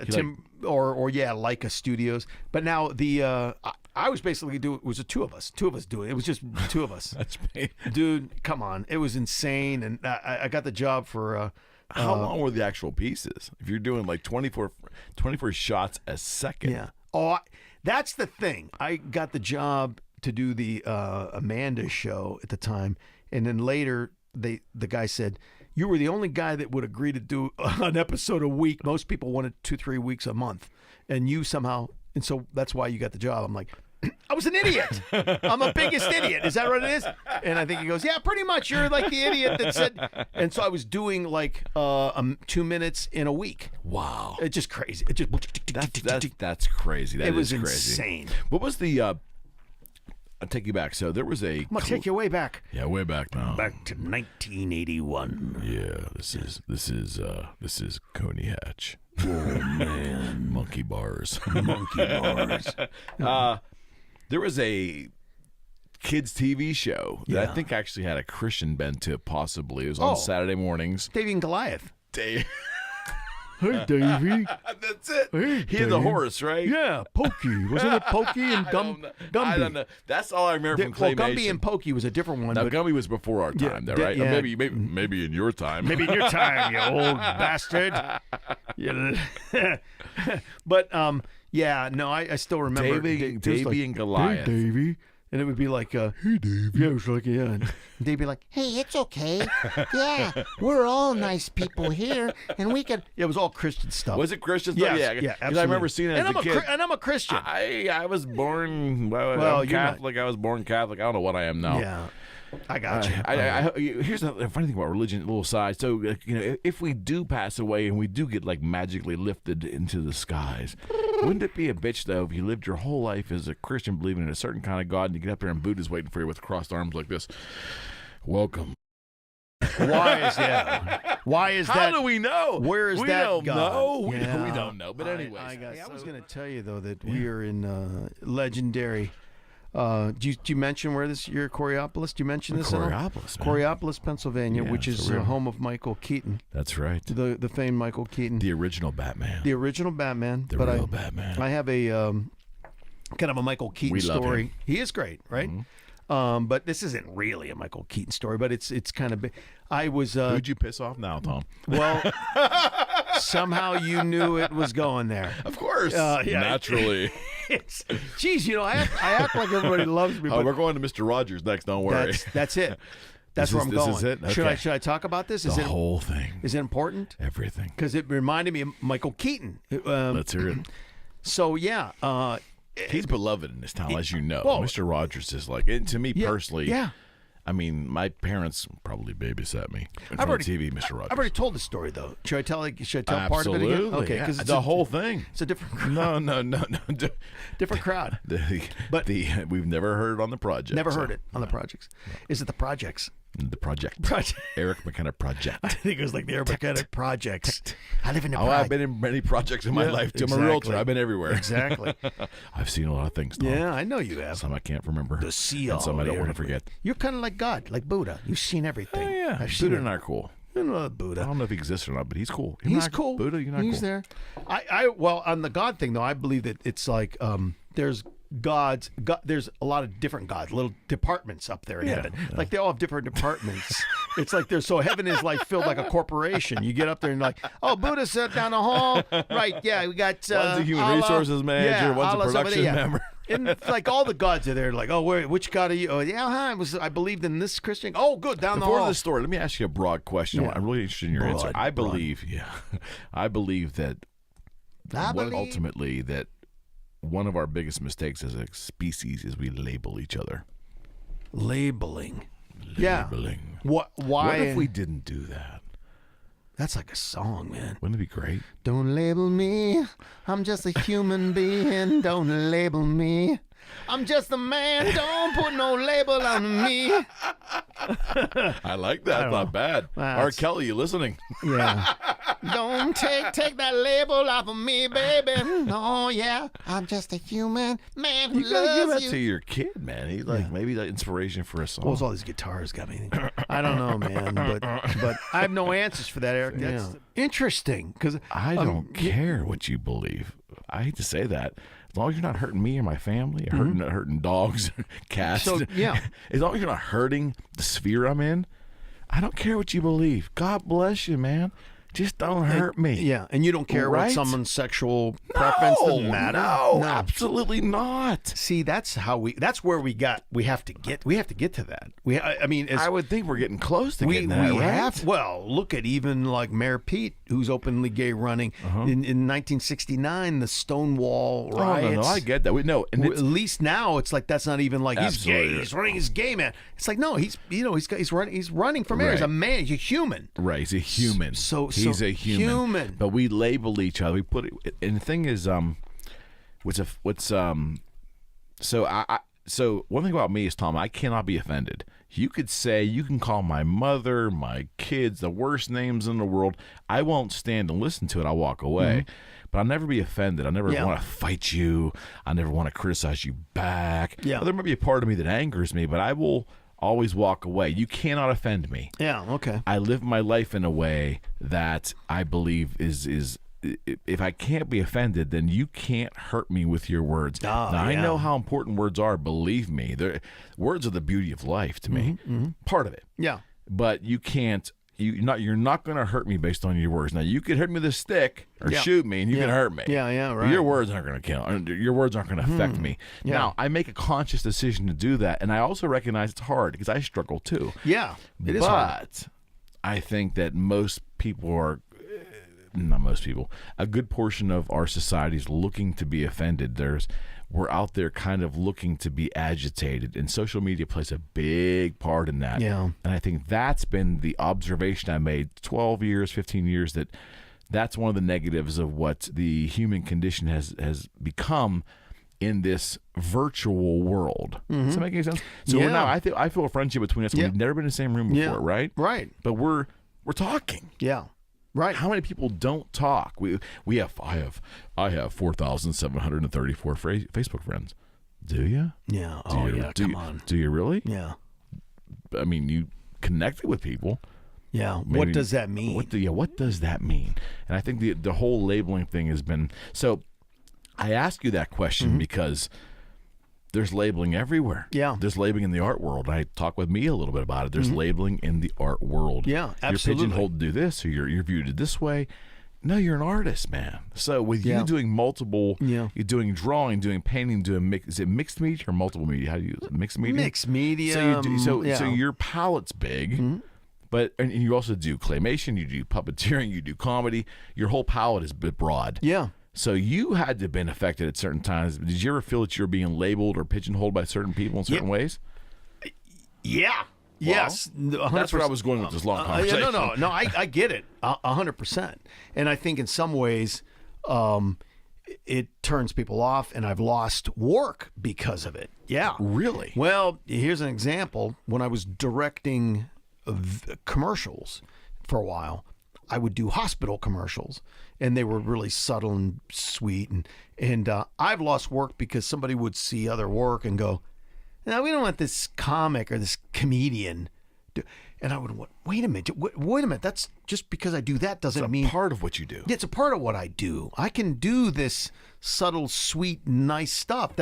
Tim or Leica Studios. But now the I was basically doing it was the two of us doing it. It was just two of us. That's me. Dude, come on, it was insane. And I got the job for. How long were the actual pieces? If you're doing like 24 shots a second. Yeah. Oh, that's the thing. I got the job to do the Amanda show at the time, and then later the guy said, "You were the only guy that would agree to do an episode a week. Most people wanted 2-3 weeks a month, and you somehow." And so that's why you got the job. I'm like, I was an idiot. I'm a biggest idiot. Is that what it is? And I think he goes, yeah, pretty much. You're like the idiot that said. And so I was doing like 2 minutes in a week. Wow. It's just crazy. It just that's crazy. That it was crazy. Insane. What was the? I'll take you back. So there was a. I'm gonna take you way back. Yeah, way back now. Back to 1981. Yeah, this is Coney Hatch. Oh man, monkey bars. There was a kids TV show that I think actually had a Christian bent to it, possibly. It was on Saturday mornings. Davy and Goliath. Hey, Davy. That's it. Hey, he had the horse, right? Yeah, Pokey. Wasn't it Pokey and Gumby? I don't know. That's all I remember from Claymation. Gumby and Pokey was a different one. Now, Gumby was before our time, though, right? Yeah. Or maybe in your time. Maybe in your time, you old bastard. But, I still remember. Davy and Goliath. Hey, Davy. And it would be like, hey, Davy. Yeah, it was like, yeah. And they'd be like, hey, it's okay. Yeah, we're all nice people here. And we could. Yeah, it was all Christian stuff. Was it Christian? Yes, yeah, absolutely. I remember seeing it as a kid. And I'm a Christian. I was born, I'm Catholic. I was born Catholic. I don't know what I am now. Yeah. I got you. Here's the funny thing about religion, a little side. So, if we do pass away and we do get like magically lifted into the skies, wouldn't it be a bitch though if you lived your whole life as a Christian believing in a certain kind of God and you get up there and Buddha's waiting for you with crossed arms like this? Welcome. Why is that? How do we know? Where is that don't God? Know. Yeah. We don't know. But anyway, I was going to tell you though that we are in legendary. Do you mention where you're Coriopolis? Do you mention this? Coriopolis, Coriopolis, Pennsylvania, which is home of Michael Keaton. That's right. The famed Michael Keaton. The original Batman. The original Batman. The real Batman. I have a kind of a Michael Keaton story. Him. He is great, right? Mm-hmm. But this isn't really a Michael Keaton story, but it's kind of big. I was. Who'd you piss off now, Tom? Well, somehow you knew it was going there. Of course. Naturally. Geez, I act like everybody loves me. But we're going to Mr. Rogers next. Don't worry. That's it. That's where I'm going. This is it? Okay. Should I talk about this? The whole thing. Is it important? Everything. Because it reminded me of Michael Keaton. Let's hear it. So he's beloved in this town, as you know. Well, Mr. Rogers is like, and to me personally. Yeah. I mean, my parents probably babysat me in front of TV, Mr. Rogers. I've already told the story, though. Should I tell part of it again? Absolutely. Okay, because the whole thing. It's a different crowd. No. Different crowd. But we've never heard it on the project. Never heard it on the projects. Is it the projects? The project. Eric McKenna project. I think it was like the Eric McKenna projects. I live in a I've been in many projects in my life. I'm a realtor. I've been everywhere. Exactly. I've seen a lot of things, Tom. Yeah, I know you have. Some I can't remember. The seal. And some I don't want to forget. You're kind of like God, like Buddha. You've seen everything. Oh, yeah. Buddha and I are cool. Buddha. I don't know if he exists or not, but he's cool. He's cool. Buddha, you're not He's cool. there. Well, on the God thing, though, I believe that it's like there's gods. There's a lot of different gods, little departments up there in heaven. Yeah. Like they all have different departments. It's like heaven is like filled like a corporation. You get up there and like, oh, Buddha sat down the hall. Right, yeah, we got one's a human resources manager, one's a production member. And it's like all the gods are there. Like, oh, which God are you? Oh, yeah, I believed in this Christian. Oh, good, down the hall. Before the story, let me ask you a broad question. Yeah. I'm really interested in your answer. I believe that ultimately that one of our biggest mistakes as a species is we label each other. Labeling. Why? What if we didn't do that? That's like a song, man. Wouldn't it be great? Don't label me. I'm just a human being. Don't label me. I'm just a man. Don't put no label on me. I like that. Not bad. Well, R. Kelly, you listening? Yeah. Don't take that label off of me, baby. Oh yeah, I'm just a human man who You gotta give loves that you. to your kid, man. He's like maybe the inspiration for a song. What was all these guitars got me? I don't know, man. But I have no answers for that, Eric. That's interesting because I don't care what you believe. I hate to say that. As long as you're not hurting me or my family, or hurting dogs, cats. So, yeah. As long as you're not hurting the sphere I'm in, I don't care what you believe. God bless you, man. Just don't hurt me. Yeah, and you don't care Right? what someone's sexual preference doesn't matter. No, absolutely not. See, that's where we have to get to that. I mean, I would think we're getting close to we getting that, right? have. Well, look at even like Mayor Pete, who's openly gay running in 1969, the Stonewall riots. No, I get that. And At least now it's like that's not even like he's gay. Absolutely. He's running. He's gay, man. It's like no, he's running for mayor. He's a man. He's a human. Right, he's a human. He's a human. But we label each other. We put it, and the thing is, so one thing about me is, Tom, I cannot be offended. You can call my mother, my kids, the worst names in the world. I won't stand and listen to it. I'll walk away. But I'll never be offended. I never want to fight you. I never want to criticize you back. Yeah. Well, there might be a part of me that angers me, but I will always walk away. You cannot offend me. Yeah. Okay. I live my life in a way that I believe is if I can't be offended, then you can't hurt me with your words. Now, I know how important words are. Believe me, words are the beauty of life to me. Part of it. Yeah. But you can't. You're not going to hurt me based on your words. Now, you could hit me with a stick or shoot me, and you can hurt me. Yeah, right. But your words aren't going to kill. Your words aren't going to affect me. Yeah. Now, I make a conscious decision to do that, and I also recognize it's hard because I struggle too. Yeah. It is hard. But I think that most people are. Not most people. A good portion of our society is looking to be offended. We're out there kind of looking to be agitated, and social media plays a big part in that. Yeah. And I think that's been the observation I made 12 years, 15 years, that's one of the negatives of what the human condition has become in this virtual world. Does that make any sense? So we're now, I feel a friendship between us. We've never been in the same room before, right? Right. But we're talking. Yeah. Right. How many people don't talk? I have 4,734 Facebook friends. Do you? Yeah. Come on. Do you really? Yeah. I mean, you connected with people. Yeah. Maybe, what does that mean? What does that mean? And I think the whole labeling thing has been so. I ask you that question because there's labeling everywhere. Yeah. There's labeling in the art world. I talk with Mia a little bit about it. There's labeling in the art world. Yeah, absolutely. You're pigeonholed to do this, or you're viewed this way. No, you're an artist, man. So with you doing multiple, you're doing drawing, doing painting, is it mixed media or multiple media? How do you use it? Mixed media? Mixed media. So your palette's big. But and you also do claymation, you do puppeteering, you do comedy. Your whole palette is broad. Yeah. So you had to have been affected at certain times. Did you ever feel that you were being labeled or pigeonholed by certain people in certain ways? Yeah. Yes. 100%. That's where I was going with this long conversation. No. I get it 100%. And I think in some ways it turns people off, and I've lost work because of it. Yeah. Really? Well, here's an example. When I was directing commercials for a while, I would do hospital commercials, and they were really subtle and sweet. And I've lost work because somebody would see other work and go, "No, we don't want this comic or this comedian." And I would, wait a minute. That's just because I do that doesn't mean part of what you do. Yeah, it's a part of what I do. I can do this subtle, sweet, nice stuff.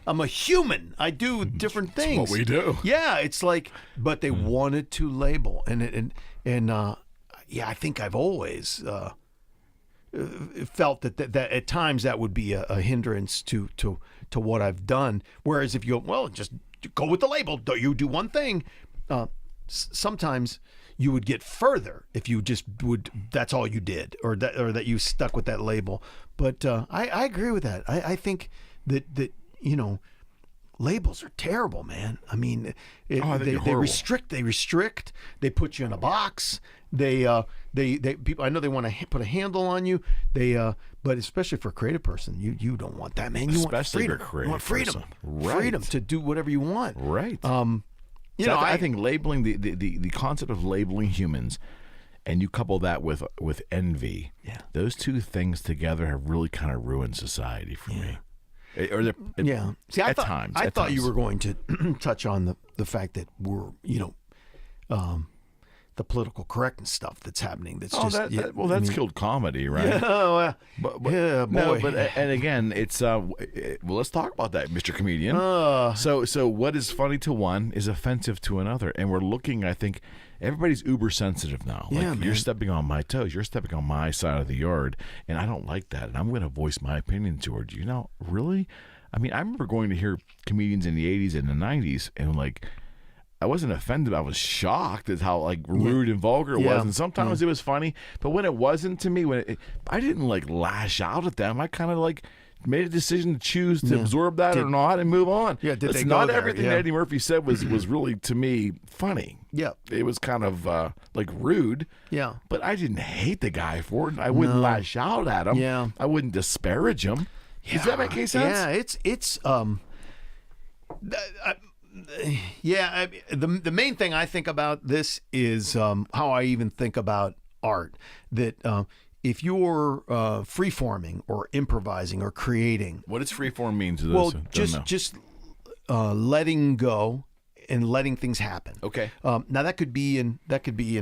I'm a human. I do different things. That's what we do. Yeah, it's like, but they wanted to label, and I think I've always felt that at times that would be a hindrance to what I've done. Whereas if you just go with the label, you do one thing. Sometimes you would get further if you just that's all you did, or that you stuck with that label. But I agree with that. I think that labels are terrible, man. I mean, I think they they're horrible. restrict. They put you in a box. They people. I know they want to put a handle on you. But especially for a creative person, you don't want that, man. You Especially want freedom. for a creative You want freedom. person. Right. Freedom to do whatever you want. Right. I think labeling the concept of labeling humans, and you couple that with envy. Yeah. Those two things together have really kind of ruined society for me. See, I thought you were going to touch on the fact that we're, the political correctness stuff that's happening. That's that's killed comedy, right? Yeah, But yeah, boy. No, and again, it's well, let's talk about that, Mr. Comedian. So what is funny to one is offensive to another, and we're looking. I think everybody's uber sensitive now. Yeah, like, man. You're stepping on my toes. You're stepping on my side of the yard, and I don't like that. And I'm going to voice my opinion towards you. Now, really, I mean, I remember going to hear comedians in the '80s and the '90s, and like, I wasn't offended. I was shocked at how like rude and vulgar it was, and sometimes it was funny. But when it wasn't to me, I didn't like lash out at them. I kind of like made a decision to choose to absorb that or not and move on. Yeah, did they go not there? everything Yeah. that Eddie Murphy said was really to me funny. Yeah. It was kind of like rude. Yeah. But I didn't hate the guy for it. I wouldn't lash out at him. Yeah. I wouldn't disparage him. Does that make any sense? Yeah, the main thing I think about this is how I even think about art. That if you're free-forming or improvising or creating, What does freeform mean to those? well, who don't know? just letting go and letting things happen. Okay. Now that could be in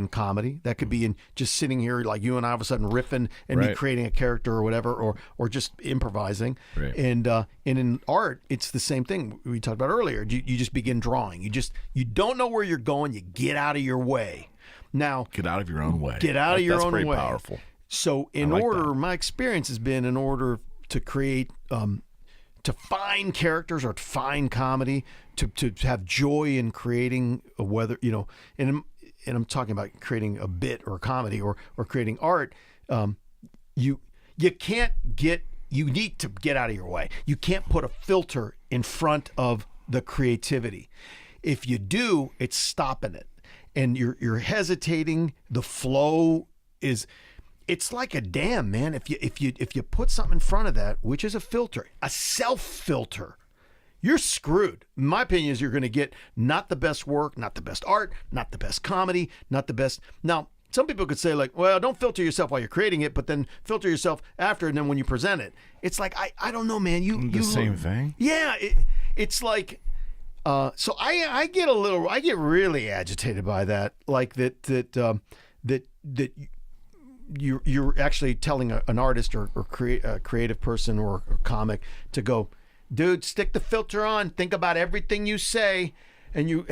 comedy. That could be in just sitting here like you and I all of a sudden riffing and me Right. creating a character or whatever, or just improvising. Right. And in art, it's the same thing we talked about earlier. You just begin drawing. You don't know where you're going. You get out of your way. Now Get out of your own way. get out of your own That's way. very powerful. So in like order, that. my experience has been in order to create, to find characters or to find comedy, to have joy in creating and I'm talking about creating a bit or comedy or creating art. You need to get out of your way. You can't put a filter in front of the creativity. If you do, it's stopping it. And you're hesitating. The flow it's like a dam, man. If you put something in front of that, which is a filter, a self filter, you're screwed. My opinion is you're going to get not the best work, not the best art, not the best comedy, not the best. Now, some people could say like, well, don't filter yourself while you're creating it, but then filter yourself after, and then when you present it, it's like I don't know, man. You same thing. Yeah, it's like. So I get really agitated by that, like that you're actually telling an artist or a creative person or a comic to go, dude, stick the filter on, think about everything you say, and you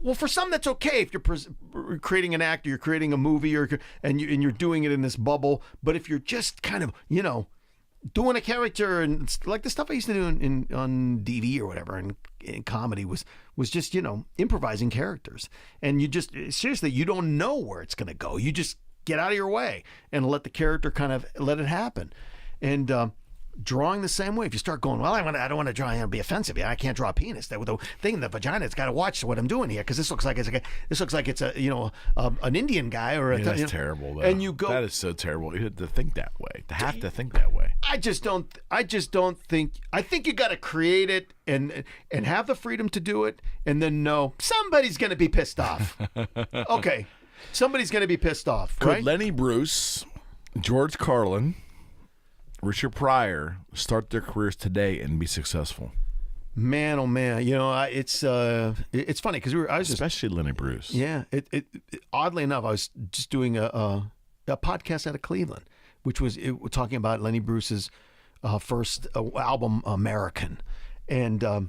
well, for some that's okay if you're creating an act or you're creating a movie and you're doing it in this bubble, but if you're just kind of doing a character, and it's like the stuff I used to do on DV or whatever, and in comedy was just improvising characters, and you just seriously you don't know where it's going to go. You just get out of your way and let the character kind of let it happen. And drawing the same way. If you start going, well, I don't want to draw and be offensive. I can't draw a penis. The thing in the vagina, it's got to watch what I'm doing here because this looks like it's an Indian guy or That's terrible. Though. And you go, that is so terrible. You have to think that way. To have to think that way. I just don't think. I think you got to create it and have the freedom to do it, and then know somebody's going to be pissed off. Okay, somebody's going to be pissed off. Could Right? Lenny Bruce, George Carlin, Richard Pryor start their careers today and be successful? Man, oh man, it's funny because I was especially Lenny Bruce. Yeah, it oddly enough, I was just doing a podcast out of Cleveland, which was talking about Lenny Bruce's first album, American, and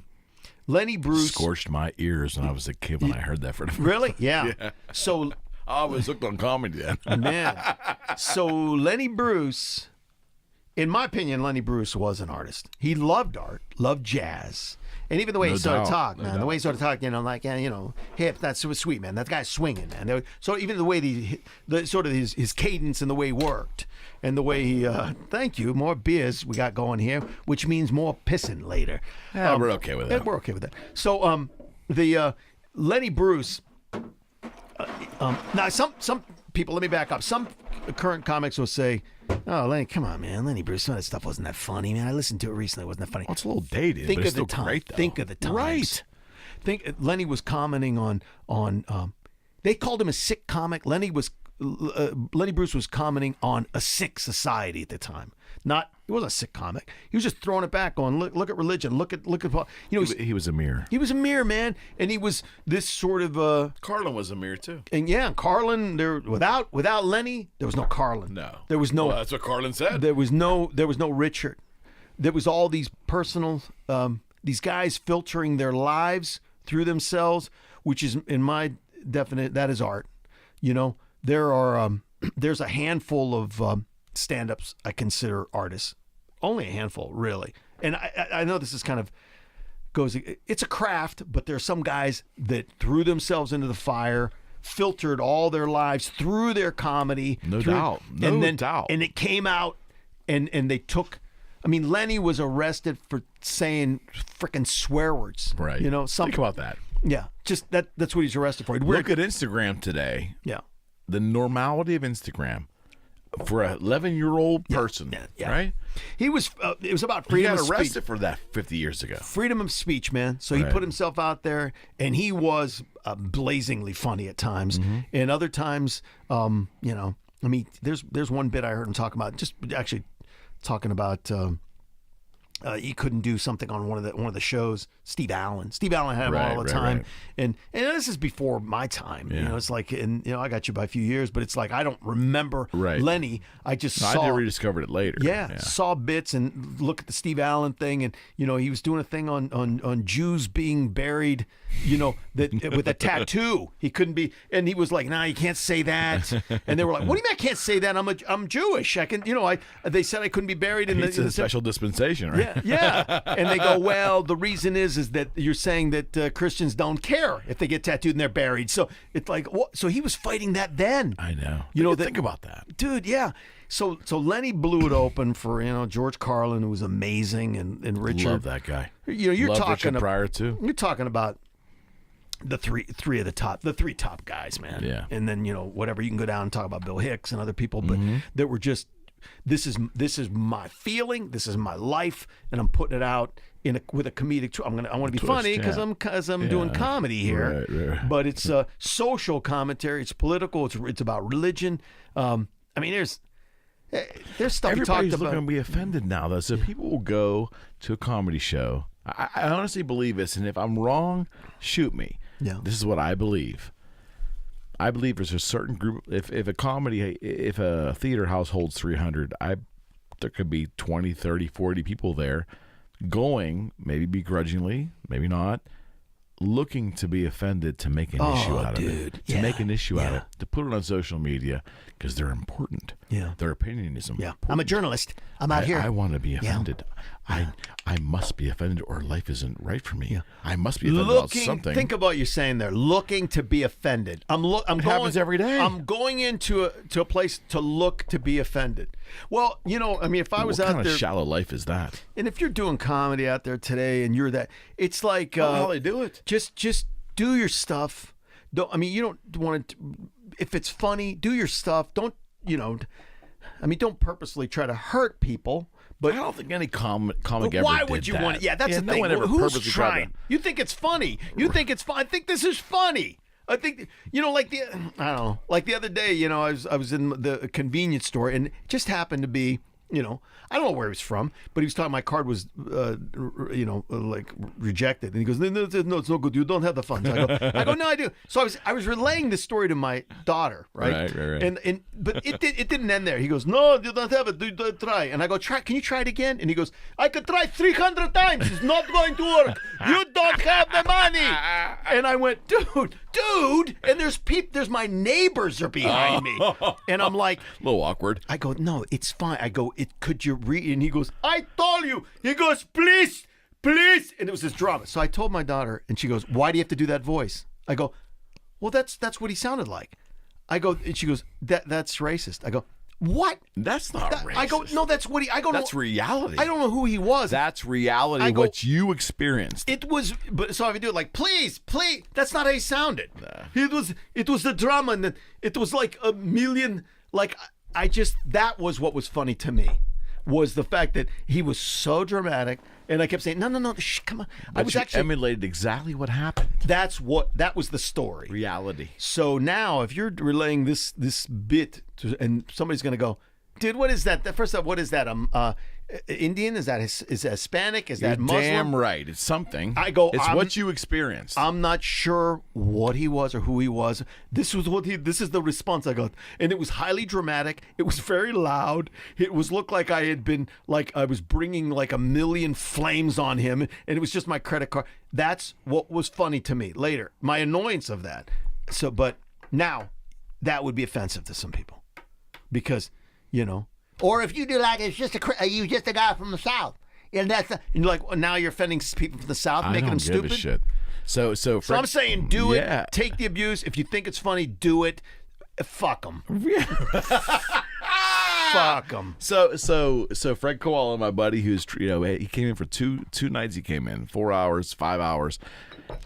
Lenny Bruce scorched my ears when I was a kid when I heard that for the first really, time. yeah. So I was hooked on comedy then. man, so Lenny Bruce. In my opinion, Lenny Bruce was an artist. He loved art, loved jazz, And even the way he started to talk, man, doubt. the way he started to talk, like, hip, that's so sweet, man. That guy's swinging, man. So even the way the sort of his cadence and the way he worked and the way he, thank you, more beers we got going here, which means more pissing later. Yeah, we're okay with that. We're okay with that. So the Lenny Bruce, now some people, let me back up. Some current comics will say, "Oh, Lenny, come on, man. Lenny Bruce, some of that stuff wasn't that funny, man. I listened to it recently. It wasn't that funny." Well, it's a little dated, Think but of it's the still time. great, though. Think of the times. Right. Think Lenny was commenting on they called him a sick comic. Lenny Bruce was commenting on a sick society at the time. He wasn't a sick comic. He was just throwing it back on. Look at religion. Look at He was a mirror. He was a mirror, man, and he was this sort of Carlin was a mirror too. and yeah, Carlin. There without Lenny, there was no Carlin. No, there was no. Well, that's what Carlin said. There was no Richard. There was all these personal, these guys filtering their lives through themselves, which is, in my definite, that is art. There are there's a handful of stand-ups I consider artists. Only a handful, really. And I know this is kind of it's a craft, but there are some guys that threw themselves into the fire, filtered all their lives through their comedy. No doubt. And it came out, and they took. I mean, Lenny was arrested for saying frickin' swear words. Right. Think about that. Yeah, just that's what he's arrested for. Look at Instagram today. Yeah. The normality of Instagram for an 11-year-old person, right? He was. It was about freedom of speech. He got arrested for that 50 years ago. Freedom of speech, man. So he put himself out there, and he was blazingly funny at times, and other times, there's one bit I heard him talk about, just actually talking about. He couldn't do something on one of the shows. Steve Allen had him all the time, and this is before my time. Yeah. It's like, and I got you by a few years, but it's like I don't remember Lenny. I just saw. I rediscovered it later. Yeah, saw bits and look at the Steve Allen thing, and he was doing a thing on Jews being buried. That with a tattoo, he couldn't be, and he was like, "Nah, you can't say that." And they were like, "What do you mean I can't say that? I'm Jewish. I can, They said I couldn't be buried in the special dispensation, right? Yeah. And they go, "Well, the reason is that you're saying that Christians don't care if they get tattooed and they're buried." So it's like, so he was fighting that then. I know. Think about that, dude. Yeah. So Lenny blew it open for George Carlin, who was amazing, and Richard. Love that guy. You're Love talking Richard Pryor too. You're talking about the three top guys, man. Yeah. And then whatever, you can go down and talk about Bill Hicks and other people, but that were just this is my feeling, this is my life, and I'm putting it out with a comedic. I want to be funny because I'm doing comedy here, right. But it's social commentary. It's political. It's about religion. There's stuff we talked Everybody's about. looking to be offended now, though. So people will go to a comedy show. I honestly believe this, and if I'm wrong, shoot me. Yeah. This is what I believe. I believe there's a certain group. If a theater house holds 300, there could be 20, 30, 40 people there going, maybe begrudgingly, maybe not, looking to be offended, to make an issue out of it. To make an issue out of it. To put it on social media because they're important. Yeah. Their opinion is important. I'm a journalist. I'm out here. I want to be offended. I must be offended, or life isn't right for me. Yeah. I must be offended about something. Think about what you're saying there. Looking to be offended. It happens every day. I'm going into a place to look to be offended. Well, if I was what out kind there, of shallow life is that? and if you're doing comedy out there today, and you're that, it's like how they do it. Just do your stuff. You don't want to. If it's funny, do your stuff. Don't don't purposely try to hurt people. But I don't think any comic ever why did would you that. want it? Yeah, that's the no thing. one ever Who's purposely trying? You think it's funny? You think it's fun? I think this is funny. I think like I don't know. Like the other day, I was in the convenience store, and it just happened to be. I don't know where he was from, but he was talking. My card was, like rejected, and he goes, "No, it's no good. You don't have the funds." I go, "No, I do." So I was relaying this story to my daughter, right? Right. But it didn't end there. He goes, "No, you don't have it. Do try." And I go, "Try. Can you try it again?" And he goes, "I could try 300 times. It's not going to work. You don't have the money." And I went, dude, and there's my neighbors are behind me, and I'm like, a little awkward. I go, "No, it's fine." I go, could you read?" And he goes, "I told you." He goes, please please. And it was this drama. So I told my daughter, and she goes, why do you have to do that voice? I go, well, that's what he sounded like. I go, and she goes, that's racist. I go, what? That's not racist. I go, no, that's what he. I go, that's reality. I don't know who he was. That's reality. What you experienced. It was, but so if you do it like, please, that's not how he sounded. Nah. It was the drama, and it was like a million. Like that was what was funny to me, was the fact that he was so dramatic, and I kept saying, no, shh, come on. But I was actually emulated exactly what happened. That was the story. Reality. So now, if you're relaying this bit, and somebody's going to go, dude, what is that? First of all, what is that? Indian? Is that Hispanic? Is that Muslim? Damn right. It's something. I go, it's what you experienced. I'm not sure what he was or who he was. This is the response I got. And it was highly dramatic. It was very loud. It looked like I was bringing like a million flames on him, and it was just my credit card. That's what was funny to me later. My annoyance of that. So, but now that would be offensive to some people because, or if you do like you just a guy from the South, and and you're like, well, now you're offending people from the South, making them stupid. Give a shit. So I'm saying, do it. Take the abuse. If you think it's funny, do it. Fuck them. Fuck them. So Fred Koala, my buddy, who's he came in for two nights. He came in 4 hours, 5 hours.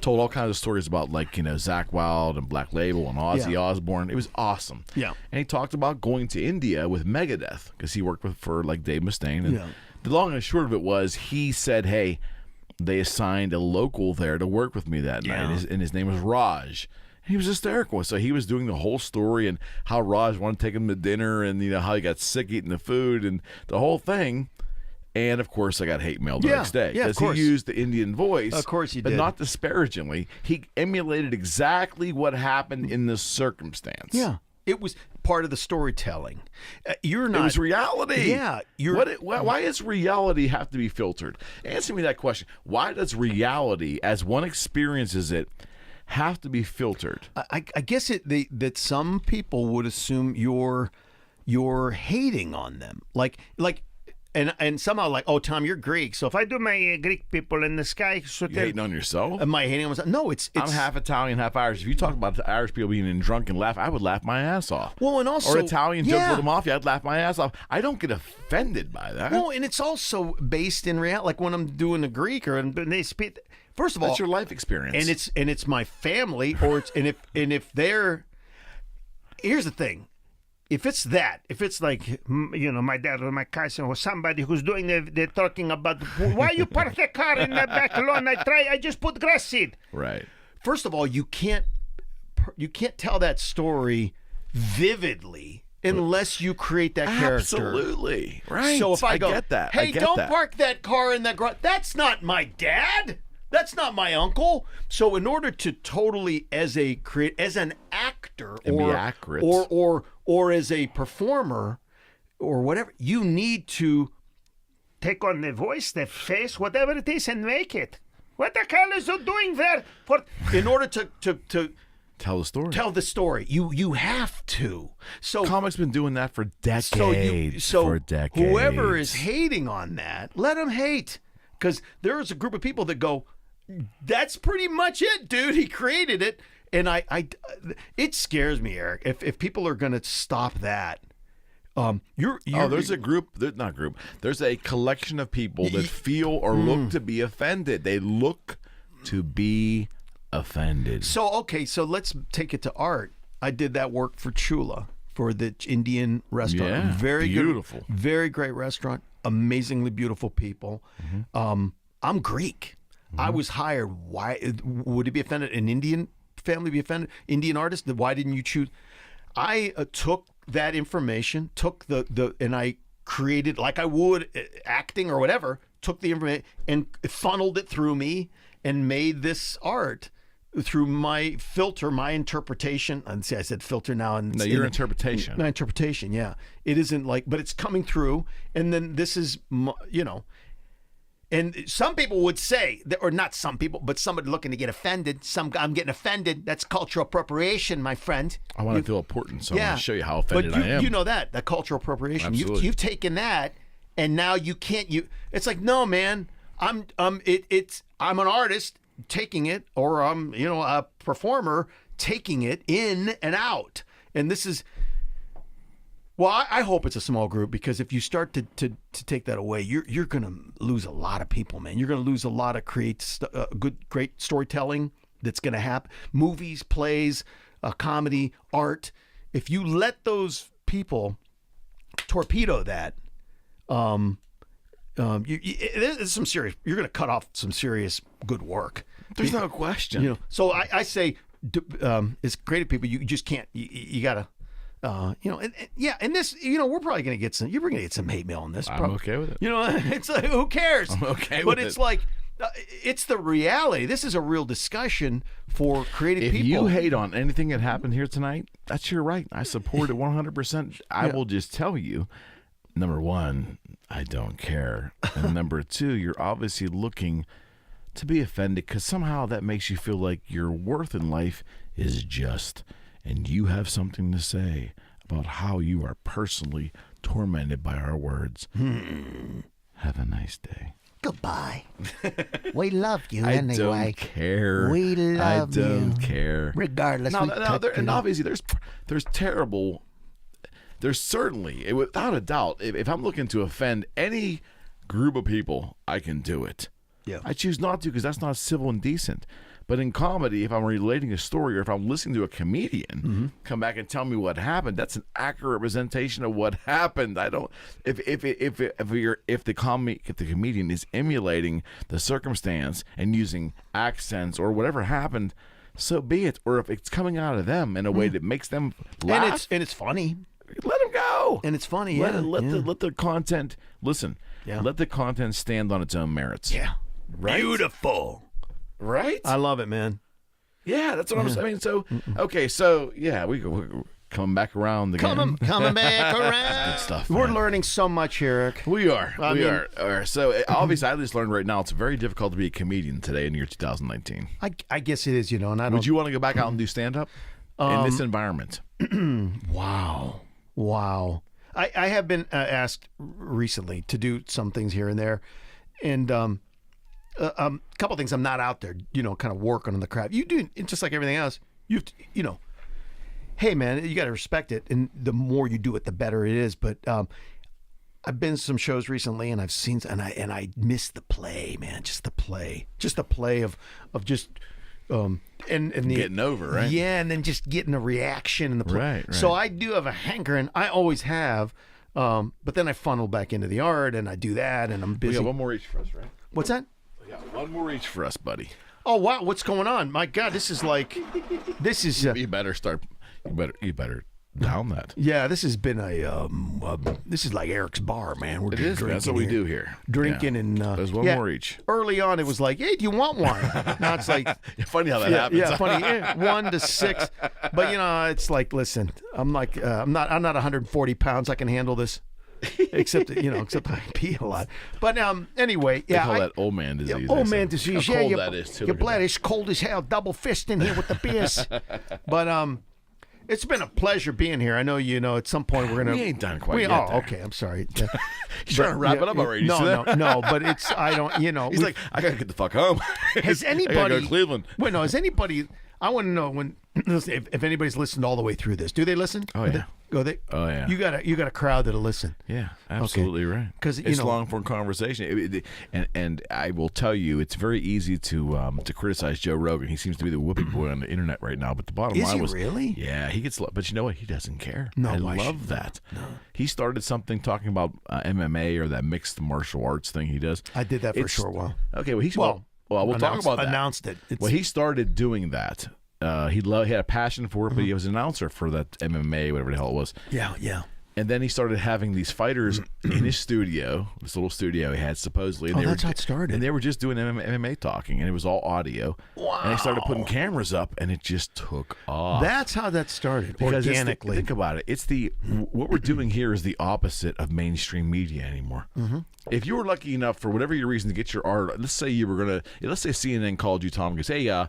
Told all kinds of stories about Zakk Wylde and Black Label and Ozzy Osbourne. It was awesome. Yeah. And he talked about going to India with Megadeth because he worked for Dave Mustaine. And the long and short of it was he said, hey, they assigned a local there to work with me that night, and his name was Raj. And he was hysterical. So he was doing the whole story and how Raj wanted to take him to dinner and how he got sick eating the food and the whole thing. And, of course, I got hate mail the next day. Yeah, of course. He used the Indian voice. Of course he did. But did. not disparagingly. He emulated exactly what happened in this circumstance. Yeah. It was part of the storytelling. You're not. It was reality. Yeah. Why does reality have to be filtered? Answer me that question. Why does reality, as one experiences it, have to be filtered? I guess that some people would assume you're hating on them. And somehow like, oh, Tom, you're Greek. So if I do my Greek people in the sky, you hating on yourself? Am I hating on myself? No, it's I'm half Italian, half Irish. If you talk about the Irish people being drunk and laugh, I would laugh my ass off. Well, and also, or Italian jokes with the mafia, I'd laugh my ass off. I don't get offended by that. Well, and it's also based in reality. Like when I'm doing a Greek and they speak. First of all, that's your life experience, and it's my family, if they're. Here's the thing. If it's like, my dad or my cousin or somebody who's doing they're talking about, why you park the car in the back lawn? I just put grass seed. Right. First of all, you can't tell that story vividly unless you create that character. Absolutely. Right. So if I go, get that. Hey, don't park that car in that garage. That's not my dad. That's not my uncle. So in order to totally as an actor or as a performer or whatever, you need to take on the voice, the face, whatever it is, and make it. What the hell is you doing there? In order to tell the story. Tell the story. You have to. So comics been doing that for decades. For decades. Whoever is hating on that, let them hate. Because there is a group of people that go, that's pretty much it, dude. He created it. And it scares me, Eric, if people are going to stop that. There's a group. There's a collection of people that feel or look to be offended. They look to be offended. So let's take it to art. I did that work for Chula, for the Indian restaurant. Yeah, very beautiful. Good, very great restaurant. Amazingly beautiful people. Mm-hmm. I'm Greek. Mm-hmm. I was hired. Why would it be offended? An Indian family be offended? Indian artist? Why didn't you choose? I took that information, and I created, like I would acting or whatever, took the information and funneled it through me and made this art through my filter, my interpretation. And see, I said filter now. And no, your interpretation. My interpretation, yeah. It isn't like, but it's coming through. And then this is, and some people would say, or not some people, but somebody looking to get offended. I'm getting offended. That's cultural appropriation, my friend. I want to feel important, so I'm going to show you how offended I am. You know that cultural appropriation. Absolutely. You've taken that, and now you can't. It's like, no, man. I'm an artist taking it, or I'm a performer taking it in and out. And this is, well, I hope it's a small group, because if you start to take that away, you're going to lose a lot of people, man. You're going to lose a lot of great storytelling that's going to happen. Movies, plays, comedy, art. If you let those people torpedo that, there's some serious. You're going to cut off some serious good work. There's no question. So I say, it's creative people. You just can't. You gotta. And this, we're probably going to get some. You're going to get some hate mail on this. I'm okay with it. It's like, who cares? I'm okay but with it's it. like, it's the reality. This is a real discussion for creative people. If you hate on anything that happened here tonight, that's your right. I support it 100%. I will just tell you, number one, I don't care. And number two, you're obviously looking to be offended because somehow that makes you feel like your worth in life is just. And you have something to say about how you are personally tormented by our words. Have a nice day. Goodbye. We love you anyway. I don't care. We love you. I don't care. Regardless. And obviously there's terrible. There's certainly, without a doubt, if I'm looking to offend any group of people, I can do it. Yeah. I choose not to because that's not civil and decent. But in comedy, if I'm relating a story or if I'm listening to a comedian come back and tell me what happened, that's an accurate representation of what happened. I don't. If the comedian is emulating the circumstance and using accents or whatever happened, so be it. Or if it's coming out of them in a way that makes them laugh, and it's funny. Let them go. And it's funny. Let the content listen. Yeah. Let the content stand on its own merits. Yeah. Right? Beautiful. Right? I love it, man. Yeah, that's what I'm saying. I mean, so okay, so yeah, we're coming back around again. Coming back around. Good stuff. We're man. learning so much, Eric. We are. I We mean- are. So obviously, I just learned right now it's very difficult to be a comedian today in the year 2019. I guess it is, and I don't. Would you want to go back out and do stand up in this environment? Wow. I have been asked recently to do some things here and there, and a couple things. I'm not out there, kind of working on the craft. You do, it's just like everything else. Hey man, you got to respect it, and the more you do it, the better it is. But I've been to some shows recently, and I've seen, and I miss the play, man. Just the play of just. And the, Getting over, right? Yeah, and then just getting a reaction in the play. Right. So I do have a hankering. I always have, but then I funnel back into the art, and I do that, and I'm We busy. got one more each for us, right? What's that? We got one more each for us, buddy. Oh wow, what's going on? My God, this is. You better start. You better down that. Yeah, this has been this is like Eric's bar, man. We're It just is. drinking That's what we here. do here. Drinking and there's one more each. Early on, it was like, hey, do you want one? Now it's like. Funny how that happens. Yeah, funny. 1 to 6, but it's like, listen, I'm like, I'm not 140 pounds. I can handle this, except I pee a lot. But anyway, They yeah, call that old man disease. old they man say. disease. How Yeah, cold your, that is too. your Look at blood that. is cold as hell. Double fist in here with the beers. But it's been a pleasure being here. I know at some point we're gonna. We ain't done quite yet. Oh, there. okay. I'm sorry. He's trying to wrap it up already. You see that? No. But it's I don't. He's like, I gotta get the fuck home. Has I gotta go anybody? to Cleveland. Wait, no. Has anybody? I want to know if anybody's listened all the way through this. Do they listen? Oh, yeah. Go they? Oh yeah. You got a crowd that'll listen. Yeah, absolutely right. 'Cause, it's long form conversation, and I will tell you, it's very easy to criticize Joe Rogan. He seems to be the whooping boy on the internet right now. But the bottom Is line he was, really? Yeah, he gets. But you know what? He doesn't care. No, I why love should- that. No. He started something talking about MMA or that mixed martial arts thing he does. I did that for a short while. Okay, well, we'll talk Announced- about that. Announced it. Well, he started doing that. He had a passion for it, but he was an announcer for that MMA, whatever the hell it was. Yeah. And then he started having these fighters in his studio, this little studio he had supposedly. And That's how it started. And they were just doing MMA talking, and it was all audio. Wow. And they started putting cameras up, and it just took off. That's how that started. Because organically. think about it. What we're doing here is the opposite of mainstream media anymore. If you were lucky enough, for whatever your reason, to get your art, let's say CNN called you, Tom, and goes, hey,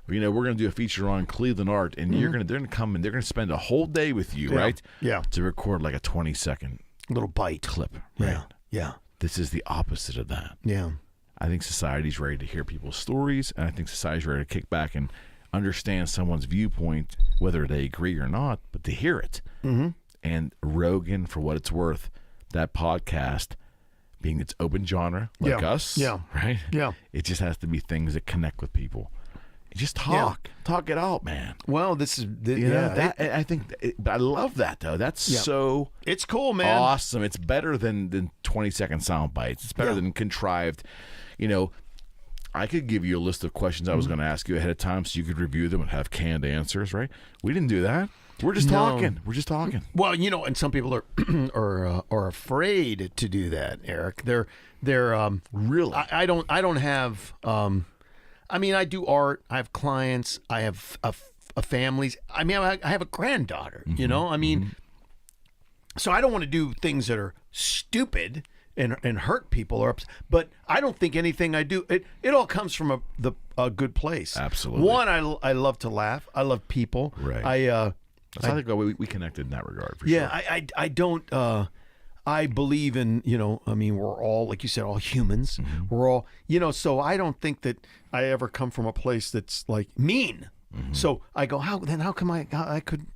we're going to do a feature on Cleveland art, and they're going to come and they're going to spend a whole day with you, right? Yeah. To record like a 20-second little bite clip, right? Yeah. This is the opposite of that. Yeah. I think society's ready to hear people's stories, and I think society's ready to kick back and understand someone's viewpoint, whether they agree or not, but to hear it. Mm-hmm. And Rogan, for what it's worth, that podcast, being its open genre, like us, right? Yeah. It just has to be things that connect with people. Just talk it out, man. Well, this is I think I love that though. That's so it's cool, man. Awesome. It's better than 20-second sound bites. It's better than contrived. I could give you a list of questions I was going to ask you ahead of time so you could review them and have canned answers, right? We didn't do that. We're just talking. We're just talking. Well, and some people are afraid to do that, Eric. They're really. I don't have. I mean, I do art. I have clients. I have families. I mean, I have a granddaughter. Mm-hmm. I mean, so I don't want to do things that are stupid and hurt people. But I don't think anything I do. It all comes from a good place. Absolutely. One, I love to laugh. I love people. Right. I think we connected in that regard. For sure. I don't. I believe in, I mean, we're all, like you said, all humans. Mm-hmm. We're all, so I don't think that I ever come from a place that's like mean. Mm-hmm. So I go, how come I'm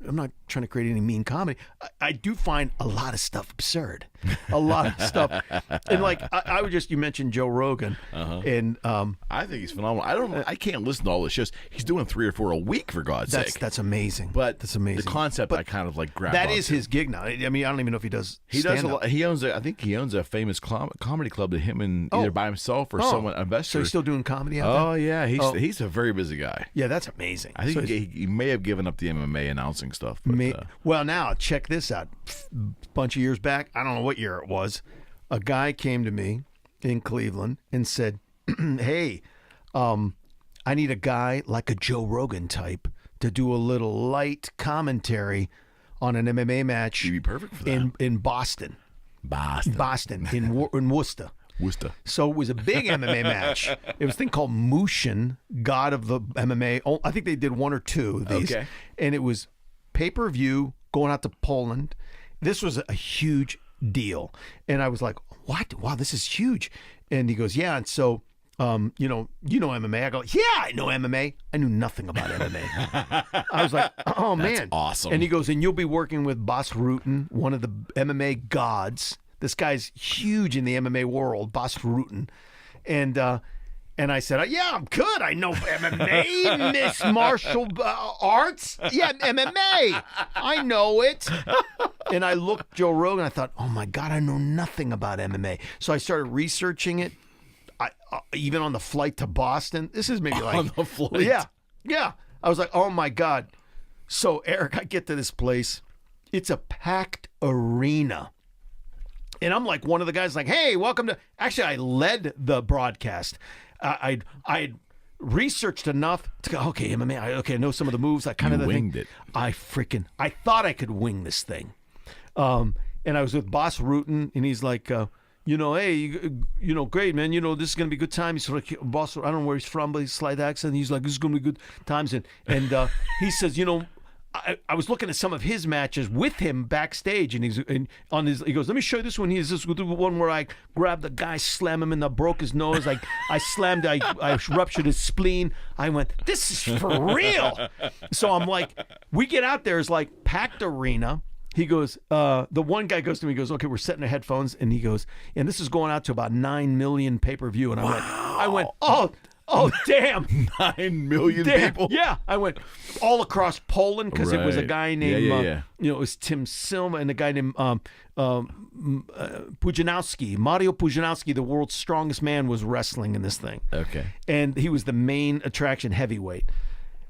not trying to create any mean comedy. I do find a lot of stuff absurd, a lot of stuff. And like, I would just, you mentioned Joe Rogan and, I think he's phenomenal. I can't listen to all the shows. He's doing 3 or 4 a week, for God's sake. That's amazing. But that's amazing. The concept I kind of like grabbed. That is his gig now. I mean, I don't even know if he does. He does a lot. I think he owns a famous comedy club that him and either by himself or someone investor. So he's still doing comedy out there? Oh yeah, he's a very busy guy. Yeah, that's amazing. I think he may have given up the MMA announcing stuff. But, well, now check this out. A bunch of years back, I don't know what year it was, a guy came to me in Cleveland and said, "Hey, I need a guy like a Joe Rogan type to do a little light commentary on an MMA match. You'd be perfect for that. In Boston, in Worcester." So it was a big MMA match. It was a thing called Mushin, God of the MMA. Oh, I think they did 1 or 2 of these. Okay. And it was pay-per-view going out to Poland. This was a huge deal. And I was like, what? Wow, this is huge. And he goes, yeah. And so, you know MMA. I go, yeah, I know MMA. I knew nothing about MMA. I was like, oh, man. That's awesome. And he goes, and you'll be working with Bas Rutten, one of the MMA gods. This guy's huge in the MMA world, Bas Rutten. And I said, yeah, I'm good. I know MMA, Miss Martial Arts. Yeah, MMA. I know it. And I looked Joe Rogan. I thought, oh, my God, I know nothing about MMA. So I started researching it, even on the flight to Boston. This is maybe like... On the flight? Yeah. I was like, oh, my God. So, Eric, I get to this place. It's a packed arena. And I'm like one of the guys like, hey, welcome to... Actually, I led the broadcast. I'd researched enough to go, okay, MMA, I know some of the moves. I kind of winged it. I thought I could wing this thing. And I was with Bas Rutten, and he's like, hey, great, man. This is going to be a good time. He's like, Boss, I don't know where he's from, but he's slight accent. He's like, this is going to be good times. And he says, I was looking at some of his matches with him backstage, and he goes, let me show you this one. This is the one where I grabbed the guy, slammed him, and I broke his nose. I ruptured his spleen. I went, this is for real. So I'm like, we get out there, it's like packed arena. He goes, the one guy goes to me, he goes, okay, we're setting our headphones, and he goes, and this is going out to about 9 million pay-per-view. And I went, oh, damn. 9 million people? Yeah. I went all across Poland because it was a guy named, it was Tim Silva and a guy named Pujanowski. Mario Pujanowski, the world's strongest man, was wrestling in this thing. Okay. And he was the main attraction, heavyweight.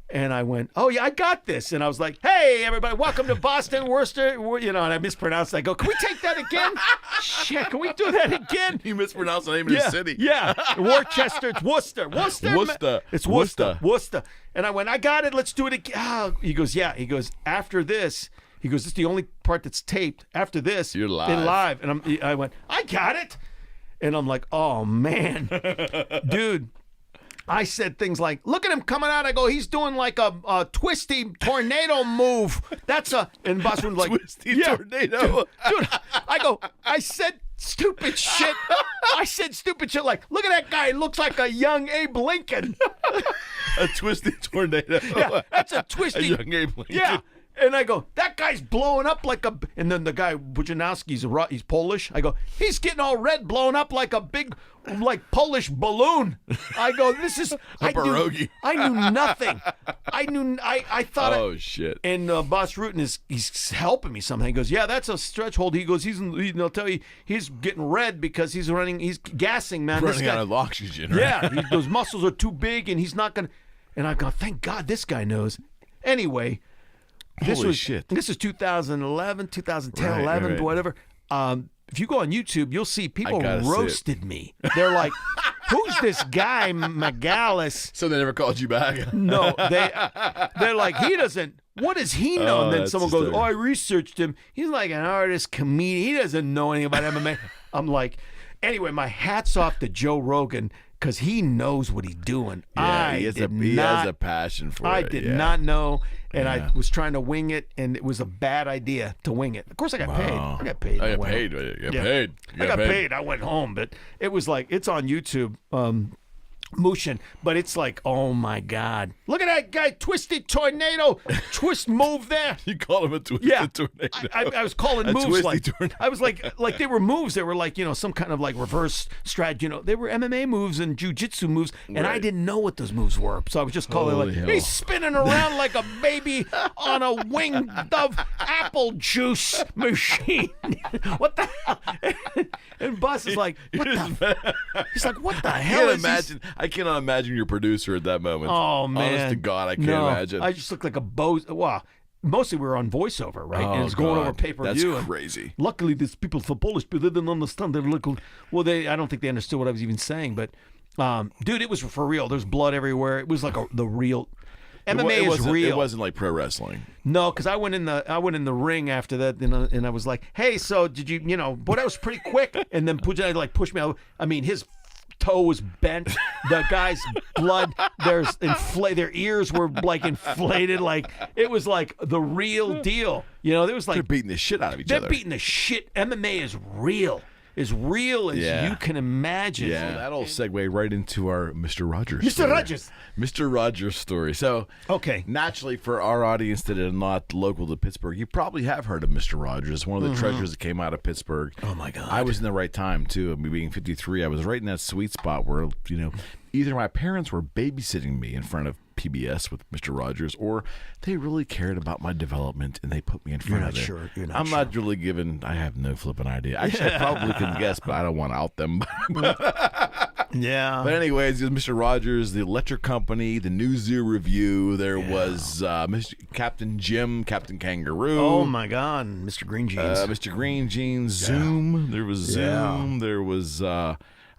And I went, oh, yeah, I got this. And I was like, hey, everybody, welcome to Boston, Worcester. And I mispronounced it. I go, can we take that again? Shit, can we do that again? You mispronounced the name of the city. Yeah. Worcester. It's Worcester. It's Worcester. And I went, I got it. Let's do it again. Oh. He goes, yeah. He goes, after this. He goes, this is the only part that's taped. After this, you're live. They're live. And I went, I got it. And I'm like, oh, man. Dude. I said things like, look at him coming out. I go, he's doing like a twisty tornado move. And Bas was like, twisty tornado. Dude, I said stupid shit. I said stupid shit like, look at that guy. He looks like a young Abe Lincoln. A twisted tornado. Yeah, that's a twisty. A young Abe Lincoln. Yeah. And I go, that guy's blowing up like a... And then the guy, Bujanowski's he's Polish. I go, he's getting all red, blowing up like a big, like, Polish balloon. I go, this is... I knew nothing. I thought... Oh, shit. And Boss Rutan he's helping me somehow. He goes, yeah, that's a stretch hold. He goes, I'll tell you, he's getting red because he's gassing, man. Running out of oxygen, right? Yeah, those muscles are too big and he's not going to... And I go, thank God this guy knows. Anyway... Holy shit. This is 2011, 2010, 11, right. Whatever. If you go on YouTube, you'll see people roasted me. They're like, who's this guy, Megalis? So they never called you back? No, they're like, he doesn't. What does he know? Oh, and then that's someone goes, hysterical. I researched him. He's like an artist, comedian. He doesn't know anything about MMA. I'm like, anyway, my hat's off to Joe Rogan because he knows what he's doing. Yeah, he has a passion for it. I did not know, and I was trying to wing it, and it was a bad idea to wing it. Of course, I got paid. I got paid. I got paid. I got paid. I went home, but it was like, it's on YouTube. Mushin, but it's like, oh my God, look at that guy, twisted tornado, twist move there. You call him a twisted tornado. I was calling A moves twisty like tornado. I was like they were moves that were like, some kind of like reverse strategy. They were MMA moves and jiu-jitsu moves, and I didn't know what those moves were, so I was just calling Holy like hell. he's spinning around like a baby on a winged dove apple juice machine. What the hell? And Bus is like, what the? He's like, what the hell is this? I cannot imagine your producer at that moment. Oh, man. Honest to God, I can't imagine. I just look like a Well, mostly we were on voiceover, right? Oh, and it's going God. over pay-per-view. That's crazy. Luckily, these people, for Polish people, they didn't understand. They were like, I don't think they understood what I was even saying. But, dude, it was for real. There's blood everywhere. It was like the real... MMA is real. It wasn't like pro wrestling. No, because I went in the ring after that, and I was like, "Hey, so did you, But I was pretty quick." And then Puja like pushed me out. I mean, his toe was bent. The guy's blood, their ears were like inflated. Like it was like the real deal. There was like They're beating the shit out of each other. They're beating the shit. MMA is real. As real as you can imagine. Yeah, that'll segue right into our Mr. Rogers. Mr. story. Rogers. Mr. Rogers story. So, okay, naturally for our audience that are not local to Pittsburgh, you probably have heard of Mr. Rogers, one of the treasures that came out of Pittsburgh. Oh my God! I was in the right time too. I mean, being 53, I was right in that sweet spot where either my parents were babysitting me in front of PBS with Mr. Rogers, or they really cared about my development and they put me in front of it. You're not I'm sure. not really given. I have no flipping idea. Actually, I probably could guess, but I don't want to out them. Yeah. But anyways, it was Mr. Rogers, the Electric Company, the New Zoo Review. There was Captain Jim, Captain Kangaroo. Oh my God, Mr. Green Jeans. Mr. Green Jeans, Zoom. There was Zoom. There was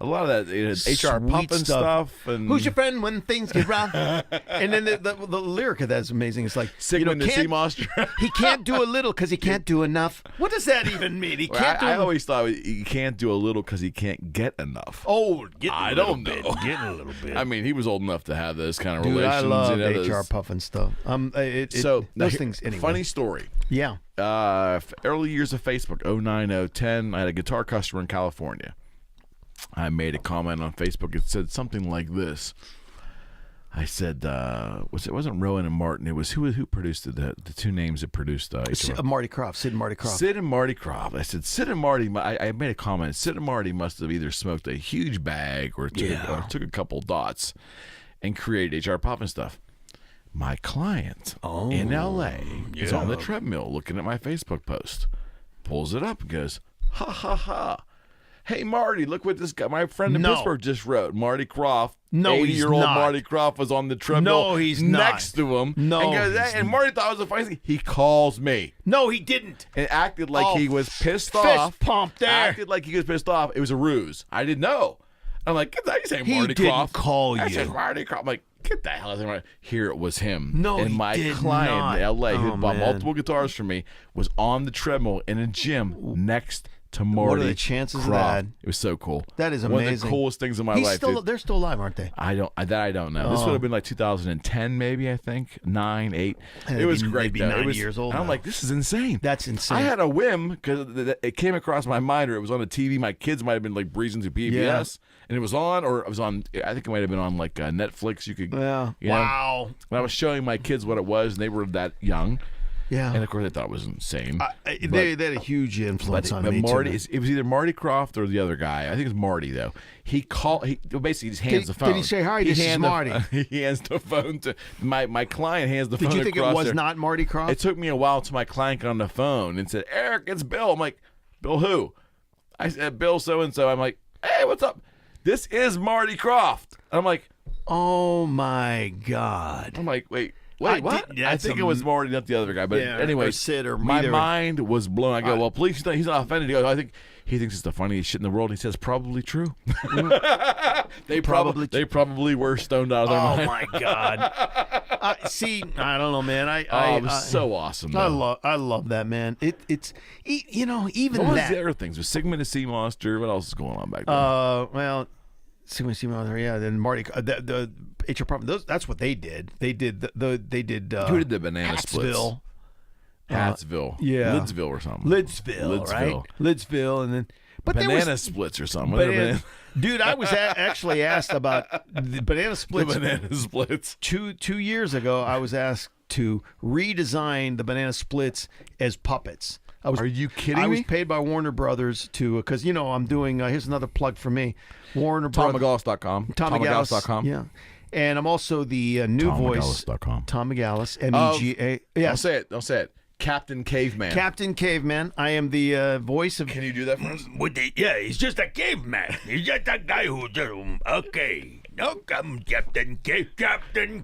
a lot of that HR Sweet pumping stuff. And who's your friend when things get rough? And then the lyric of that is amazing. It's like, Sigmund the Sea Monster. He can't do a little because he can't do enough. What does that even mean? He can't do. I always thought he can't do a little because he can't get enough. Oh, I don't know. Getting a little bit. I mean, he was old enough to have those kind of Dude, relations. I love those... HR puffing stuff. Those things. Anyway. Funny story. Yeah. Early years of Facebook, 09, 010, I had a guitar customer in California. I made a comment on Facebook. It said something like this. I said, it wasn't Rowan and Martin. It was who produced the two names that produced Marty Croft, Sid and Marty Croft. Sid and Marty Croft. I said, Sid and Marty, I made a comment. Sid and Marty must have either smoked a huge bag or took a couple dots and created HR Puffin stuff. My client in LA is on the treadmill looking at my Facebook post, pulls it up and goes, ha, ha, ha. Hey, Marty, look what this guy, my friend in Pittsburgh just wrote. Marty Croft, 80-year-old Marty Croft was on the treadmill No, he's not. next to him. No, and, and Marty thought it was the funniest thing. He calls me. No, he didn't. And acted like he was pissed fist off. pump there. Acted like he was pissed off. It was a ruse. I didn't know. I'm like, get that. You say Marty didn't Croft. call I you. said Marty Croft. I'm like, get the hell out of here. Here it was him. No, and he my did client not. in LA who Oh, bought man. multiple guitars from me was on the treadmill in a gym next to Marty. What are the chances Krofft. of that? It was so cool. That is One of the amazing. coolest things in my life. Dude. They're still alive, aren't they? I don't know. This would have been like 2010, maybe. I think 9, 8. It was great. Maybe though. 9 It was, years old. and I'm now. like, this is insane. That's insane. I had a whim because it came across my mind, or it was on the TV. My kids might have been like breezing through PBS, and it was on, or it was on. I think it might have been on like Netflix. You could. Yeah. You know? Wow. And I was showing my kids what it was, and they were that young. Yeah. And of course, they thought it was insane. They had a huge influence on me Marty, too. it was either Marty Krofft or the other guy. I think it's Marty though. He basically just hands the phone. Did he say, "Hi, this is Marty"? He hands the phone to my client. Hands the phone. Did you think it across was there. not Marty Krofft? It took me a while till my client got on the phone and said, "Eric, it's Bill." I'm like, "Bill who?" I said, "Bill so and so." I'm like, "Hey, what's up? This is Marty Krofft." And I'm like, Oh my God. wait, I what? did- I that's think a- it was Marty, not the other guy. But Yeah, anyway, or Sid or my either. mind was blown. I go, well, please, he's not offended. He goes, I think he thinks it's the funniest shit in the world. He says, probably true. They probably were stoned out of their Oh mind. my God. See, I don't know, man. It was so awesome. I though. love that, man. It's even What was that. the other things? Was Sigmund the Sea Monster? What else is going on back then? Well, Sigmund Seaman, yeah. Then Marty, the HR problem. That's what they did. They did they did. Who did the banana splits? Hatsville. Hatsville. yeah. Lidsville or something. Lidsville, right? Lidsville, and then Banana splits or something. Dude, I was actually asked about the banana splits. The banana splits. 2 years ago, I was asked to redesign the banana splits as puppets. Are you kidding I me? was paid by Warner Brothers to, because, I'm doing, here's another plug for me, Warner Brothers. TomMcGallis.com. TomMcGallis.com. Yeah. And I'm also the new voice. TomMcGallis.com. Tom McGallis, M-E-G-A. Don't say it. Don't say it. Captain Caveman. Captain Caveman. I am the voice of... Can you do that for us? Yeah, he's just a caveman. He's just a guy who just, okay. Now come Captain Caveman!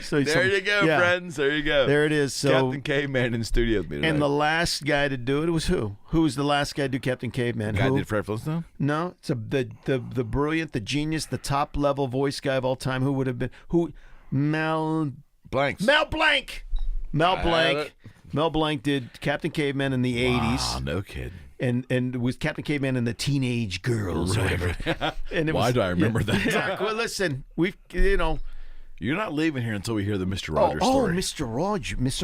So There you go, yeah. friends. There you go. There it is. So, Captain Caveman in the studio with me tonight. and the last guy to do it was who? Who was the last guy to do Captain Caveman? guy Who? did Fred Flintstone? No, it's the brilliant, the genius, the top level voice guy of all time. Who would have been? Who? Mel Blanks. Blanc. Mel had Blanc. it. Mel Blanc did Captain Caveman in the 80s. Ah, no kid. And it was Captain Caveman and the Teenage Girls or whatever. And it Why was, do I remember that? Yeah, well, listen, we've You're not leaving here until we hear the Mr. Rogers oh, story. Mr.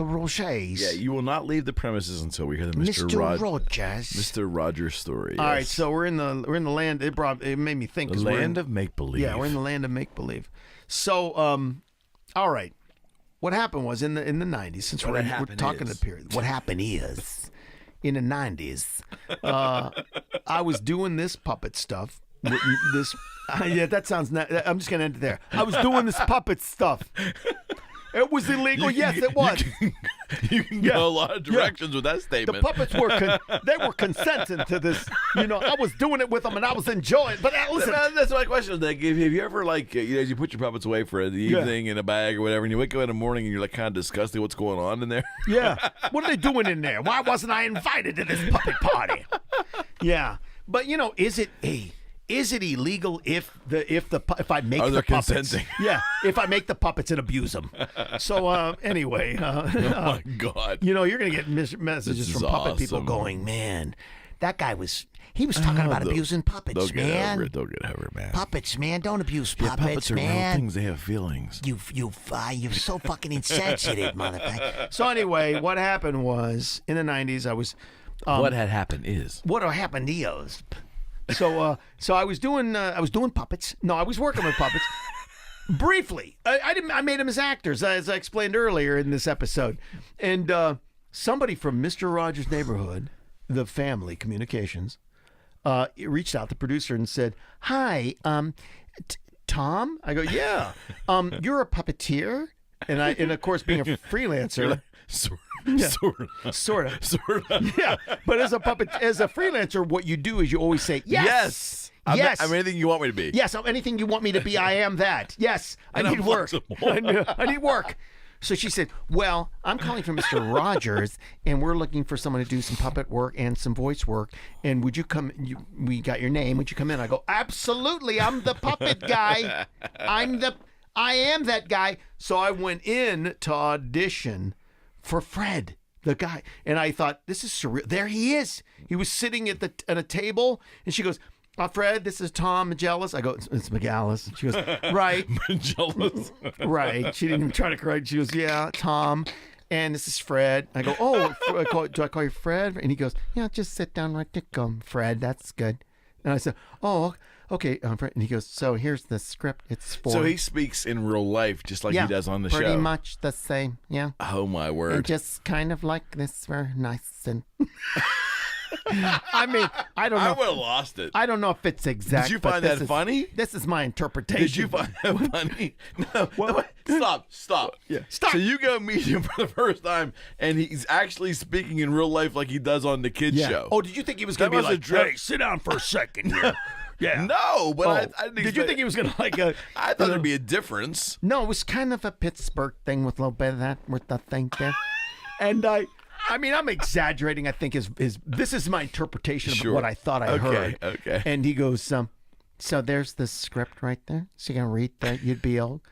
Rogers. Yeah, you will not leave the premises until we hear the Mr. Rogers. Mr. Mr. Rogers story. All right, yes. so we're in the land. It made me think. The 'cause we're land in- of make believe. Yeah, we're in the land of make believe. So, all right. What happened was in the 90s, since we're talking the period. What happened is in the 90s, I was doing this puppet stuff. Yeah, that sounds. I'm just gonna end it there. I was doing this puppet stuff. It was illegal. Yes, it was. You can go a lot of directions with that The statement. puppets were they were consenting to this. I was doing it with them and I was enjoying. But listen, That's my question. Like, have you ever as you put your puppets away for the evening in a bag or whatever, and you wake up in the morning and you're like kind of disgusted what's going on in there? yeah, what are they doing in there? Why wasn't I invited to this puppet party? Yeah, but is it illegal if I make Are the they puppets? consenting? Yeah, if I make the puppets and abuse them. So anyway, Oh my God. you're gonna get messages This from is puppet people awesome. going, man, that guy was talking about abusing puppets, They'll get man. over it. They'll get over it, man. Puppets, man, don't abuse Yeah, puppets, puppets are real man. things. They have feelings. You're so fucking insensitive, motherfucker. So anyway, what happened was in the 90s, I was. What had happened is. What happened is. So I was doing puppets. No, I was working with puppets. Briefly, I made them as actors, as I explained earlier in this episode, and somebody from Mr. Rogers' Neighborhood, the family communications, reached out to the producer and said, "Hi, Tom." I go, "Yeah, you're a puppeteer," and of course, being a freelancer. Sort of. Yeah, but as a freelancer, what you do is you always say yes. Yes. I'm anything you want me to be. Yes, I'm anything you want me to be. I am that. Yes, I And need I'm work. flexible. I need work. So she said, "Well, I'm calling from Mr. Rogers, and we're looking for someone to do some puppet work and some voice work. And would you come? We got your name. Would you come in?" I go, "Absolutely. I'm the puppet guy. I am that guy." So I went in to audition for Fred the guy. And I thought, this is surreal. There he is. He was sitting at a table, and she goes, Fred, this is Tom Megalis. I go, it's Megalis. She goes, right. Megalis. Right. She didn't even try to correct. She goes, yeah, Tom. And this is Fred. I go, do I call you Fred? And he goes, yeah, just sit down right there. Go, Fred, that's good. And I said, oh, okay, Fred. And he goes, so here's the script. It's for... So he speaks in real life just like he does on the show? Pretty much the same, yeah. Oh, my word. And just kind of like this, very nice and... I mean, I don't know. I would have lost it. I don't know if it's exact. Did you find that funny? This is my interpretation. Did you find that funny? No. Stop. Yeah. Stop. So you go meet him for the first time, and he's actually speaking in real life like he does on the kids show. Oh, did you think he was going to be like, hey, sit down for a second here? Yeah. No, but I didn't did you think he was going to like... I thought there'd be a difference. No, it was kind of a Pittsburgh thing with a little bit of that, with the thing there. And I mean, I'm exaggerating. I think this is my interpretation of what I thought I heard. Okay. And he goes, So there's the script right there. So you're gonna read that. You'd be old.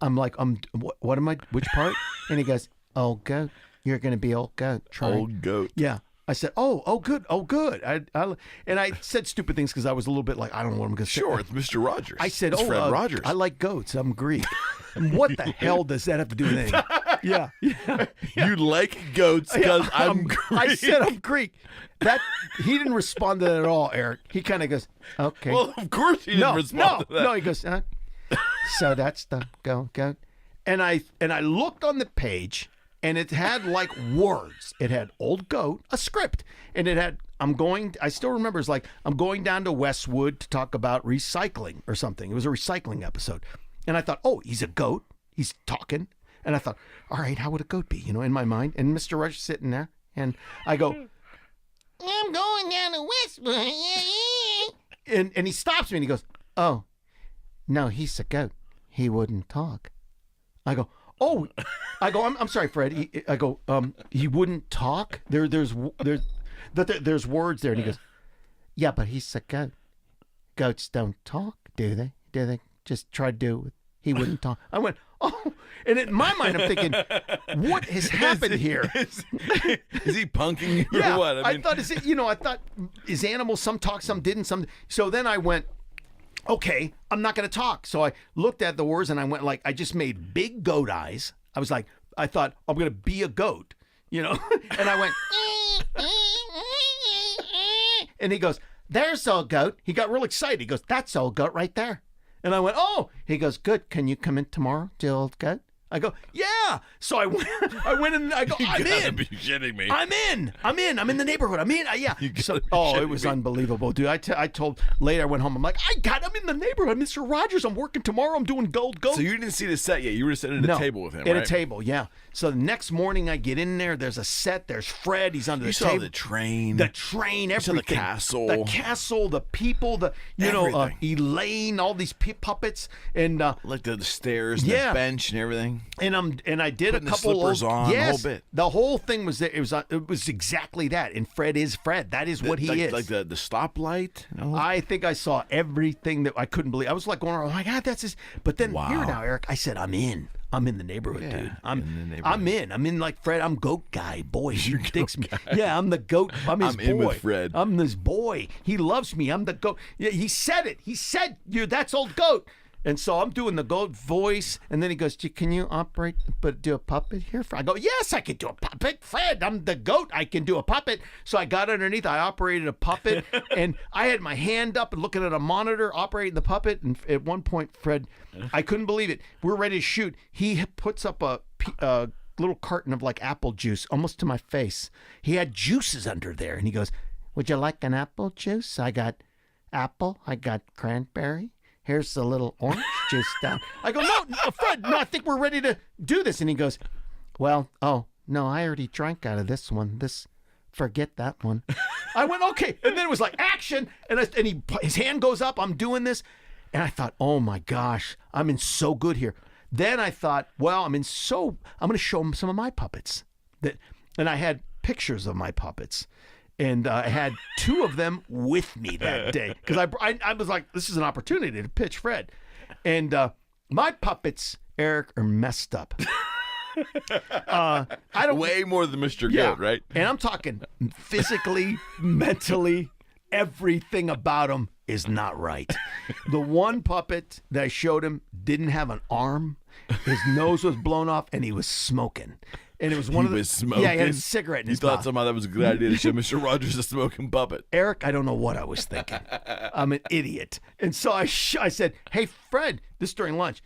I'm like, what am I? Which part? And he goes, old goat. You're gonna be old goat. Old goat. Yeah. I said, oh, good. And I said stupid things because I was a little bit like, I don't know what I'm going to say. Sure, it's Mr. Rogers. I said, it's Fred Rogers. I like goats. I'm Greek. And what the hell does that have to do with anything? Yeah. You like goats because I'm Greek. I said I'm Greek. He didn't respond to that at all, Eric. He kind of goes, okay. Well, of course he didn't respond to that. No, he goes, So that's the goat. And I looked on the page, and it had like words. It had old goat, a script, and it had I still remember, it's like, I'm going down to Westwood to talk about recycling or something. It was a recycling episode. And I thought, oh, he's a goat. He's talking. And I thought, all right, how would a goat be? In my mind. And Mr. Rush sitting there. And I go, I'm going down to Westwood. and he stops me and he goes, oh, no, he's a goat. He wouldn't talk. I go, oh, I'm sorry, Fred. He wouldn't talk. There's words there. And he goes, yeah, but he's a goat. Goats don't talk, do they? Do they just try to do it? He wouldn't talk. I went, oh, and in my mind, I'm thinking, what has happened here? Is he punking you or what? I thought, is animals, some talk, some didn't, some. So then I went, okay, I'm not going to talk. So I looked at the words and I went like, I just made big goat eyes. I was like, I thought, I'm going to be a goat, and I went, and he goes, there's old goat. He got real excited. He goes, that's old goat right there. And I went, oh. He goes, good. Can you come in tomorrow, to old goat? I go, yeah. So I went and I go, I'm in. You gotta be shitting me. I'm in. I'm in the neighborhood. I'm in. Yeah. So, it was unbelievable, dude. I told later I went home. I'm like, I'm in the neighborhood, Mr. Rogers. I'm working tomorrow. I'm doing gold. So you didn't see the set yet. You were sitting at a table with him, right? At a table, yeah. So the next morning I get in there. There's a set. There's Fred. He's under the table. You saw the train. The train. Everything. You saw the castle. The people. Elaine. All these puppets and like the stairs, and the bench, and everything. And I did putting a couple the slippers on, yes, the whole bit. The whole thing was there. It was exactly that. And Fred is Fred. That is what he is. Like the stoplight. I think I saw everything that I couldn't believe. I was like going, oh my God, that's his. But then here now, Eric, I said, I'm in. I'm in the neighborhood, dude. I'm in. I'm in like Fred. I'm goat guy, boy. He digs me. Yeah, I'm the goat. I'm his boy. in with Fred. I'm this boy. He loves me. I'm the goat. Yeah, he said it. He said, that's old goat. And so I'm doing the goat voice, and then he goes, can you do a puppet here? I go, yes, I can do a puppet. Fred, I'm the goat. I can do a puppet. So I got underneath. I operated a puppet, and I had my hand up and looking at a monitor, operating the puppet. And at one point, Fred, I couldn't believe it. We're ready to shoot. He puts up a little carton of like apple juice almost to my face. He had juices under there, and he goes, would you like an apple juice? I got apple. I got cranberry. Here's the little orange juice down. I go, no, Fred, no, I think we're ready to do this. And he goes, well, oh, no, I already drank out of this one. Forget that one. I went, okay. And then it was like action. And his hand goes up. I'm doing this. And I thought, oh my gosh, I'm in so good here. Then I thought, well, I'm going to show him some of my puppets. And I had pictures of my puppets. And I had two of them with me that day because I was like, this is an opportunity to pitch Fred. And my puppets, Eric, are messed up. I don't Way more than Mr. Yeah. Goat, right? And I'm talking physically, mentally, everything about him is not right. The one puppet that I showed him didn't have an arm. His nose was blown off, and he was smoking. And it was one He of the was smoking? Yeah, he had a cigarette in You his thought mouth. somehow that was a good idea to show Mr. Rogers a smoking puppet. Eric, I don't know what I was thinking. I'm an idiot. And so I said, hey, Fred, this is during lunch.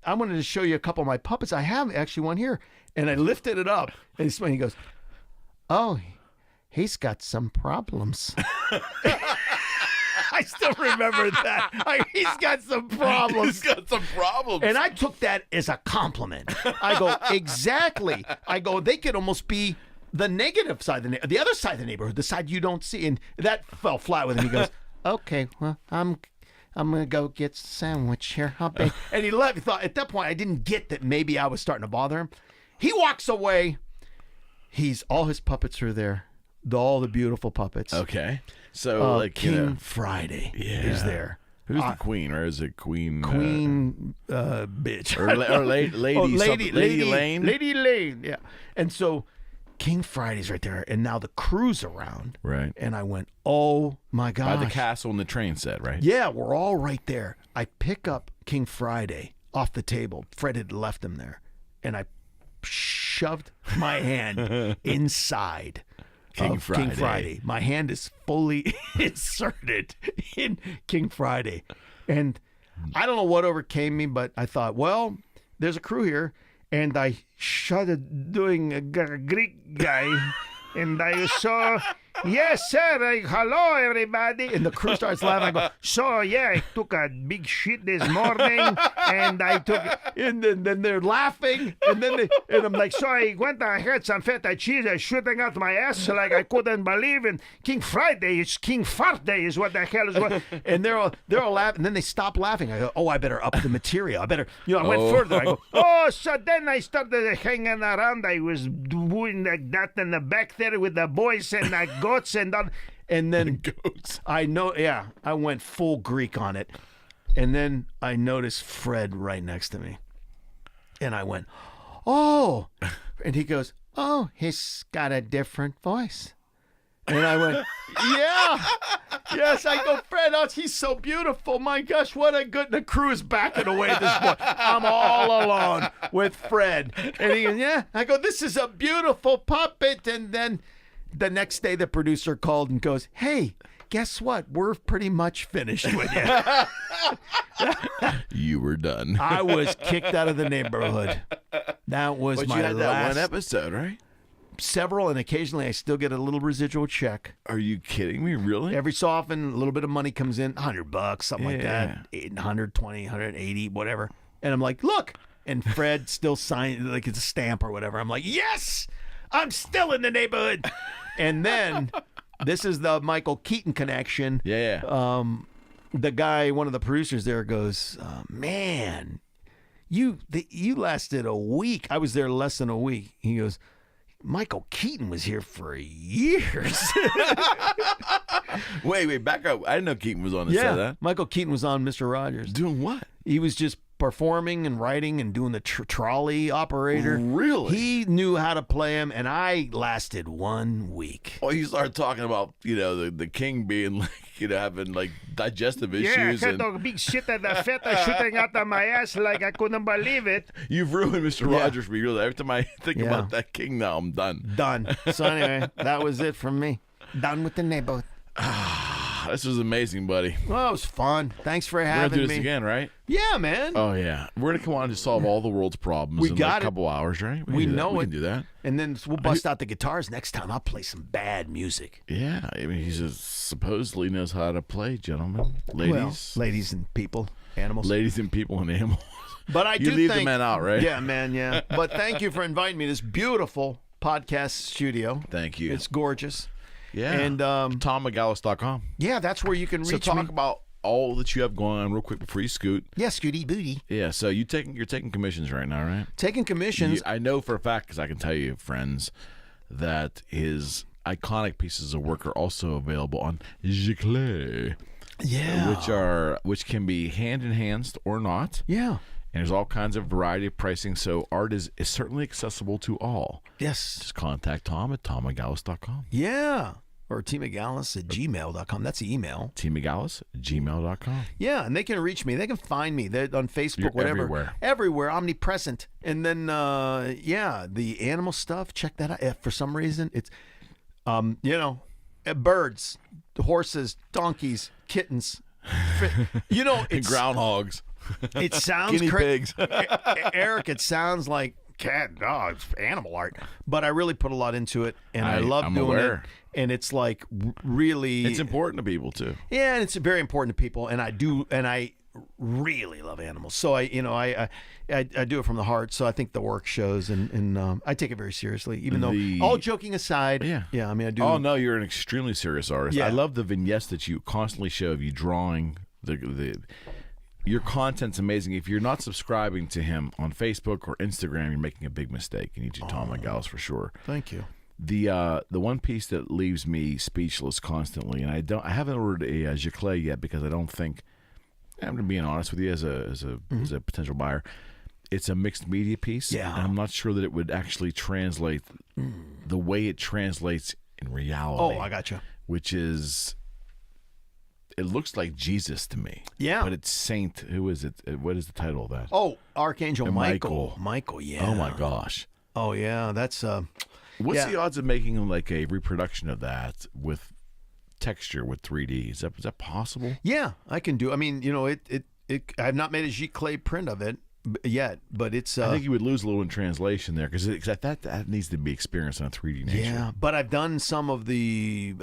I wanted to show you a couple of my puppets. I have actually one here. And I lifted it up. And he goes, oh, he's got some problems. I still remember that. He's got some problems. He's got some problems. And I took that as a compliment. I go, exactly. I go, they could almost be the negative side of the other side of the neighborhood, the side you don't see. And that fell flat with him. He goes, okay, well, I'm going to go get a sandwich here. And he left. He thought, at that point, I didn't get that maybe I was starting to bother him. He walks away. All his puppets are there. All the beautiful puppets. Okay. So, like, King Friday is there. Who's the queen, or is it Queen? Bitch. Or Lady Lane? Lady Lane, yeah. And so King Friday's right there, and now the crew's around. Right. And I went, oh my gosh. By the castle and the train set, right? Yeah, we're all right there. I pick up King Friday off the table. Fred had left him there. And I shoved my hand inside King Friday. My hand is fully inserted in King Friday. And I don't know what overcame me, but I thought, well, there's a crew here. And I started doing a Greek guy. And I saw, yes, sir, hello, everybody. And the crew starts laughing. I go, so, yeah, I took a big shit this morning. And I took, and then they're laughing. And then and I'm like, so I went and had some feta cheese shooting out my ass like I couldn't believe. And King Friday, it's King Fart Day is what the hell is what. And they're all laughing. And then they stop laughing. I go, oh, I better up the material. I better, I went further. I go, oh, so then I started hanging around. I was doing like that in the back there with the boys and the goats and then Goats. I went full Greek on it. And then I noticed Fred right next to me. And I went, oh. And he goes, oh, he's got a different voice. And I went, yeah. Yes, I go, Fred, he's so beautiful. My gosh, what a good. The crew is backing away at this point. I'm all alone with Fred. And he goes, yeah. I go, this is a beautiful puppet. And then the next day, the producer called and goes, hey, guess what? We're pretty much finished with you. You were done. I was kicked out of the neighborhood. That was But my you had last. that one episode, right? Several, and occasionally I still get a little residual check. Are you kidding me? Really? Every so often, a little bit of money comes in, $100, something like Yeah. that, 120, 180, whatever. And I'm like, look. And Fred still signed, like it's a stamp or whatever. I'm like, yes, I'm still in the neighborhood. And then this is the Michael Keaton connection. Yeah. The guy, one of the producers there goes, man, you lasted a week. I was there less than a week. He goes, Michael Keaton was here for years. Wait, back up. I didn't know Keaton was on the set of that. Michael Keaton was on Mr. Rogers. Doing what? He was just performing and writing and doing the trolley operator. Really? He knew how to play him, and I lasted 1 week. Oh, you started talking about, the king being like, having like digestive issues. Yeah, I had and a big shit at the feta shooting out of my ass like I couldn't believe it. you've ruined Mr. Rogers for me. Really. Every time I think about that king now, I'm done. Done. So anyway, that was it from me. Done with the neighborhood. This was amazing, buddy. Well, it was fun. Thanks for We're having gonna do me. this again, right? Yeah, man. Oh yeah, we're gonna come on to solve all the world's problems We in got like it. a couple hours, right? We can do that. know We it. can do that. And then we'll bust out the guitars next time. I'll play some bad music. Yeah, I mean, he just supposedly knows how to play, gentlemen, ladies, Well, ladies and people, animals. ladies and people and animals. But I You do leave the thank- men out, right? Yeah, man, yeah. But thank you for inviting me to this beautiful podcast studio. Thank you. It's gorgeous. Yeah, And TomMcGallis.com. yeah, that's where you can So reach talk me. about all that you have going on real quick before you scoot. Yeah, Scooty Booty. Yeah, so you're taking commissions right now, right? Taking commissions. I know for a fact, because I can tell you, friends, that his iconic pieces of work are also available on Giclée, Yeah. which can be hand enhanced or not. Yeah. And there's all kinds of variety of pricing, so art is certainly accessible to all. Yes. Just contact Tom at tommcgallis.com. Yeah. Or tmcgallis@gmail.com. That's the email. tmcgallis@gmail.com. Yeah, and they can reach me. They can find me. They're on Facebook, You're whatever. everywhere. Everywhere, omnipresent. And then, the animal stuff, check that out. For some reason, it's, birds, horses, donkeys, kittens. It's Groundhogs. It sounds Guinea pigs. Eric, it sounds like cat, dogs, animal art, but I really put a lot into it, and I love I'm doing aware. it. And it's like really, It's important to people too. yeah, and it's very important to people. And I really love animals, so I do it from the heart. So I think the work shows, and I take it very seriously. Even though, all joking aside, Yeah. I mean, I do. Oh no, you're an extremely serious artist. Yeah. I love the vignettes that you constantly show of you drawing. Your content's amazing. If you're not subscribing to him on Facebook or Instagram, you're making a big mistake. You need to Tom Megalis for sure. Thank you. The one piece that leaves me speechless constantly, and I haven't ordered a giclée yet because I don't think, I'm being honest with you as a potential buyer, it's a mixed media piece. Yeah. And I'm not sure that it would actually translate the way it translates in reality. Oh, I gotcha. Which is, it looks like Jesus to me. Yeah. But it's Saint. Who is it? What is the title of that? Oh, Archangel Michael. Michael. Michael, yeah. Oh my gosh. Oh yeah, that's What's the odds of making like a reproduction of that with texture with 3D? Is that possible? Yeah, I can do. I mean, I have not made a giclée print of it yet, but it's. I think you would lose a little in translation there because that needs to be experienced in a 3D nature. Yeah, but I've done some of the,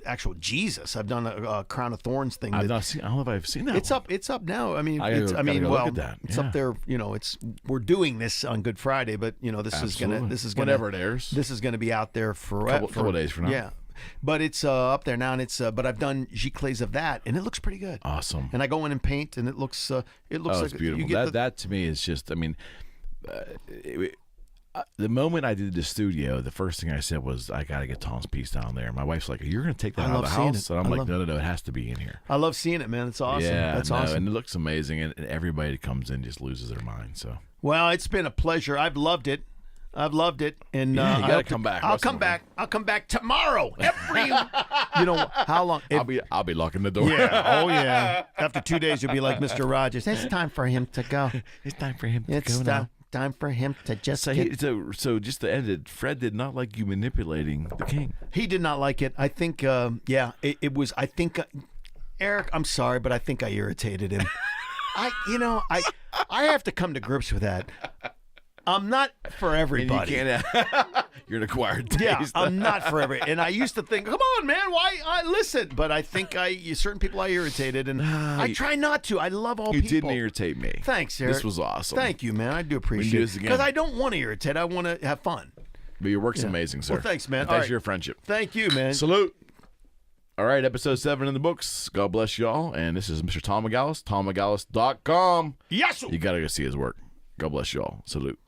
actual Jesus. I've done a Crown of Thorns thing. I've not seen. I don't know if I've seen that. It's up. It's up now. I mean, I gotta go look at that. It's Yeah. up there. We're doing this on Good Friday, but this is gonna whenever it airs. This is gonna be out there for couple of days from now. Yeah, but it's up there now, and it's. But I've done giclées of that, and it looks pretty good. Awesome. And I go in and paint, and it looks. It looks like it's beautiful. You get That to me is just. I mean, the moment I did the studio, the first thing I said was, I got to get Tom's piece down there. My wife's like, "You're going to take that I out of love the seeing house?" it. And I'm I like, love- "No, it has to be in here." I love seeing it, man. It's awesome. Yeah, That's no, awesome. and it looks amazing, and everybody that comes in just loses their mind. So Well, it's been a pleasure. I've loved it. And Yeah, you I gotta hope come back. I'll Russell. come back. I'll come back tomorrow. How long? I'll be locking the door. Yeah. Oh yeah. After 2 days, you'll be like Mr. Rogers. It's time for him to go. It's time for him to It's go now. time for him to just So, get. so just to end it, Fred did not like you manipulating the king. He did not like it. I think. It was. I think. Eric, I'm sorry, but I think I irritated him. I have to come to grips with that. I'm not for everybody. And you can't. You're an acquired taste. Yeah, I'm not for everybody. And I used to think, come on, man, why? Listen. But I think certain people I irritated, and I try not to. I love all You people. didn't irritate me. Thanks, Eric. This was awesome. Thank you, man. I do We appreciate can do it. this again. Because I don't want to irritate. I want to have fun. But your work's amazing, sir. Well, thanks, man. And All thanks right. for your friendship. Thank you, man. Salute. All right, episode 7 in the books. God bless y'all. And this is Mr. Tom Megalis, tommmegalis.com. Yes. You got to go see his work. God bless y'all. Salute.